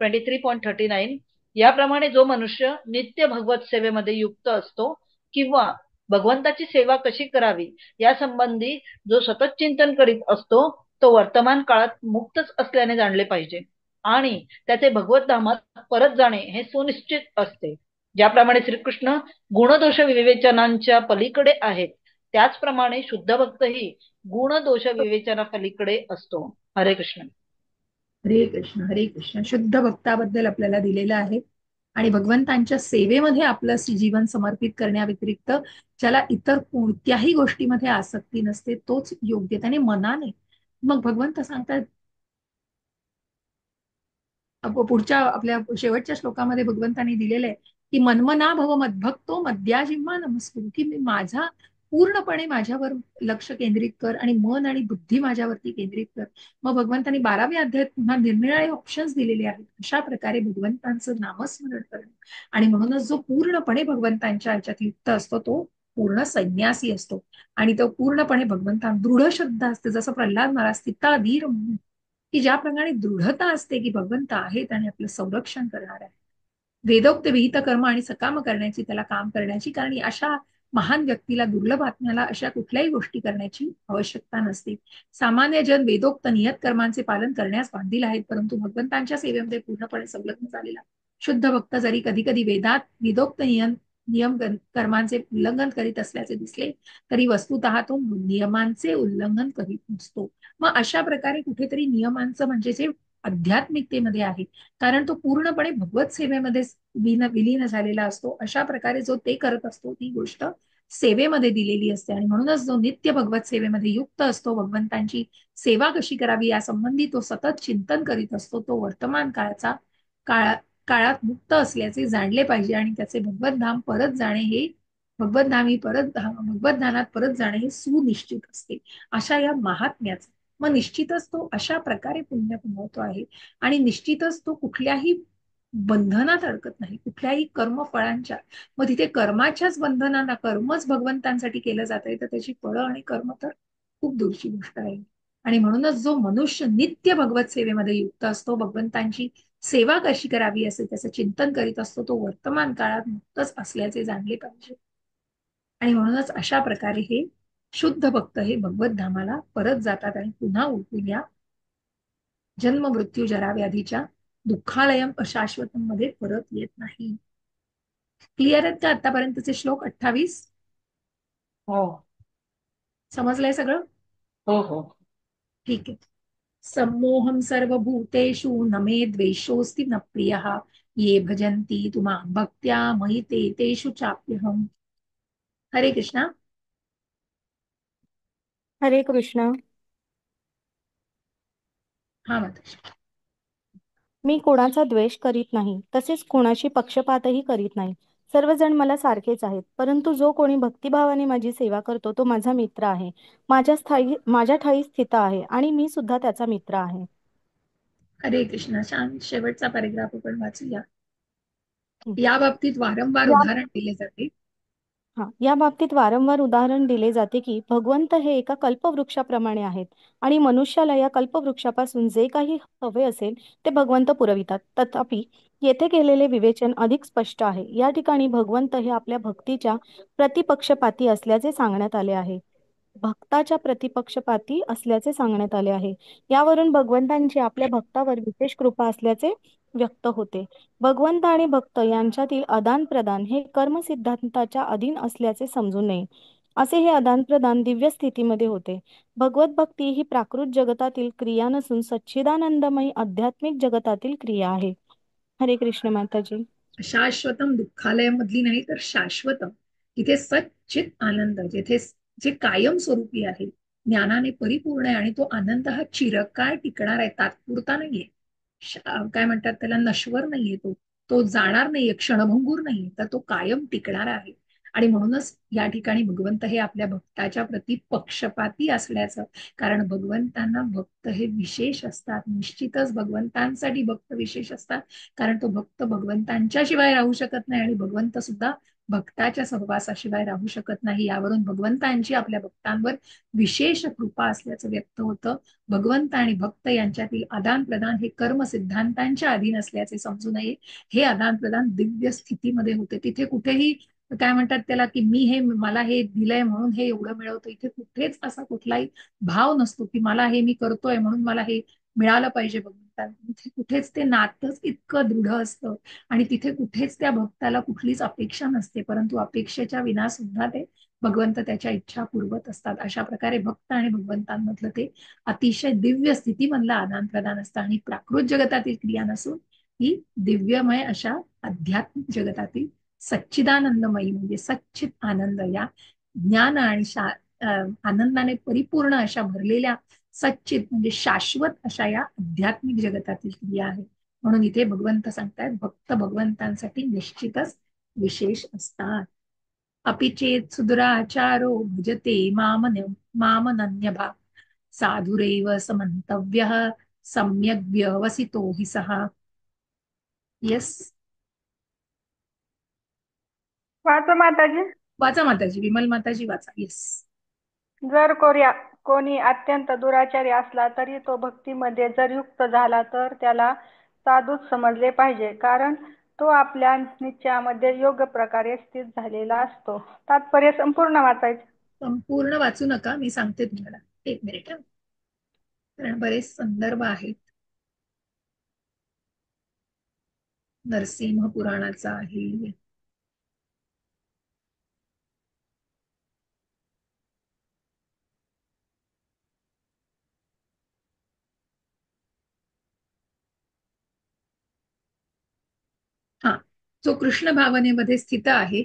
23.39. याप्रमाणे जो मनुष्य नित्य भगवत सेवेमध्ये युक्त असतो किंवा भगवंताची सेवा कशी करावी या संबंधी जो सतत चिंतन करीत असतो तो वर्तमान काळात मुक्तच असल्याने जाणले पाहिजे आणि त्याचे भगवत धामात परत जाणे हे सुनिश्चित असते. ज्याप्रमाणे श्रीकृष्ण गुणदोष विवेचनांच्या पलीकडे आहेत त्याचप्रमाणे शुद्ध भक्तही गुणदोष विवेचना पलीकडे असतो. हरे कृष्ण. हरे कृष्ण हरे कृष्ण. शुद्ध भक्ताबद्दल आपल्याला दिलेलं आहे आणि भगवंतांच्या सेवेमध्ये आपलं जीवन समर्पित करण्याव्यतिरिक्त ज्याला इतर कोणत्याही गोष्टीमध्ये आसक्ती नसते तोच योग्य. त्याने मनाने मग भगवंत सांगतात पुढच्या आपल्या शेवटच्या श्लोकामध्ये भगवंतांनी दिलेलं आहे की मनमना भव मद्भक्तो मद्याजिम्मा नमस्कुरु, की मी माझा पूर्णपणे माझ्यावर लक्ष केंद्रित कर आणि मन आणि बुद्धी माझ्यावरती केंद्रित कर. मग भगवंतांनी 12व्या अध्यायात पुन्हा निरनिराळे ऑप्शन्स दिलेले आहेत. अशा प्रकारे भगवंतांचं नामस्मरण करणं आणि म्हणूनच जो पूर्णपणे भगवंतांच्या ह्याच्यात युक्त असतो तो पूर्ण संन्यासी असतो आणि तो पूर्णपणे भगवंता दृढ श्रद्धा असते. जसं प्रल्हाद महाराज स्थिता धीर म्हणून की ज्याप्रमाणे दृढता असते की भगवंत आहेत आणि आपलं संरक्षण करणार आहे. वेदोक्त विहित कर्म आणि सकाम करण्याची त्याला काम करण्याची, कारण अशा महान व्यक्तीला दुर्लभ आत्म्याला अशा कुठल्याही गोष्टी करण्याची आवश्यकता नसते. सामान्य जन वेदोक्त नियत कर्मांचे पालन करण्यास बांधील आहेत परंतु भगवंतांच्या सेवेमध्ये पूर्णपणे संलग्न झालेला शुद्ध भक्त जरी कधी कधी वेदोक्त नियम कर्मांचे उल्लंघन करीत असल्याचे दिसले तरी वस्तुतः तो नियमांचे उल्लंघन करीत नसतो. मग अशा प्रकारे कुठेतरी नियमांचं म्हणजे जे आध्यात्मिकतेमध्ये आहे कारण तो पूर्णपणे भगवत सेवेमध्ये विलीन झालेला असतो. अशा प्रकारे जो ते करत असतो ती गोष्ट सेवेमध्ये दिलेली असते आणि म्हणूनच जो नित्य भगवत सेवेमध्ये युक्त असतो भगवंतांची सेवा कशी करावी यासंबंधी तो सतत चिंतन करीत असतो. तो वर्तमान काळात मुक्त असल्याचे जाणले पाहिजे आणि त्याचे भगवत धाम परत जाणे हे भगवत धामात परत जाणे हे सुनिश्चित असते. अशा या महात्म्याचं मग निश्चितच तो अशा प्रकारे पुण्य कमवतो आहे आणि निश्चितच तो कुठल्याही बंधनात अडकत नाही, कुठल्याही कर्मफळांच्या. मग तिथे कर्माच्याच बंधनांना कर्मच भगवंतांसाठी केलं जात आहे तर त्याची फळं आणि कर्म तर खूप दूरची गोष्ट आहे. आणि म्हणूनच जो मनुष्य नित्य भगवत सेवेमध्ये युक्त असतो भगवंतांची सेवा कशी करावी असे त्याचं चिंतन करीत असतो तो वर्तमान काळात मुक्तच असल्याचे जाणले पाहिजे. आणि म्हणूनच अशा प्रकारे हे शुद्ध भक्त हे भगवत धामाला परत जातात आणि पुन्हा उठून या जन्म मृत्यू जरा व्याधीच्या दुःखालयम अशाश्वतम मध्ये परत येत नाही. क्लिअर आहेत का आतापर्यंतचे श्लोक 28? हो समजलंय सगळं? हो हो. ठीक आहे. सम्मोहम सर्वभूतेषु न मे द्वेषोऽस्ति न प्रियः ये भजन्ति तु मां भक्त्या मयि ते तेषु चाप्यहम्. हरे कृष्णा. हरे कृष्ण. हा माता. मी कोणाचा द्वेष करीत नाही तसेच कोणाशी पक्षपातही करीत नाही. सर्वजण मला सारखेच आहेत परंतु जो कोणी भक्तिभावाने माझी सेवा करतो तो माझा मित्र आहे, माझ्या ठायी स्थित आहे आणि मी सुद्धा त्याचा मित्र आहे. हरे कृष्णा. छान. शेवटचा पॅरेग्राफ आपण वाचूया. हं. या बाबतीत वारंवार या उदाहरण दिले जाते. या बाबतीत वारंवार उदाहरण दिले जाते की भगवंत हे एका कल्पवृक्षाप्रमाणे आहेत आणि मनुष्याला या कल्पवृक्षापासून जे काही हवे असेल ते भगवंत पुरवितात. तथापि येथे केलेले विवेचन अधिक स्पष्ट आहे. या ठिकाणी भगवंत हे आपल्या भक्तीच्या प्रतिपक्षपाती असल्याचे सांगण्यात आले आहे. यावरून भगवंतांची आपल्या भक्तावर विशेष कृपा असल्याचे व्यक्त होते. भगवंत आणि भक्त यांच्यातील आदान प्रदान हे कर्म सिद्धांताच्या अधीन असल्याचे समजू नये. असे हे आदान प्रदान दिव्य स्थितीमध्ये होते. भगवत भक्ती ही प्राकृत जगतातील क्रिया नसून सच्चिदानंदमयी आध्यात्मिक जगतातील क्रिया आहे. हरे कृष्ण माताजी. शाश्वतम दुःखालयामधली नाही तर शाश्वतम, तिथे सच्चित आनंद, जिथे जे कायम स्वरूपी आहे, ज्ञानाने परिपूर्ण आहे आणि तो आनंद हा चिरकाळ टिकणार आहे, तात्पुरता नाहीये. काय म्हणतात त्याला, नश्वर नाहीये. तो जाणार नाहीये, क्षणभंगूर नाहीये, तर तो कायम टिकणार आहे. आणि म्हणूनच या ठिकाणी भगवंत हे आपल्या भक्ताच्या प्रती पक्षपाती असल्याचं, कारण भगवंतांना भक्त हे विशेष असतात. निश्चितच भगवंतांसाठी भक्त विशेष असतात कारण तो भक्त भगवंतांच्या शिवाय राहू शकत नाही आणि भगवंत सुद्धा भक्ताच्या सहवासाशिवाय राहू शकत नाही. यावरून भगवंतांची आपल्या भक्तांवर विशेष कृपा असल्याचं व्यक्त होतं. भगवंत आणि भक्त यांच्यातील आदान प्रदान हे कर्म सिद्धांतांच्या अधीन असल्याचे समजू नये. हे आदान प्रदान दिव्य स्थितीमध्ये होते. तिथे कुठेही काय म्हणतात त्याला की मी हे मला हे दिलंय म्हणून हे एवढं मिळवतं. इथे कुठेच असा कुठलाही भाव नसतो की मला हे मी करतोय म्हणून मला हे मिळालं पाहिजे भगवंतांना. तिथे कुठेच ते नातंच इतकं दृढ असतं आणि तिथे कुठेच त्या भक्ताला कुठलीच अपेक्षा नसते, परंतु अपेक्षेच्या विना सुद्धा ते भगवंत त्याच्या इच्छा पुरवत असतात. अशा प्रकारे भक्त आणि भगवंतांमधलं ते अतिशय दिव्य स्थितीमधलं आदान प्रदान असतं आणि प्राकृत जगतातील क्रिया नसून ही दिव्यमय अशा आध्यात्मिक जगतातील सच्चिदानंदमयी म्हणजे सच्चित आनंद या ज्ञान आणि आनंदाने परिपूर्ण अशा भरलेल्या सच्चित म्हणजे शाश्वत अशा या आध्यात्मिक जगतातील क्रिया आहे. म्हणून इथे भगवंत सांगतायत भक्त भगवंतांसाठी निश्चितच विशेष असतात. अपि चेत सुदुराचारो भजते मामनन्यभा साधुरेव समंतव्यः सम्यग् व्यवसितो हि सः. येस, वाचा माताजी. वाचा माताजी, विमल माताजी वाचा. येस. जर कोणी अत्यंत दुराचारी असला तरी तो भक्तीमध्ये जर युक्त झाला तर त्याला साधूच समजले पाहिजे, कारण तो आपल्या निश्चयामध्ये योग्य प्रकारे स्थित झालेला असतो. तात्पर्य संपूर्ण वाचायचे. संपूर्ण वाचू नका, मी सांगते तुम्हाला. एक मिनिट, कारण बरेच संदर्भ आहेत. नरसिंह पुराणाचा आहे, हा, जो कृष्ण भावनेमध्ये स्थित आहे,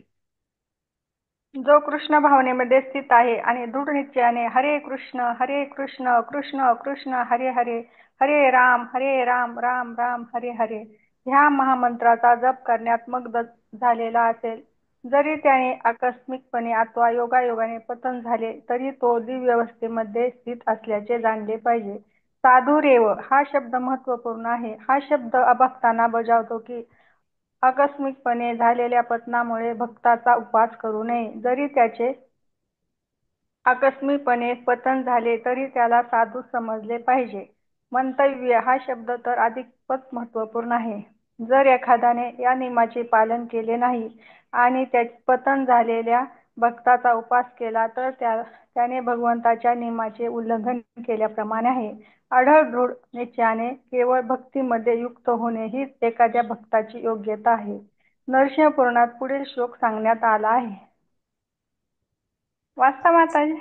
जो कृष्ण भावनेमध्ये स्थित आहे आणि दृढ निश्चयाने हरे कृष्ण कृष्ण कृष्ण हरे हरे, हरे राम राम राम हरे हरे ह्या महामंत्राचा जप करण्यात मग्न झालेला असेल, जरी त्याने आकस्मिकपणे अथवा योगायोगाने पतन झाले तरी तो दिव्य अवस्थेमध्ये स्थित असल्याचे जाणले पाहिजे. साधुरेव हा शब्द महत्वपूर्ण आहे. हा शब्द अभक्तांना बजावतो की आकस्मिकपणे झालेल्या पतनामुळे भक्ताचा उपवास करू नये. जरी त्याचे आकस्मिकपणे पतन झाले तरी त्याला साधू समजले पाहिजे. मंतव्य हा शब्द तर अधिकच महत्वपूर्ण आहे. जर एखाद्याने या नियमाचे पालन केले नाही आणि पतन झालेल्या भक्ताचा उपवास केला तर त्याने भगवंताच्या नियमाचे उल्लंघन केल्याप्रमाणे आहे. आढळ दृढ निश्चयाने केवळ भक्तीमध्ये युक्त होणे हीच एखाद्या भक्ताची योग्यता आहे. नरसिंह पुराणात पुढील श्लोक सांगण्यात आला आहे. वाचता माताजी.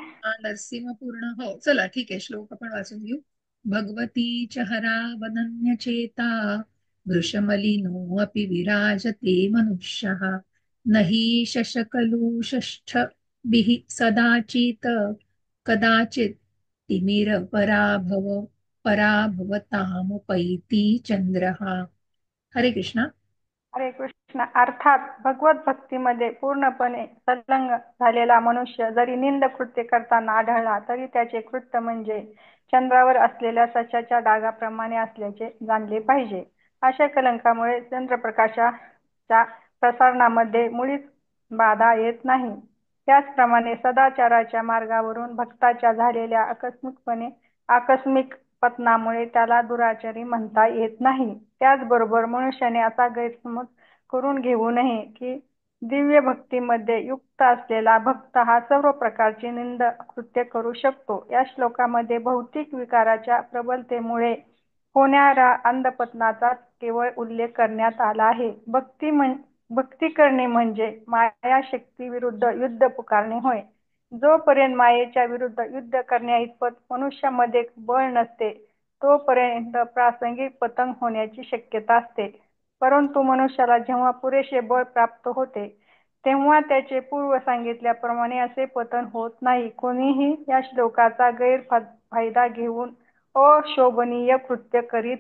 नरसिंह पूर्ण. हो, चला ठीक आहे, श्लोक आपण वाचून घेऊ. भगवती चहरा वदन्य चेता वृषमलिनो अपि विराजते मनुष्यः नहि शशकलु षष्ठ बिहि सदाचित कदाचित तिमिर पराभवतामुपैति चंद्रः. हरे कृष्णा. हरे कृष्ण. अर्थात भगवत भक्तीमध्ये पूर्णपणे संलग्न झालेला मनुष्य जरी निंद कृत्य करताना आढळला तरी त्याचे कृत्य म्हणजे चंद्रावर असलेल्या सशाच्या डागाप्रमाणे असल्याचे जाणले पाहिजे. अशा कलंकामुळे चंद्रप्रकाशाच्या प्रसारणामध्ये मुळीच बाधा येत नाही. त्याचप्रमाणे सदाचाराच्या मार्गावरून भक्ताच्या झालेल्या आकस्मिक पतनामुळे त्याला दुराचारी म्हणता येत नाही. त्याचबरोबर मनुष्याने असा गैरसमज करून घेऊ नये की दिव्य भक्तीमध्ये युक्त असलेला भक्त हा सर्व प्रकारची निंद कृत्य करू शकतो. या श्लोकामध्ये भौतिक विकाराच्या प्रबलतेमुळे होणाऱ्या अंधपतनाचा केवळ उल्लेख करण्यात आला आहे. भक्ती करणे म्हणजे माया शक्ती विरुद्ध युद्ध पुकारणे होय. जोपर्यंत मायेच्या विरुद्ध युद्ध करण्याइतपत मनुष्यामध्ये बळ नसते तोपर्यंत प्रासंगिक पतन होण्याची शक्यता असते. परंतु मनुष्याला जेव्हा पुरेसे बळ प्राप्त होते तेव्हा त्याचे पूर्व सांगितल्याप्रमाणे असे पतन होत नाही. कोणीही या श्लोकाचा गैरफायदा घेऊन अशोभनीय कृत्य करीत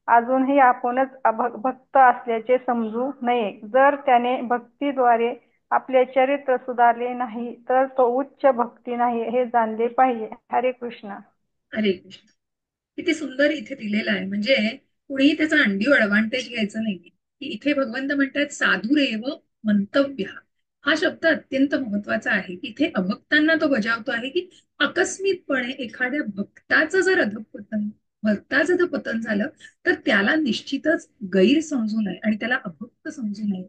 अजूनही आपणच भक्त असल्याचे समजू नये. जर त्याने भक्तीद्वारे आपले चरित्र सुधारले नाही तर तो उच्च भक्ती नाही हे जाणले पाहिजे. हरे कृष्ण. हरे कृष्ण. किती सुंदर इथे दिलेलं आहे. म्हणजे कुणीही त्याचा अंडी ऍडव्हान्टेज घ्यायचं नाही. की इथे भगवंत म्हणतात साधुरेव मंतव्य, हा शब्द अत्यंत महत्वाचा आहे की इथे अभक्तांना तो बजावतो आहे की आकस्मितपणे एखाद्या भक्ताचं जर पतन झालं तर त्याला निश्चितच गैर समजू नये आणि त्याला अभक्त समजू नये.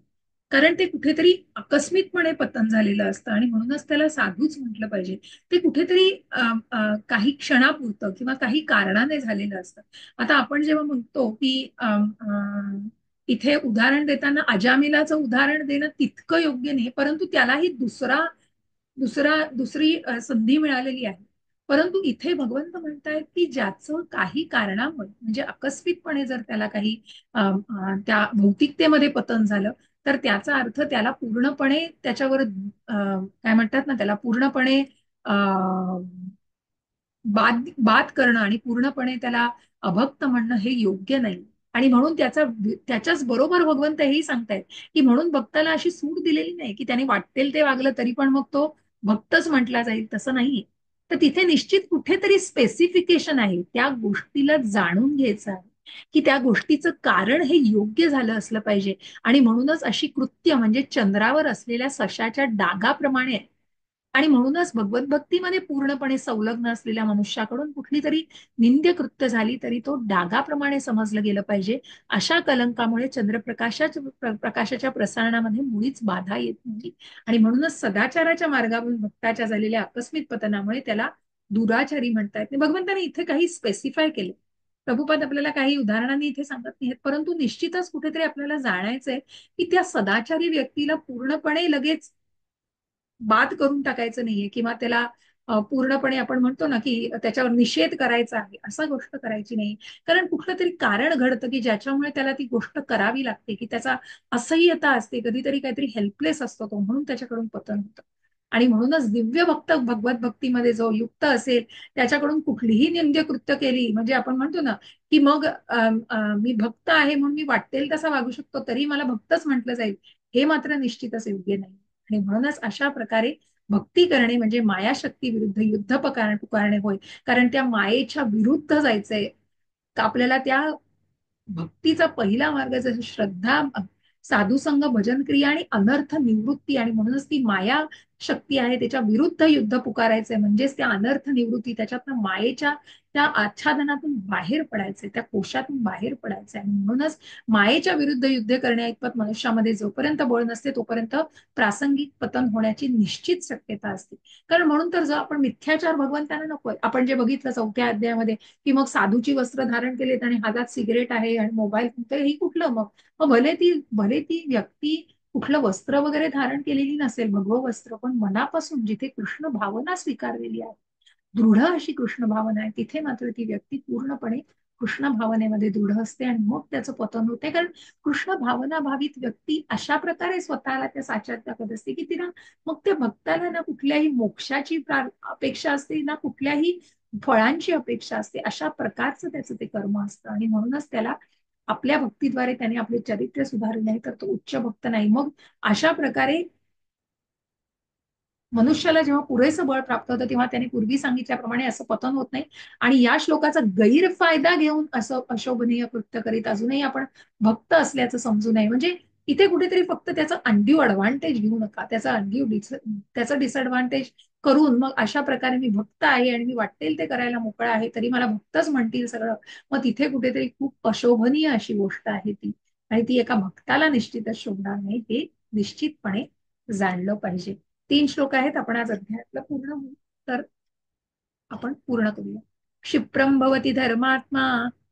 कारण ते कुठेतरी आकस्मितपणे पतन झालेलं असतं आणि म्हणूनच त्याला साधूच म्हटलं पाहिजे. ते कुठेतरी काही क्षणापुरतं किंवा काही कारणाने झालेलं असतं. आता आपण जेव्हा म्हणतो की इथे उदाहरण देताना अजामिलाचं उदाहरण देणं तितकं योग्य नाही, परंतु त्यालाही दुसरी संधी मिळालेली आहे. परंतु इथे भगवंत म्हणतायत की ज्याचं काही कारणामुळे म्हणजे आकस्मिकपणे जर त्याला काही त्या भौतिकतेमध्ये पतन झालं तर त्याचा अर्थ त्याला पूर्णपणे त्याच्यावर काय म्हणतात ना, त्याला पूर्णपणे बाद करणं आणि पूर्णपणे त्याला अभक्त म्हणणं हे योग्य नाही. आणि म्हणून त्याच्याच बरोबर भगवंत हेही सांगतायत की म्हणून भक्ताला अशी सूट दिलेली नाही की त्याने वाटेल ते वागलं तरी पण मग तो भक्तच म्हटला जाईल, तसं नाहीये. तर तिथे निश्चित कुठेतरी स्पेसिफिकेशन आहे, त्या गोष्टीला जाणून घ्यायचं आहे की त्या गोष्टीचं कारण हे योग्य झालं असलं पाहिजे. आणि म्हणूनच अशी कृत्य म्हणजे चंद्रावर असलेल्या सशाच्या डागाप्रमाणे आहे. आणि म्हणूनच भगवत भक्तीमध्ये पूर्णपणे संलग्न असलेल्या मनुष्याकडून कुठली तरी निंद्य कृत्य झाली तरी तो डागाप्रमाणे समजलं गेलं पाहिजे. अशा कलंकामुळे प्रकाशाच्या प्रसारणामध्ये मुळीच बाधा येत नाही. आणि म्हणूनच सदाचाराच्या मार्गावरून भक्ताच्या झालेल्या आकस्मिक पतनामुळे त्याला दुराचारी म्हणतायत. भगवंताने इथे काही स्पेसिफाय केले. प्रभुपाद आपल्याला काही उदाहरणांनी इथे सांगत नाहीत, परंतु निश्चितच कुठेतरी आपल्याला जाणायचंय की त्या सदाचारी व्यक्तीला पूर्णपणे लगेच बाद करून टाकायचं नाहीये किंवा त्याला पूर्णपणे आपण म्हणतो ना की त्याच्यावर निषेध करायचा आहे, असा गोष्ट करायची नाही. कारण कुठलं तरी कारण घडतं की ज्याच्यामुळे त्याला ती गोष्ट करावी लागते, की त्याचा असह्यता असते, कधीतरी काहीतरी हेल्पलेस असतो तो, म्हणून त्याच्याकडून पतन होतं. आणि म्हणूनच दिव्य भक्त भगवत भक्तीमध्ये जो युक्त असेल त्याच्याकडून कुठलीही निंद्य कृत्य केली म्हणजे आपण म्हणतो ना की मग मी भक्त आहे म्हणून मी वाटेल तसा वागू शकतो तरी मला भक्तच म्हटलं जाईल, हे मात्र निश्चितच योग्य नाही. आणि म्हणूनच अशा प्रकारे भक्ती करणे म्हणजे मायाशक्ती विरुद्ध युद्ध पुकारणे होय. कारण त्या मायेच्या विरुद्ध जायचंय. तर आपल्याला त्या भक्तीचा पहिला मार्ग जसं श्रद्धा, साधुसंग, भजन क्रिया आणि अनर्थ निवृत्ती, आणि म्हणूनच ती माया शक्ती आहे त्याच्या विरुद्ध युद्ध पुकारायचंय. म्हणजेच त्या अनर्थ निवृत्ती, त्याच्यातनं मायेच्या त्या आच्छादनातून बाहेर पडायचंय, त्या कोशातून बाहेर पडायचंय. आणि म्हणूनच मायेच्या विरुद्ध युद्ध करण्याइतपत मनुष्यामध्ये जोपर्यंत बळ नसते तोपर्यंत प्रासंगिक पतन होण्याची निश्चित शक्यता असते. कारण म्हणून तर जो आपण मिथ्याचार भगवंतांना नकोय. आपण जे बघितलं 4थ्या अध्यायामध्ये की मग साधूची वस्त्र धारण केलेत आणि हातात सिगरेट आहे आणि मोबाईल, हे कुठलं मग? मग भले ती व्यक्ती कुठलं वस्त्र वगैरे धारण केलेली नसेल, भगवं वस्त्र, पण मनापासून जिथे कृष्ण भावना स्वीकारलेली आहे, दृढ अशी कृष्ण भावना आहे, तिथे मात्र ती व्यक्ती पूर्णपणे कृष्ण भावनेमध्ये दृढ असते आणि मग त्याचं पतन होते. कारण कृष्ण भावना भावित व्यक्ती अशा प्रकारे स्वतःला त्या साच्यात टाकत असते की तिला मग त्या भक्ताला ना कुठल्याही मोक्षाची अपेक्षा असते ना कुठल्याही फळांची अपेक्षा असते. अशा प्रकारचं त्याचं ते कर्म असतं. आणि म्हणूनच त्याला आपल्या भक्तीद्वारे त्याने आपले चरित्र सुधारले नाही तर तो उच्च भक्त नाही. मग अशा प्रकारे मनुष्याला जेव्हा पुरेसं बळ प्राप्त होतं तेव्हा त्याने पूर्वी सांगितल्याप्रमाणे असं पतन होत नाही. आणि या श्लोकाचा गैरफायदा घेऊन असं अशोभनीय कृत्य करीत अजूनही आपण भक्त असल्याचं समजू नये. म्हणजे इथे कुठेतरी फक्त त्याचा अनड्यू ऍडव्हान्टेज घेऊ नका, त्याचा डिसएडव्हान्टेज करून मग अशा प्रकारे मी भक्त आहे आणि मी वाटेल ते करायला मोकळा आहे तरी मला भक्तच म्हणतील सगळं, मग तिथे कुठेतरी खूप अशोभनीय अशी गोष्ट आहे ती. आणि ती एका भक्ताला निश्चितच शोभणार नाही, हे निश्चितपणे जाणलं पाहिजे. 3 श्लोक आहेत, आपण आज अध्यायातलं पूर्ण होऊ तर आपण पूर्ण करूया. क्षिप्रम भवति धर्मात्मा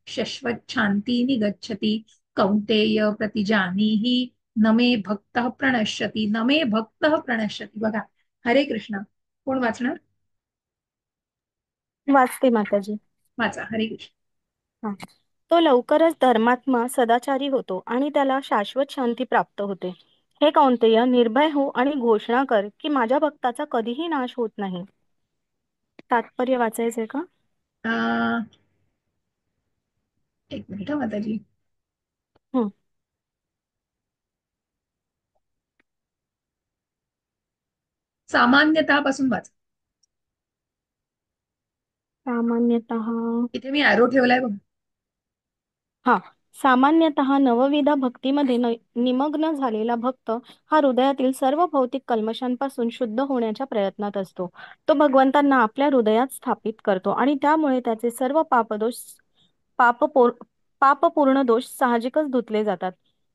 शश्वत शांती निगच्छति कौंतेय प्रतिजानीहि न मे भक्त प्रणश्यति, न मे भक्त प्रणश्यति. बघा, हरे कृष्ण. कोण वाचणार? वाचते माताजी. वाचा, हरे कृष्ण. हा. तो लवकरच धर्मात्मा सदाचारी होतो आणि त्याला शाश्वत शांती प्राप्त होते. हे कौंतेय, निर्भय हो आणि घोषणा कर की माझ्या भक्ताचा कधीही नाश होत नाही. तात्पर्य वाचायचंय का? एक मिनिट माताजी. हं. सामान्यतः पासून वाचा. सामान्यतः इथे मी ॲरो ठेवलाय बघ. हा. सामान्यतः नवविधा भक्तीमध्ये निमग्न झालेला भक्त हा हृदयातील सर्व भौतिक कल्मशांपासून शुद्ध होण्याच्या प्रयत्नात असतो. तो भगवंतांना आपल्या हृदयात स्थापित करतो आणि त्यामुळे त्याचे सर्व पापपूर पापपूर्ण दोष साहजिकच धुतले जातात.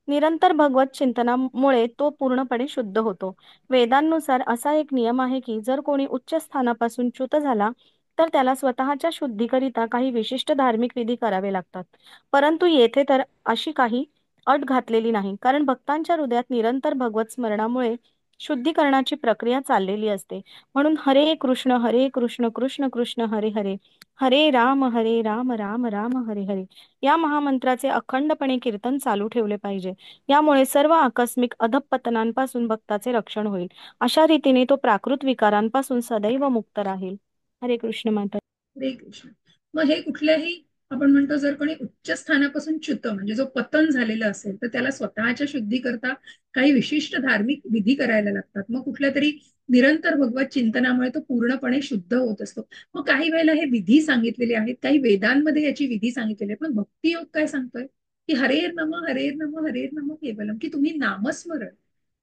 निरंतर भगवत चिंतनामुळे तो पूर्णपणे शुद्ध होतो. वेदांनुसार असा एक नियम आहे की जर कोणी उच्च स्थानापासून च्युत झाला तर त्याला स्वतःच्या शुद्धीकरिता काही विशिष्ट धार्मिक विधी करावे लागतात. परंतु येथे तर अशी काही अट घातलेली नाही, कारण भक्तांच्या हृदयात निरंतर भगवत स्मरणामुळे शुद्धीकरणाची प्रक्रिया चाललेली असते. म्हणून हरे कृष्ण कृष्ण कृष्ण हरे हरे, हरे राम राम राम हरे हरे या महामंत्राचे अखंडपणे कीर्तन चालू ठेवले पाहिजे. यामुळे सर्व आकस्मिक अधःपतनांपासून भक्ताचे रक्षण होईल. अशा रीतीने तो प्राकृत विकारांपासून सदैव मुक्त राहील. हरे कृष्ण माता. हरे कृष्ण. मग हे कुठल्याही आपण म्हणतो जर कोणी उच्च स्थानापासून च्युत म्हणजे जो पतन झालेला असेल तर त्याला स्वतःच्या शुद्धीकरता काही विशिष्ट धार्मिक विधी करायला लागतात. मग कुठल्या तरी निरंतर भगवत चिंतनामुळे तो पूर्णपणे शुद्ध होत असतो. मग काही वेळेला हे विधी सांगितलेले आहेत, काही वेदांमध्ये याची विधी सांगितलेली आहे, पण भक्तियोग काय सांगतोय की हरेर नम केवलम, की तुम्ही नामस्मरण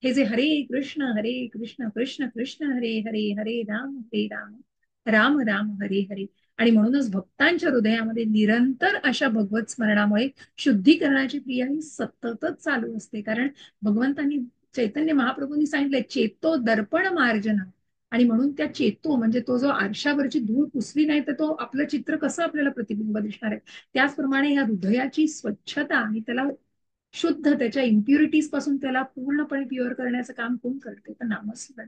हे जे हरे कृष्ण कृष्ण कृष्ण हरे हरे, हरे राम राम राम हरे हरे. आणि म्हणूनच भक्तांच्या हृदयामध्ये निरंतर अशा भगवत स्मरणामुळे शुद्धीकरणाची क्रिया ही सततच चालू असते. कारण भगवंतांनी चैतन्य महाप्रभूंनी सांगितलंय चेतो दर्पण मार्जना, आणि म्हणून त्या चेतो म्हणजे तो जो आरशावरची धूळ पुसली नाही तर तो आपलं चित्र कसं आपल्याला प्रतिबिंब दिसणार आहे. त्याचप्रमाणे या हृदयाची स्वच्छता आणि त्याला शुद्ध त्याच्या इम्प्युरिटीज पासून त्याला पूर्णपणे प्युअर करण्याचं काम कोण करते तर नामस्मरण.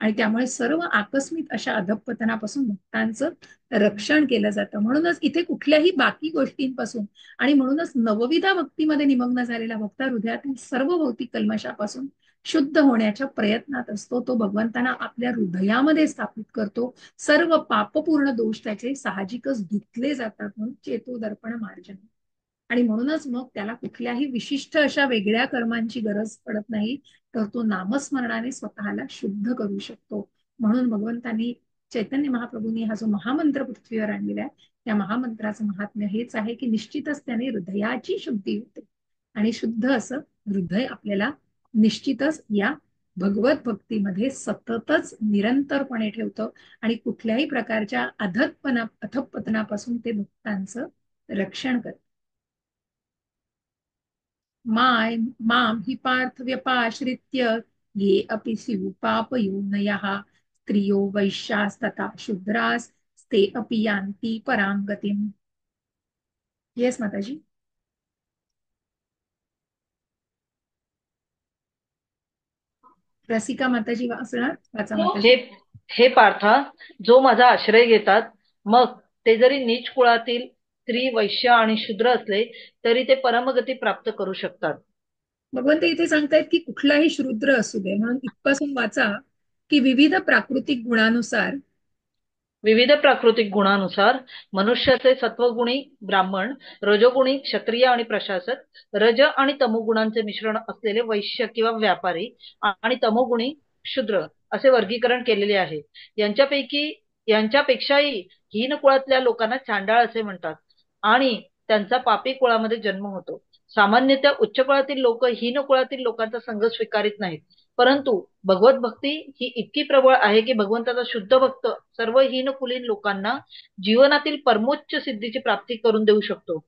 आणि त्यामुळे सर्व आकस्मिक अशा अधःपतनापासून भक्तांचं रक्षण केलं जातं. म्हणूनच इथे कुठल्याही बाकी गोष्टींपासून आणि म्हणूनच नवविधा भक्तीमध्ये निमग्न झालेला भक्त हृदयातील सर्व भौतिक कल्मशापासून शुद्ध होण्याच्या प्रयत्नात असतो. तो भगवंतांना आपल्या हृदयामध्ये स्थापित करतो. सर्व पापपूर्ण दोष त्याचे साहजिकच धुतले जातात. म्हणून चेतो दर्पण मार्जन. आणि म्हणूनच मग त्याला कुठल्याही विशिष्ट अशा वेगळ्या कर्मांची गरज पडत नाही, तर तो नामस्मरणाने स्वतःला शुद्ध करू शकतो. म्हणून भगवंतांनी चैतन्य महाप्रभूंनी हा जो महामंत्र पृथ्वीवर आणलेला आहे त्या महामंत्राचं महात्म्य हेच आहे की निश्चितच त्याने हृदयाची शुद्धी होते आणि शुद्ध असं हृदय आपल्याला निश्चितच या भगवत भक्तीमध्ये सततच निरंतरपणे ठेवतं आणि कुठल्याही प्रकारच्या अधःपतनापासून ते भक्तांचं रक्षण करतं. माम हि पार्थ व्यपाश्रित्य ये अपि स्युः पापयोनयः स्त्रियो वैश्यास्तथा शूद्रास ते अपि यान्ति परां गतिम्. येस माताजी. रसिका माताजी वाचणार वाचा माताजी. हे पार्था, जो माझा आश्रय घेतात मग ते जरी नीच कुळातील स्त्री वैश्य आणि शूद्र असले तरी ते परमगती प्राप्त करू शकतात. भगवंत इथे सांगतायत की कुठलाही शूद्र असू दे म्हणून इथपासून वाचा की विविध प्राकृतिक गुणानुसार मनुष्याचे सत्वगुणी ब्राह्मण, रजोगुणी क्षत्रिय आणि प्रशासक, रज आणि तमोगुणांचे मिश्रण असलेले वैश्य किंवा व्यापारी आणि तमोगुणी शूद्र असे वर्गीकरण केलेले आहे. यांच्यापेक्षाही हीन कुळातल्या लोकांना चांडाळ असे म्हणतात आणि त्यांचा पापी कुळामध्ये जन्म होतो. सामान्यतः उच्च कुळातील लोक हीन कुळातील लोकांचा संग स्वीकारित नाहीत, परंतु भगवत भक्ती ही इतकी प्रबळ आहे की भगवंताचा शुद्ध भक्त सर्व हीन कुलीन लोकांना जीवनातील परमोच्च सिद्धीची प्राप्ती करून देऊ शकतो.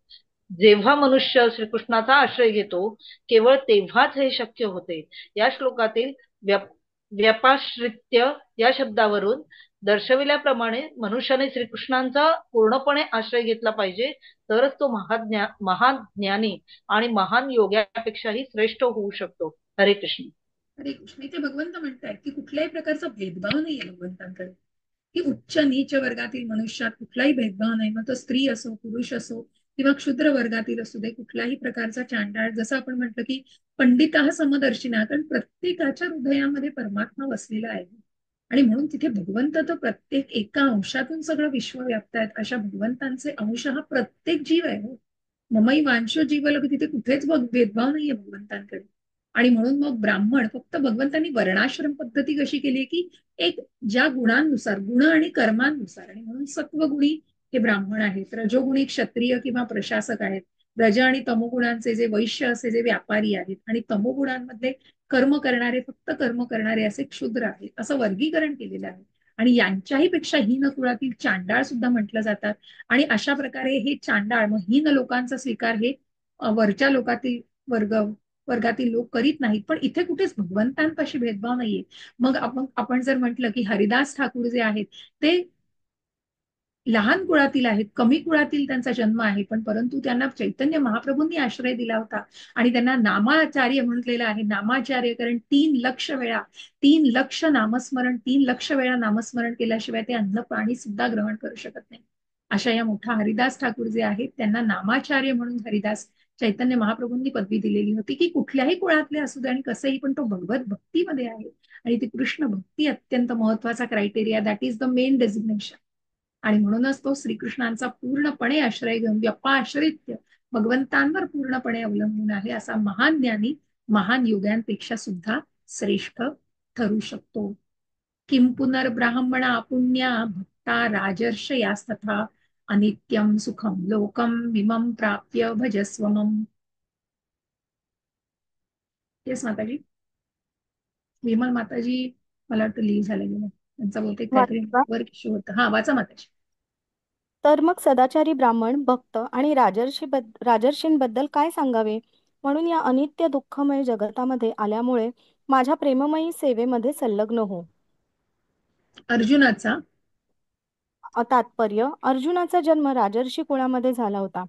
जेव्हा मनुष्य श्रीकृष्णाचा आश्रय घेतो केवळ तेव्हाच हे शक्य होते. या श्लोकातील व्यपाश्रित्य या शब्दावरून दर्शविल्याप्रमाणे मनुष्याने श्रीकृष्णांचा पूर्णपणे आश्रय घेतला पाहिजे, तरच तो महान ज्ञानी आणि महान योग्यापेक्षाही श्रेष्ठ होऊ शकतो. हरे कृष्ण. हरे कृष्ण. इथे भगवंत म्हणतायत की कुठल्याही प्रकारचा भेदभाव नाहीये भगवंतांकडे, की उच्च नीच वर्गातील मनुष्यात कुठलाही भेदभाव नाही. मग तो स्त्री असो पुरुष असो किंवा क्षुद्र वर्गातील असू दे, कुठल्याही प्रकारचा चांडाळ. जसं आपण म्हटलं की पंडिता समदर्शिना, कारण प्रत्येकाच्या हृदयामध्ये परमात्मा वसलेला आहे आणि म्हणून तिथे भगवंत तर प्रत्येक एका अंशातून सगळं विश्व व्याप्त आहेत. अशा भगवंतांचे अंश हा प्रत्येक जीव आहे. ममई वांशो जीवलग, तिथे कुठेच भेदभाव नाहीये भगवंतांकडे. आणि म्हणून मग ब्राह्मण फक्त भगवंतांनी वर्णाश्रम पद्धती कशी केली की एक ज्या गुणांनुसार गुण आणि कर्मांनुसार, आणि म्हणून सत्वगुणी हे ब्राह्मण आहेत, रजोगुणी क्षत्रिय किंवा प्रशासक आहेत, रज आणि तमोगुणांचे जे वैश्य असे जे व्यापारी आहेत आणि तमोगुणांमधले कर्म करणारे, फक्त कर्म करणारे असे क्षुद्र आहेत, असं वर्गीकरण केलेलं आहे. आणि यांच्याही पेक्षा हीन कुळातील चांडाळ सुद्धा म्हटलं जातात. आणि अशा प्रकारे हे चांडाळ, मग हीन लोकांचा स्वीकार हे वरच्या लोकातील वर्ग वर्गातील लोक करीत नाहीत. पण इथे कुठेच भगवंतांपाशी भेदभाव नाहीये. मग आपण जर म्हटलं की हरिदास ठाकूर जे आहेत ते लहान कुळातील आहेत, कमी कुळातील त्यांचा जन्म आहे, पण परंतु त्यांना चैतन्य महाप्रभूंनी आश्रय दिला होता आणि त्यांना नामाचार्य म्हटलेलं आहे. नामाचार्य, कारण 3 लक्ष नामस्मरण, 3 लक्ष वेळा नामस्मरण केल्याशिवाय ते अन्न पाणी सुद्धा ग्रहण करू शकत नाही. अशा या मोठा हरिदास ठाकूर जे आहेत त्यांना नामाचार्य म्हणून हरिदास चैतन्य महाप्रभूंनी पदवी दिलेली होती, की कुठल्याही कुळातले असू दे आणि कसंही, पण तो भगवत भक्तीमध्ये आहे. आणि ती कृष्ण भक्ती अत्यंत महत्वाचा criteria, that is the main designation. आणि म्हणूनच तो श्रीकृष्णांचा पूर्णपणे आश्रय घेऊन व्यपाश्रित्य भगवंतांवर पूर्णपणे अवलंबून आहे, असा महान ज्ञानी महान योग्यांपेक्षा सुद्धा श्रेष्ठ ठरू शकतो. किम पुनर्ब्राह्मणा पुण्या भक्ता राजर्षयास्तथा अनित्यम सुखम लोकम विमम प्राप्य भजस्वमम. येस माताजी. विमल माताजी मला वाटतं लीव्ह झालं गेलं, त्यांचा बहुतेक काहीतरी वाचा. नेटवर्क इश्यू होता. हा, वाचा माताजी. तर मग सदाचारी ब्राह्मण, भक्त आणि राजर्षींबद्दल काय सांगावे? म्हणून या अनित्य दुःखमय जगतामध्ये आल्यामुळे माझ्या प्रेममयी सेवेमध्ये संलग्न हो. अर्जुनाचा तात्पर्य: अर्जुनाचा जन्म राजर्षी कुळामध्ये झाला होता.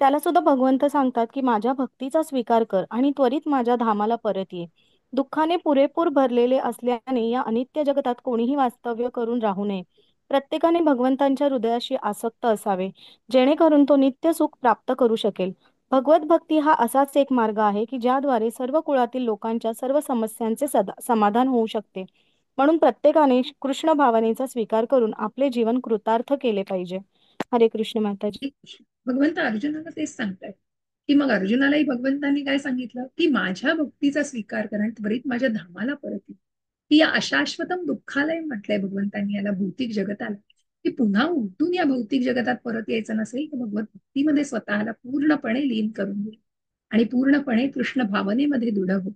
त्याला सुद्धा भगवंत सांगतात की माझ्या भक्तीचा स्वीकार कर आणि त्वरित माझ्या धामाला परत ये. दुःखाने पुरेपूर भरलेले असल्याने या अनित्य जगतात कोणीही वास्तव्य करून राहू नये. प्रत्येकाने भगवंतांच्या हृदयाशी आसक्त असावे, जेणेकरून तो नित्य सुख प्राप्त करू शकेल. भगवत भक्ती हा असाच एक मार्ग आहे की ज्याद्वारे सर्व कुळातील लोकांच्या सर्व समस्यांचे समाधान होऊ शकते. म्हणून प्रत्येकाने कृष्ण भावनेचा स्वीकार करून आपले जीवन कृतार्थ केले पाहिजे. हरे कृष्ण माताजी. भगवंत अर्जुनाला तेच सांगतायत की मग अर्जुनालाही भगवंतांनी काय सांगितलं की माझ्या भक्तीचा स्वीकार करा आणि त्वरित माझ्या धामाला परत ये. की या अशाश्वतम दुःखालाही म्हटलंय भगवंतांनी, याला भौतिक जगताला, की पुन्हा उलटून या भौतिक जगतात परत यायचं नसेल तर भगवत भक्तीमध्ये स्वतःला पूर्णपणे लीन करून घे आणि पूर्णपणे कृष्ण भावनेमध्ये दृढ हो.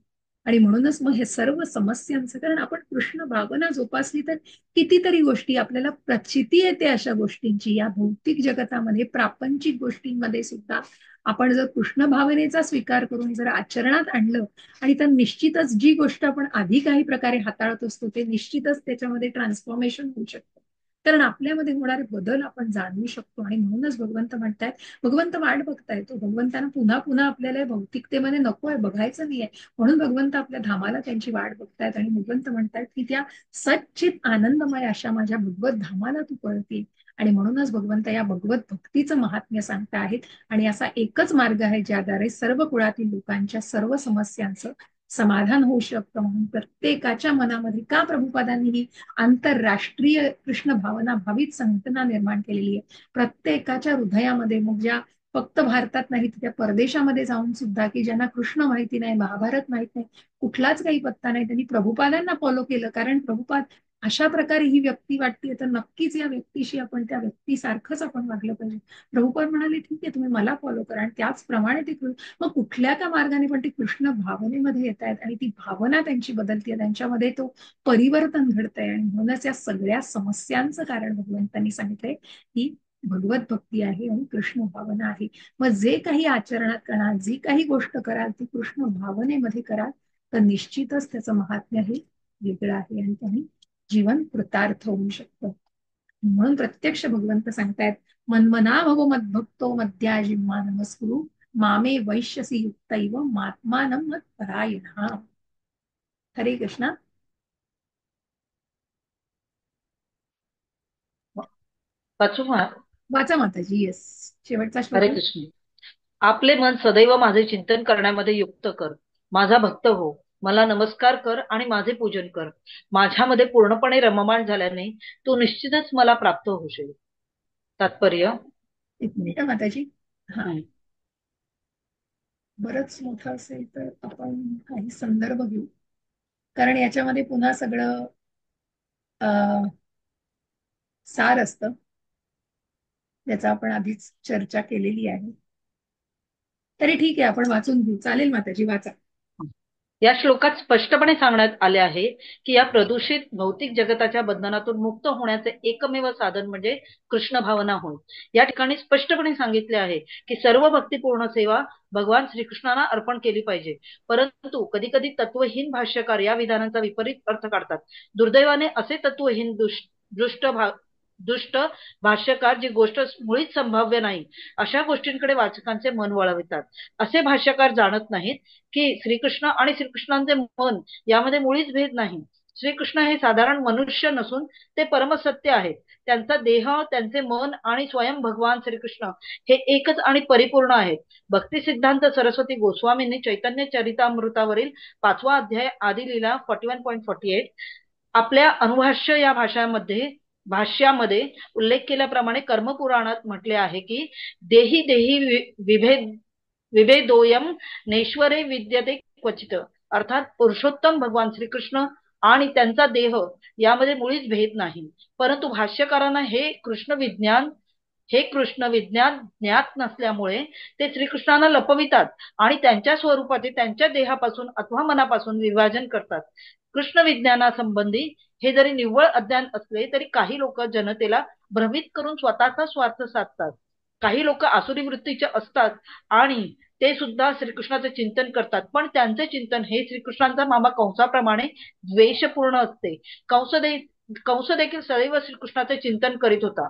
आणि म्हणूनच मग हे सर्व समस्यांचं, कारण आपण कृष्ण भावना जोपासली तर कितीतरी गोष्टी आपल्याला प्रचिती येते अशा गोष्टींची. या भौतिक जगतामध्ये प्रापंचिक गोष्टींमध्ये सुद्धा आपण जर कृष्ण भावनेचा स्वीकार करून जर आचरणात आणलं आणि तर निश्चितच जी गोष्ट आपण आधी काही प्रकारे हाताळत असतो ते निश्चितच त्याच्यामध्ये ट्रान्सफॉर्मेशन होऊ शकतं. कारण आपल्यामध्ये होणारे बदल आपण जाणवू शकतो. आणि म्हणूनच भगवंत म्हणतायत, भगवंत वाट बघताय, तो भगवंतांना पुन्हा पुन्हा आपल्याला भौतिकतेमध्ये नकोय, बघायचं नाहीये. म्हणून भगवंत आपल्या धामाला त्यांची वाट बघतायत आणि भगवंत म्हणतायत की त्या सच्चित आनंदमय अशा माझ्या भगवत धामाला तू पळते. आणि म्हणूनच भगवंत या भगवत भक्तीचं महात्म्य सांगता आहेत. आणि असा एकच मार्ग आहे ज्याद्वारे सर्व कुळातील लोकांच्या सर्व समस्यांचं समाधान होऊ शकतं. म्हणून प्रत्येकाच्या मनामध्ये का प्रभुपादांनी ही आंतरराष्ट्रीय कृष्ण भावना भावित संघटना निर्माण केलेली आहे. प्रत्येकाच्या हृदयामध्ये, मग ज्या फक्त भारतात नाही तर त्या परदेशामध्ये जाऊन सुद्धा, की ज्यांना कृष्ण माहिती नाही, महाभारत माहित नाही, कुठलाच काही पत्ता नाही, त्यांनी प्रभुपादांना फॉलो केलं. कारण प्रभुपाद अशा प्रकारे ही व्यक्ती वाटते तर नक्कीच या व्यक्तीशी आपण त्या व्यक्तीसारखंच आपण वागलं पाहिजे. प्रभुपाद म्हणाले ठीक आहे, तुम्ही मला फॉलो करा. आणि त्याचप्रमाणे ते मग कुठल्या का मार्गाने पण ते कृष्ण भावनेमध्ये येत आहेत आणि ती भावना त्यांची बदलते, त्यांच्यामध्ये तो परिवर्तन घडतंय. आणि म्हणूनच या सगळ्या समस्यांचं कारण भगवंतांनी सांगितलंय की भगवत भक्ती आहे आणि कृष्ण भावना आहे. मग जे काही आचरणात कराल, जी काही गोष्ट कराल ती कृष्ण भावनेमध्ये कराल तर निश्चितच त्याचं महात्म्य हे वेगळं आहे आणि त्यांनी जीवन कृतार्थ होऊ शकतं. म्हणून प्रत्यक्ष भगवंत सांगतायत, मन्मना भव मद्भक्तो मद्याजिम्मा नमस्कुरु मामे वैश्यसी युक्तैव मात्मानं मत्परायणः. हरे कृष्ण. वाचू मा- वाचा माताजी. येस, शेवटचा श्लोक हरे आहे. कृष्ण. आपले मन सदैव माझे चिंतन करण्यामध्ये युक्त कर. माझा भक्त हो, मला नमस्कार कर आणि माझे पूजन कर. माझ्यामध्ये पूर्णपणे रममाण झाल्याने तू निश्चितच मला प्राप्त होशील. तात्पर्य: एक मिनिट हा माताजी. हा, बरंच मोठं असेल तर आपण काही संदर्भ घेऊ, कारण याच्यामध्ये पुन्हा सगळं सार असतं, ज्याचा आपण आधीच चर्चा केलेली आहे. तरी ठीक आहे, आपण वाचून घेऊ. चालेल माताजी, वाचा. या श्लोकात स्पष्टपणे सांगण्यात आले आहे की या प्रदूषित भौतिक जगताच्या बंधनातून मुक्त होण्याचे एकमेव साधन म्हणजे कृष्ण भावना होय. या ठिकाणी स्पष्टपणे सांगितले आहे की सर्व भक्तिपूर्ण सेवा भगवान श्रीकृष्णांना अर्पण केली पाहिजे. परंतु कधी कधी तत्वहीन भाष्यकार या विधानांचा विपरीत अर्थ काढतात. दुर्दैवाने असे तत्वहीन दुष्ट भाष्यकार जी गोष्ट मुळीच संभाव्य नाही अशा गोष्टींकडे वाचकांचे मन वळवितात. असे भाष्यकार जाणत नाहीत की श्रीकृष्ण आणि श्रीकृष्णांचे मन यामध्ये मुळीच भेद नाही. श्रीकृष्ण हे साधारण मनुष्य नसून ते परमसत्य आहेत. त्यांचा देह, त्यांचे मन आणि स्वयं भगवान श्रीकृष्ण हे एकच आणि परिपूर्ण आहेत. भक्ती सिद्धांत सरस्वती गोस्वामींनी चैतन्य चरितामृतावरील 5वा अध्याय आदी लीला 41.48 आपल्या अनुभाष्य या भाष्यामध्ये उल्लेख केल्याप्रमाणे कर्मपुराणात म्हटले आहे की देही देही विभेदोयम नेश्वरे विद्यते क्वचित. अर्थात पुरुषोत्तम भगवान श्रीकृष्ण आणि त्यांचा देह यामध्ये मुळीच भेद नाही. परंतु भाष्यकारांना हे कृष्ण विज्ञान ज्ञात नसल्यामुळे ते श्रीकृष्णांना लपवितात आणि त्यांच्या स्वरूपाचे त्यांच्या देहापासून अथवा मनापासून विभाजन करतात. कृष्ण विज्ञानासंबंधी हे जरी निव्वळ अज्ञान असले तरी काही लोक जनतेला भ्रमित करून स्वतःचा स्वार्थ साधतात. काही लोक आसुरी वृत्तीचे असतात आणि ते सुद्धा श्रीकृष्णाचे चिंतन करतात, पण त्यांचे चिंतन हे श्रीकृष्णांचा मामा कंसाप्रमाणे द्वेषपूर्ण असते. कंस देखील सदैव श्रीकृष्णाचे चिंतन करीत होता,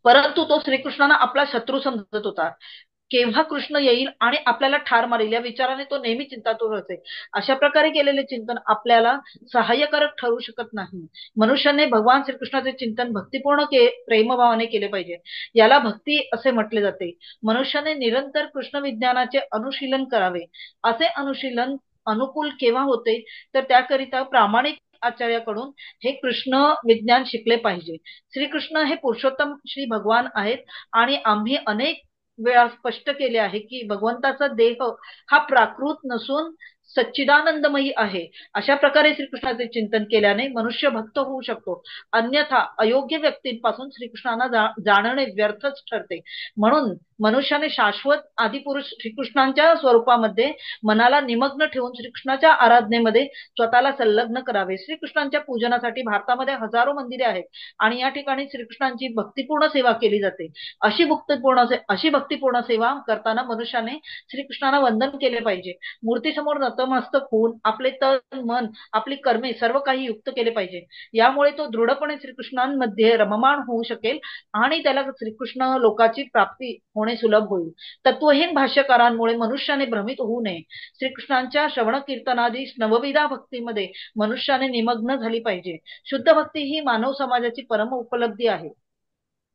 परंतु तो श्रीकृष्णांना आपला शत्रू समजत होता. केव्हा कृष्ण येईल आणि आपल्याला ठार मारेल या विचाराने तो नेहमी चिंतातुर असे. अशा प्रकारे केलेले चिंतन आपल्याला सहाय्यकारक ठरू शकत नाही. मनुष्याने भगवान श्रीकृष्णाचे चिंतन भक्तिपूर्ण प्रेमभावाने केले पाहिजे. याला भक्ती असे म्हटले जाते. मनुष्याने निरंतर कृष्ण विज्ञानाचे अनुशीलन करावे. असे अनुशीलन अनुकूल केव्हा होते तर त्याकरिता प्रामाणिक आचार्याकडून हे कृष्ण विज्ञान शिकले पाहिजे. श्रीकृष्ण हे पुरुषोत्तम श्री भगवान आहेत आणि आम्ही अनेक वेळा स्पष्ट केले आहे की भगवंताचा देह हा प्राकृत नसून सच्चिदानंदमयी आहे. अशा प्रकारे श्रीकृष्णाचे चिंतन केल्याने मनुष्य भक्त होऊ शकतो. अन्यथा अयोग्य व्यक्तींपासून श्रीकृष्णांना जाणणे व्यर्थच ठरते. म्हणून मनुष्याने शाश्वत आदिपुरुष श्रीकृष्णांच्या स्वरूपामध्ये मनाला निमग्न ठेवून श्रीकृष्णाच्या आराधनेमध्ये स्वतःला संलग्न करावे. श्रीकृष्णांच्या पूजनासाठी भारतामध्ये हजारो मंदिरे आहेत आणि या ठिकाणी श्रीकृष्णांची भक्तिपूर्ण सेवा केली जाते. अशी भक्तिपूर्ण सेवा करताना मनुष्याने श्रीकृष्णांना वंदन केले पाहिजे. मूर्तीसमोर नतमस्तक होऊन आपले तन मन आपली कर्मे सर्व काही युक्त केले पाहिजे. यामुळे तो दृढपणे श्रीकृष्णांमध्ये रममाण होऊ शकेल आणि त्याला श्रीकृष्ण लोकाची प्राप्ती होणे सुलभ होईल. तत्वहीन भाष्यकारांमुळे मनुष्याने भ्रमित होऊ नये. श्रीकृष्णांच्या श्रवण कीर्तनादी नवविधा भक्तीमध्ये मनुष्याने निमग्न झाली पाहिजे. शुद्ध भक्ती ही मानव समाजाची परम उपलब्धी आहे.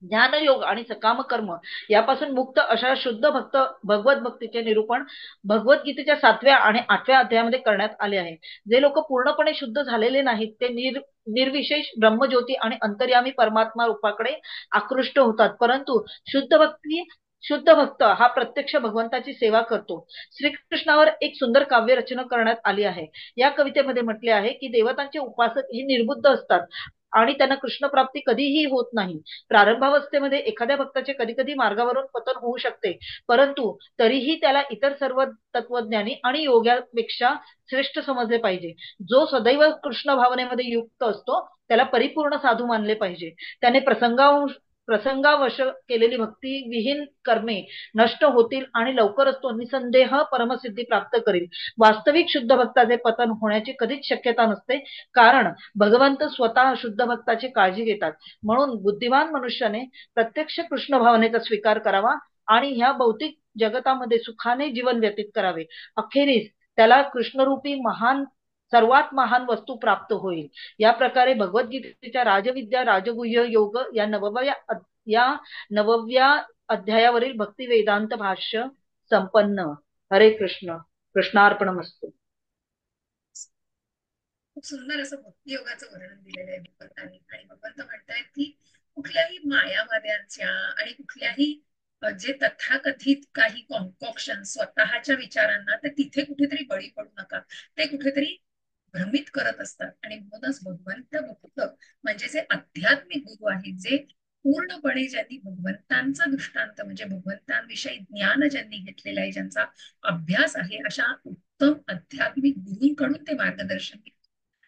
ज्ञानयोग आणि सकाम कर्म यापासून मुक्त अशा शुद्ध भगवत भक्तीचे निरूपण भगवद्गीतेच्या 7व्या आणि 8व्या अध्यायामध्ये करण्यात आले आहे. जे लोक पूर्णपणे शुद्ध झालेले नाहीत ते निर्विशेष ब्रह्मज्योती आणि अंतर्यामी परमात्मा रूपाकडे आकृष्ट होतात. परंतु शुद्ध भक्त हा प्रत्यक्ष भगवंताची सेवा करतो. श्रीकृष्णावर एक सुंदर काव्य रचना करण्यात आली आहे. या कवितेमध्ये म्हटले आहे की देवतांचे उपासक ही निर्बुद्ध असतात आणि त्यांना कृष्ण प्राप्ती कधीही होत नाही. प्रारंभावस्थेमध्ये एखाद्या भक्ताचे कधी कधी मार्गावरून पतन होऊ शकते, परंतु तरीही त्याला इतर सर्व तत्वज्ञानी आणि योग्यापेक्षा श्रेष्ठ समजले पाहिजे. जो सदैव कृष्ण भावनेमध्ये युक्त असतो त्याला परिपूर्ण साधू मानले पाहिजे. त्याने प्रसंगावश केलेली भक्ती विहीन कर्मे नष्ट होतील आणि लवकरच तो निसंदेह परमसिद्धी प्राप्त करील. वास्तविक शुद्ध भक्ताचे पतन होण्याची कधीच शक्यता नसते, कारण भगवंत स्वतः शुद्ध भक्ताची काळजी घेतात. म्हणून बुद्धिमान मनुष्याने प्रत्यक्ष कृष्ण भावनेचा स्वीकार करावा आणि ह्या भौतिक जगतामध्ये सुखाने जीवन व्यतीत करावे. अखेरीस त्याला कृष्णरूपी सर्वात महान वस्तू प्राप्त होईल. या प्रकारे भगवद्गीतेच्या राजविद्या राजगुह्य योग या नवव्या अध्यायावरील भक्ती वेदांत भाष्य संपन्न. हरे कृष्ण. कृष्णार्पणमस्तु. खूप सुंदर असं भक्ती योगाचं वर्णन दिलेलं आहे भगवंतांनी. आणि भगवंत म्हणतायत की कुठल्याही मायावाद्यांच्या आणि कुठल्याही जे तथाकथित काही कॉन्कॉक्शन स्वतःच्या विचारांना तर तिथे कुठेतरी बळी पडू नका. ते कुठेतरी भ्रमित करत असतात. आणि म्हणूनच भगवंत भक्त म्हणजे जे आध्यात्मिक गुरु आहेत, जे पूर्णपणे ज्यांनी भगवंतांचा दृष्टांत म्हणजे भगवंतांविषयी ज्ञान ज्यांनी घेतलेलं आहे, ज्यांचा अभ्यास आहे, अशा उत्तम आध्यात्मिक गुरूंकडून ते मार्गदर्शन घेतात.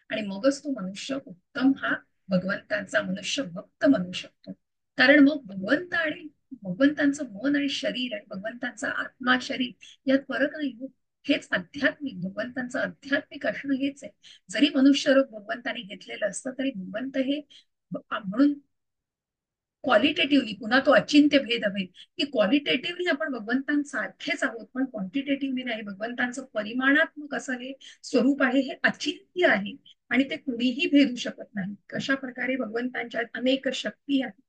आणि मगच तो मनुष्य उत्तम हा भगवंतांचा मनुष्य भक्त म्हणू शकतो. कारण मग भगवंत आणि भगवंतांचं मन आणि शरीर आणि भगवंतांचा आत्मा शरीर यात फरक नाही हो. हेच आध्यात्मिक भगवंतांचं आध्यात्मिक असणं हेच आहे. जरी मनुष्य रूप भगवंतांनी घेतलेलं असतं तरी भगवंत हे म्हणून क्वालिटेटिव्हली, पुन्हा तो अचिंत्य भेद हवे की क्वालिटेटिव्हली आपण भगवंतांसारखेच आहोत, पण क्वांटिटेटिव्हली नाही. भगवंतांचं परिमाणात्मक असं हे स्वरूप आहे, हे अचिंत्य आहे आणि ते कुणीही भेदू शकत नाही. कशा प्रकारे भगवंतांच्या अनेक शक्ती आहेत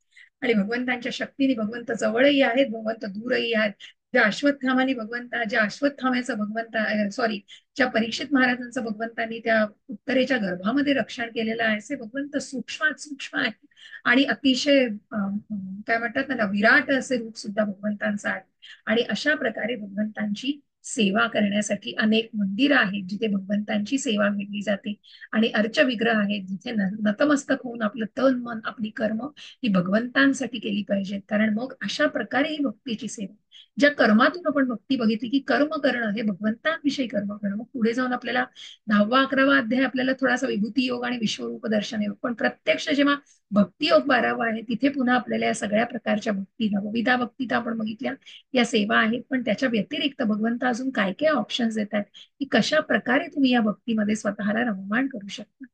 आणि भगवंतांच्या शक्तीने भगवंत जवळही आहेत, भगवंत दूरही आहेत. ज्या अश्वत्थाम्याचं सॉरी, ज्या परीक्षित महाराजांचं भगवंतांनी त्या उत्तरेच्या गर्भामध्ये रक्षण केलेलं आहे, असे भगवंत सूक्ष्मात सूक्ष्म आहे आणि अतिशय काय म्हणतात ना, विराट असे रूप सुद्धा भगवंतांचं आहे. आणि अशा प्रकारे भगवंतांची सेवा करण्यासाठी अनेक मंदिरं आहेत जिथे भगवंतांची सेवा केली जाते आणि अर्च विग्रह आहेत जिथे नतमस्तक होऊन आपलं तन मन आपली कर्म ही भगवंतांसाठी केली पाहिजेत. कारण मग अशा प्रकारे ही भक्तीची सेवा, ज्या कर्मातून आपण भक्ती बघितली की कर्म करणं हे भगवंतांविषयी कर्म करणं. मग पुढे जाऊन आपल्याला 10वा-11वा अध्याय आपल्याला थोडासा विभूती योग आणि विश्वरूप दर्शन योग, पण प्रत्यक्ष जेव्हा भक्ती योग 12वा आहे तिथे पुन्हा आपल्याला या सगळ्या प्रकारच्या भक्ती, नवविधा भक्ती तर आपण बघितल्या, या सेवा आहेत. पण त्याच्या व्यतिरिक्त भगवंत अजून काय काय ऑप्शन्स देतात की कशा प्रकारे तुम्ही या भक्तीमध्ये स्वतःला रममाण करू शकता.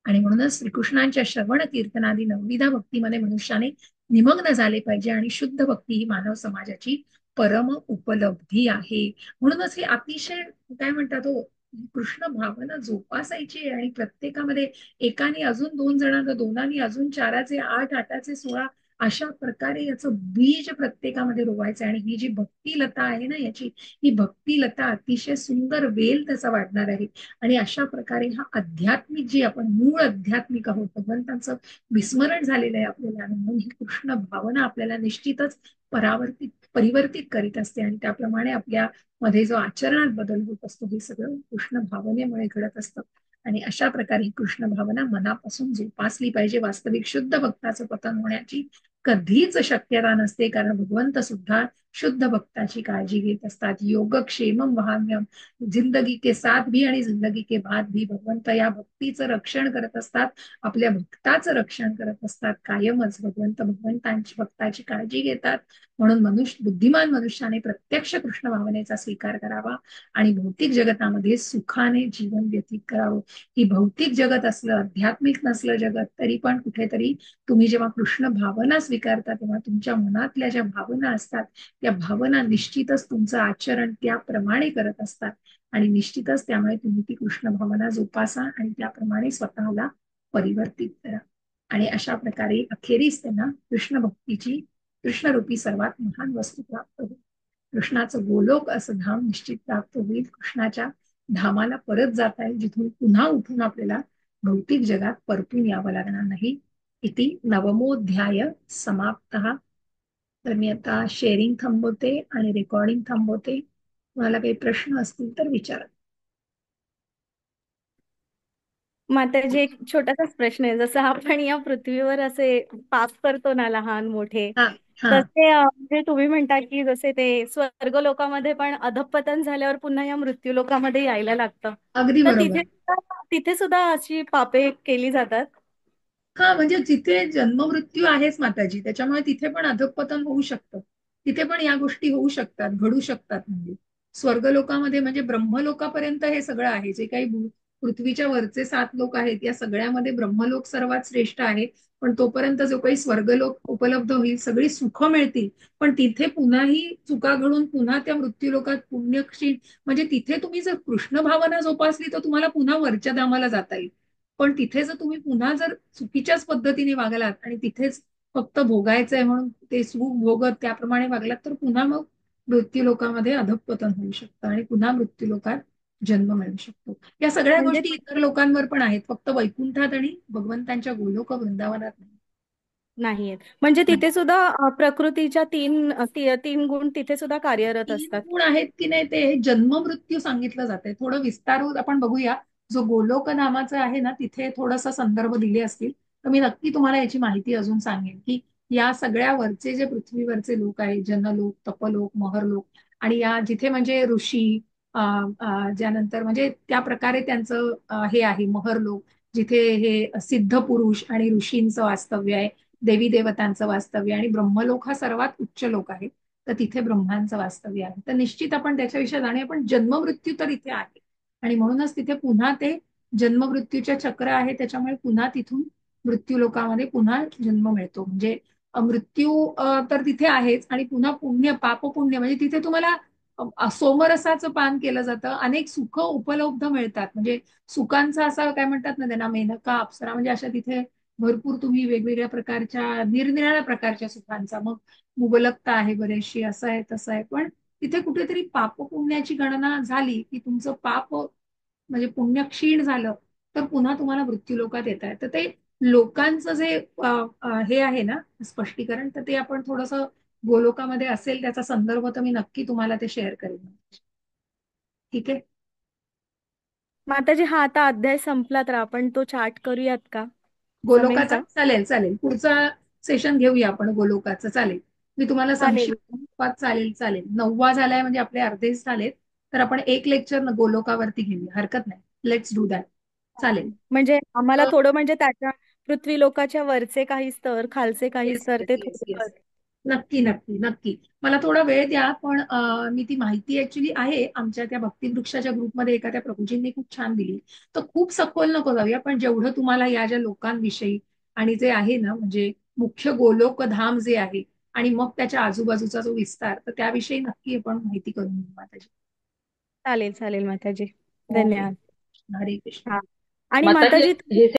आणि म्हणूनच श्रीकृष्णांच्या श्रवण कीर्तनादी नवविधा भक्तीमध्ये मनुष्याने निमग्न झाले पाहिजे आणि शुद्ध भक्ती ही मानव समाजाची परम उपलब्धी आहे. म्हणूनच हे अतिशय काय म्हणतात हो, कृष्ण भावना जोपासायची आहे आणि प्रत्येकामध्ये एकाने अजून 2 जणांना, दोनांनी अजून 4चे 8, 8चे 16 अशा प्रकारे याचं बीज प्रत्येकामध्ये रोवायचं. आणि ही जी भक्ती लता आहे ना याची, ही भक्ती लता अतिशय सुंदर वेल त्याचा वाढणार आहे. आणि अशा प्रकारे हा आध्यात्मिक, जी आपण मूळ आध्यात्मिक आहोत, भगवंतांचं विस्मरण झालेलं आहे आपल्याला, आणि म्हणून ही कृष्ण भावना आपल्याला निश्चितच परिवर्तित करीत असते आणि त्याप्रमाणे आपल्या मध्ये जो आचरणात बदल होत असतो हे सगळं कृष्ण भावनेमुळे घडत असतं. आणि अशा प्रकारे ही कृष्ण भावना मनापासून जोपासली पाहिजे. वास्तविक शुद्ध भक्ताचं पतन होण्याची कधीच शक्यता नसते, कारण भगवंत सुद्धा शुद्ध भक्ताची काळजी घेत असतात. योगक्षेमम वहाम्यम, जिंदगी के साथ भी आणि जिंदगी के बाद भी भगवंत या भक्तीचं रक्षण करत असतात, आपल्या भक्ताचं रक्षण करत असतात. कायमच भगवंतांची भक्ताची काळजी घेतात. म्हणून बुद्धिमान मनुष्याने प्रत्यक्ष कृष्ण भावनेचा स्वीकार करावा आणि भौतिक जगतामध्ये सुखाने जीवन व्यतीत करावं. ही भौतिक जगत असलं, आध्यात्मिक नसलं जगत, तरी पण कुठेतरी तुम्ही जेव्हा कृष्ण भावना स्वीकारता तेव्हा तुमच्या मनातल्या ज्या भावना असतात त्या भावना निश्चितच तुमचं आचरण त्याप्रमाणे करत असतात आणि निश्चितच त्यामुळे तुम्ही ती कृष्ण भावना जोपासा आणि त्याप्रमाणे स्वतःला परिवर्तित करा. आणि अशा प्रकारे अखेरीस त्यांना कृष्ण भक्तीची, कृष्णरूपी सर्वात महान वस्तू प्राप्त होईल. कृष्णाचं गोलोक असं धाम निश्चित प्राप्त होईल. कृष्णाच्या धामाला परत जाता येईल, जिथून पुन्हा उठून आपल्याला भौतिक जगात परतून यावं लागणार नाही. इति 9मोऽध्याय समाप्तः. तर मी आता शेअरिंग थांबवते आणि रेकॉर्डिंग थांबवते. तुम्हाला काही प्रश्न असतील तर विचारा. माताजी, एक छोटासाच प्रश्न आहे. जसं आपण या पृथ्वीवर असे पाप करतो ना, लहान मोठे, हा हा तसे म्हणजे तुम्ही म्हणता की जसे ते स्वर्ग लोकामध्ये पण अधःपतन झाल्यावर पुन्हा या मृत्यू लोकामध्ये यायला लागतं, अगदी तर बरोबर. तिथे सुद्धा अशी पापे केली जातात? हा, म्हणजे जिथे जन्ममृत्यू आहेच माताजी, त्याच्यामुळे तिथे पण अधःपतन होऊ शकतं. तिथे पण या गोष्टी होऊ शकतात, घडू शकतात. म्हणजे स्वर्गलोकामध्ये म्हणजे ब्रह्मलोकापर्यंत हे सगळं आहे. जे काही पृथ्वीच्या वरचे 7 लोक आहेत या सगळ्यामध्ये ब्रह्मलोक सर्वात श्रेष्ठ आहे. पण तोपर्यंत जो काही स्वर्गलोक उपलब्ध होईल, सगळी सुख मिळतील, पण तिथे पुन्हाही चुका घडून पुन्हा त्या मृत्यूलोकात पुण्यक्षीण, म्हणजे तिथे तुम्ही जर कृष्ण भावना जोपासली तर तुम्हाला पुन्हा वरच्या धामाला जाता येईल. पण तिथे जर तुम्ही पुन्हा जर चुकीच्याच पद्धतीने वागलात आणि तिथेच फक्त भोगायचंय म्हणून ते सुख भोगत त्याप्रमाणे वागलात, तर पुन्हा मग मृत्यू लोकामध्ये अधःपतन होऊ शकतं आणि पुन्हा मृत्यू लोकात जन्म मिळू शकतो. या सगळ्या म्हणजे गोष्टी इतर लोकांवर पण आहेत, फक्त वैकुंठात आणि भगवंतांच्या गोलोक वृंदावनात नाही. नाहीयेत. म्हणजे तिथे सुद्धा प्रकृतीच्या तीन गुण तिथे सुद्धा कार्यरत 3 असतात. गुण आहेत की नाही ते जन्म मृत्यू सांगितलं जाते. थोडं विस्तार आपण बघूया. जो गोलोक नामाचं आहे ना, तिथे थोडासा संदर्भ दिले असतील तर मी नक्की तुम्हाला याची माहिती अजून सांगेन की या सगळ्या वरचे जे पृथ्वीवरचे लोक आहेत, जनलोक, तपलोक, महरलोक, आणि या जिथे म्हणजे ऋषी, ज्यानंतर म्हणजे त्या प्रकारे त्यांचं हे आहे महरलोक, जिथे हे सिद्ध पुरुष आणि ऋषींचं वास्तव्य आहे, देवी देवतांचं वास्तव्य, आणि ब्रह्मलोक हा सर्वात उच्च लोक आहे, तर तिथे ब्रह्मांचं वास्तव्य आहे. तर निश्चित आपण त्याच्याविषयी जाणे, पण जन्ममृत्यू तर इथे आहे, आणि म्हणूनच तिथे पुन्हा ते जन्ममृत्यूचे चक्र आहे, त्याच्यामुळे पुन्हा तिथून मृत्यू लोकामध्ये पुन्हा जन्म मिळतो. म्हणजे मृत्यू तर तिथे आहेच, आणि पुन्हा पुण्य, पाप पुण्य, म्हणजे तिथे तुम्हाला सोमरसाचं पान केलं जातं, अनेक सुख उपलब्ध मिळतात. म्हणजे सुखांचा असा काय म्हणतात ना त्यांना, मेनका, अप्सरा, म्हणजे अशा तिथे भरपूर तुम्ही वेगवेगळ्या प्रकारच्या, निरनिराळ्या प्रकारच्या सुखांचा, मग मुबलकता आहे बरेचशी, असं आहे तसं आहे. पण तिथे कुठेतरी पाप पुण्याची गणना झाली की तुमचं पाप म्हणजे पुण्य क्षीण झालं तर पुन्हा तुम्हाला मृत्यूलोकात येत आहे. तर ते लोकांचं जे हे आहे ना स्पष्टीकरण, तर ते आपण थोडस गोलोकामध्ये असेल त्याचा संदर्भ, तर मी नक्की तुम्हाला ते शेअर करेन. ठीक आहे. माताजी, हा आता अध्याय संपला तर आपण तो चार्ट करूयात का? जमेल गोलोकाचा का? चालेल चालेल, पुढचा सेशन घेऊया आपण गोलोकाचं. चालेल, मी तुम्हाला चालेल. संक्षिप्त रूपात, चालेल चालेल, 9वा झालाय म्हणजे आपले अर्धेच झालेत, तर आपण एक लेक्चर गोलोकावरती घेऊया, हरकत नाही. Let's do that. चालेल. म्हणजे आम्हाला तर थोडं म्हणजे त्याच्या पृथ्वी लोकाच्या वरचे काही स्तर, खालचे काही येस स्तर येस ते येस थोडं येस, नक्की नक्की नक्की. मला थोडा वेळ द्या, पण मी ती माहिती ऍक्च्युली आहे आमच्या त्या भक्तिवृक्षाच्या ग्रुपमध्ये एखाद्या प्रभूजींनी खूप छान दिली, तर खूप सखोल नको जाऊया, पण जेवढं तुम्हाला या ज्या लोकांविषयी आणि जे आहे ना म्हणजे मुख्य गोलोक धाम जे आहे आणि मग त्याच्या आजूबाजूचा जो विस्तार, तर त्याविषयी नक्की आपण माहिती करून घेऊ माताजी. चालेल चालेल माताजी. ओके. धन्यवाद. हरे कृष्ण. हा. आणि माताजी माताजी हे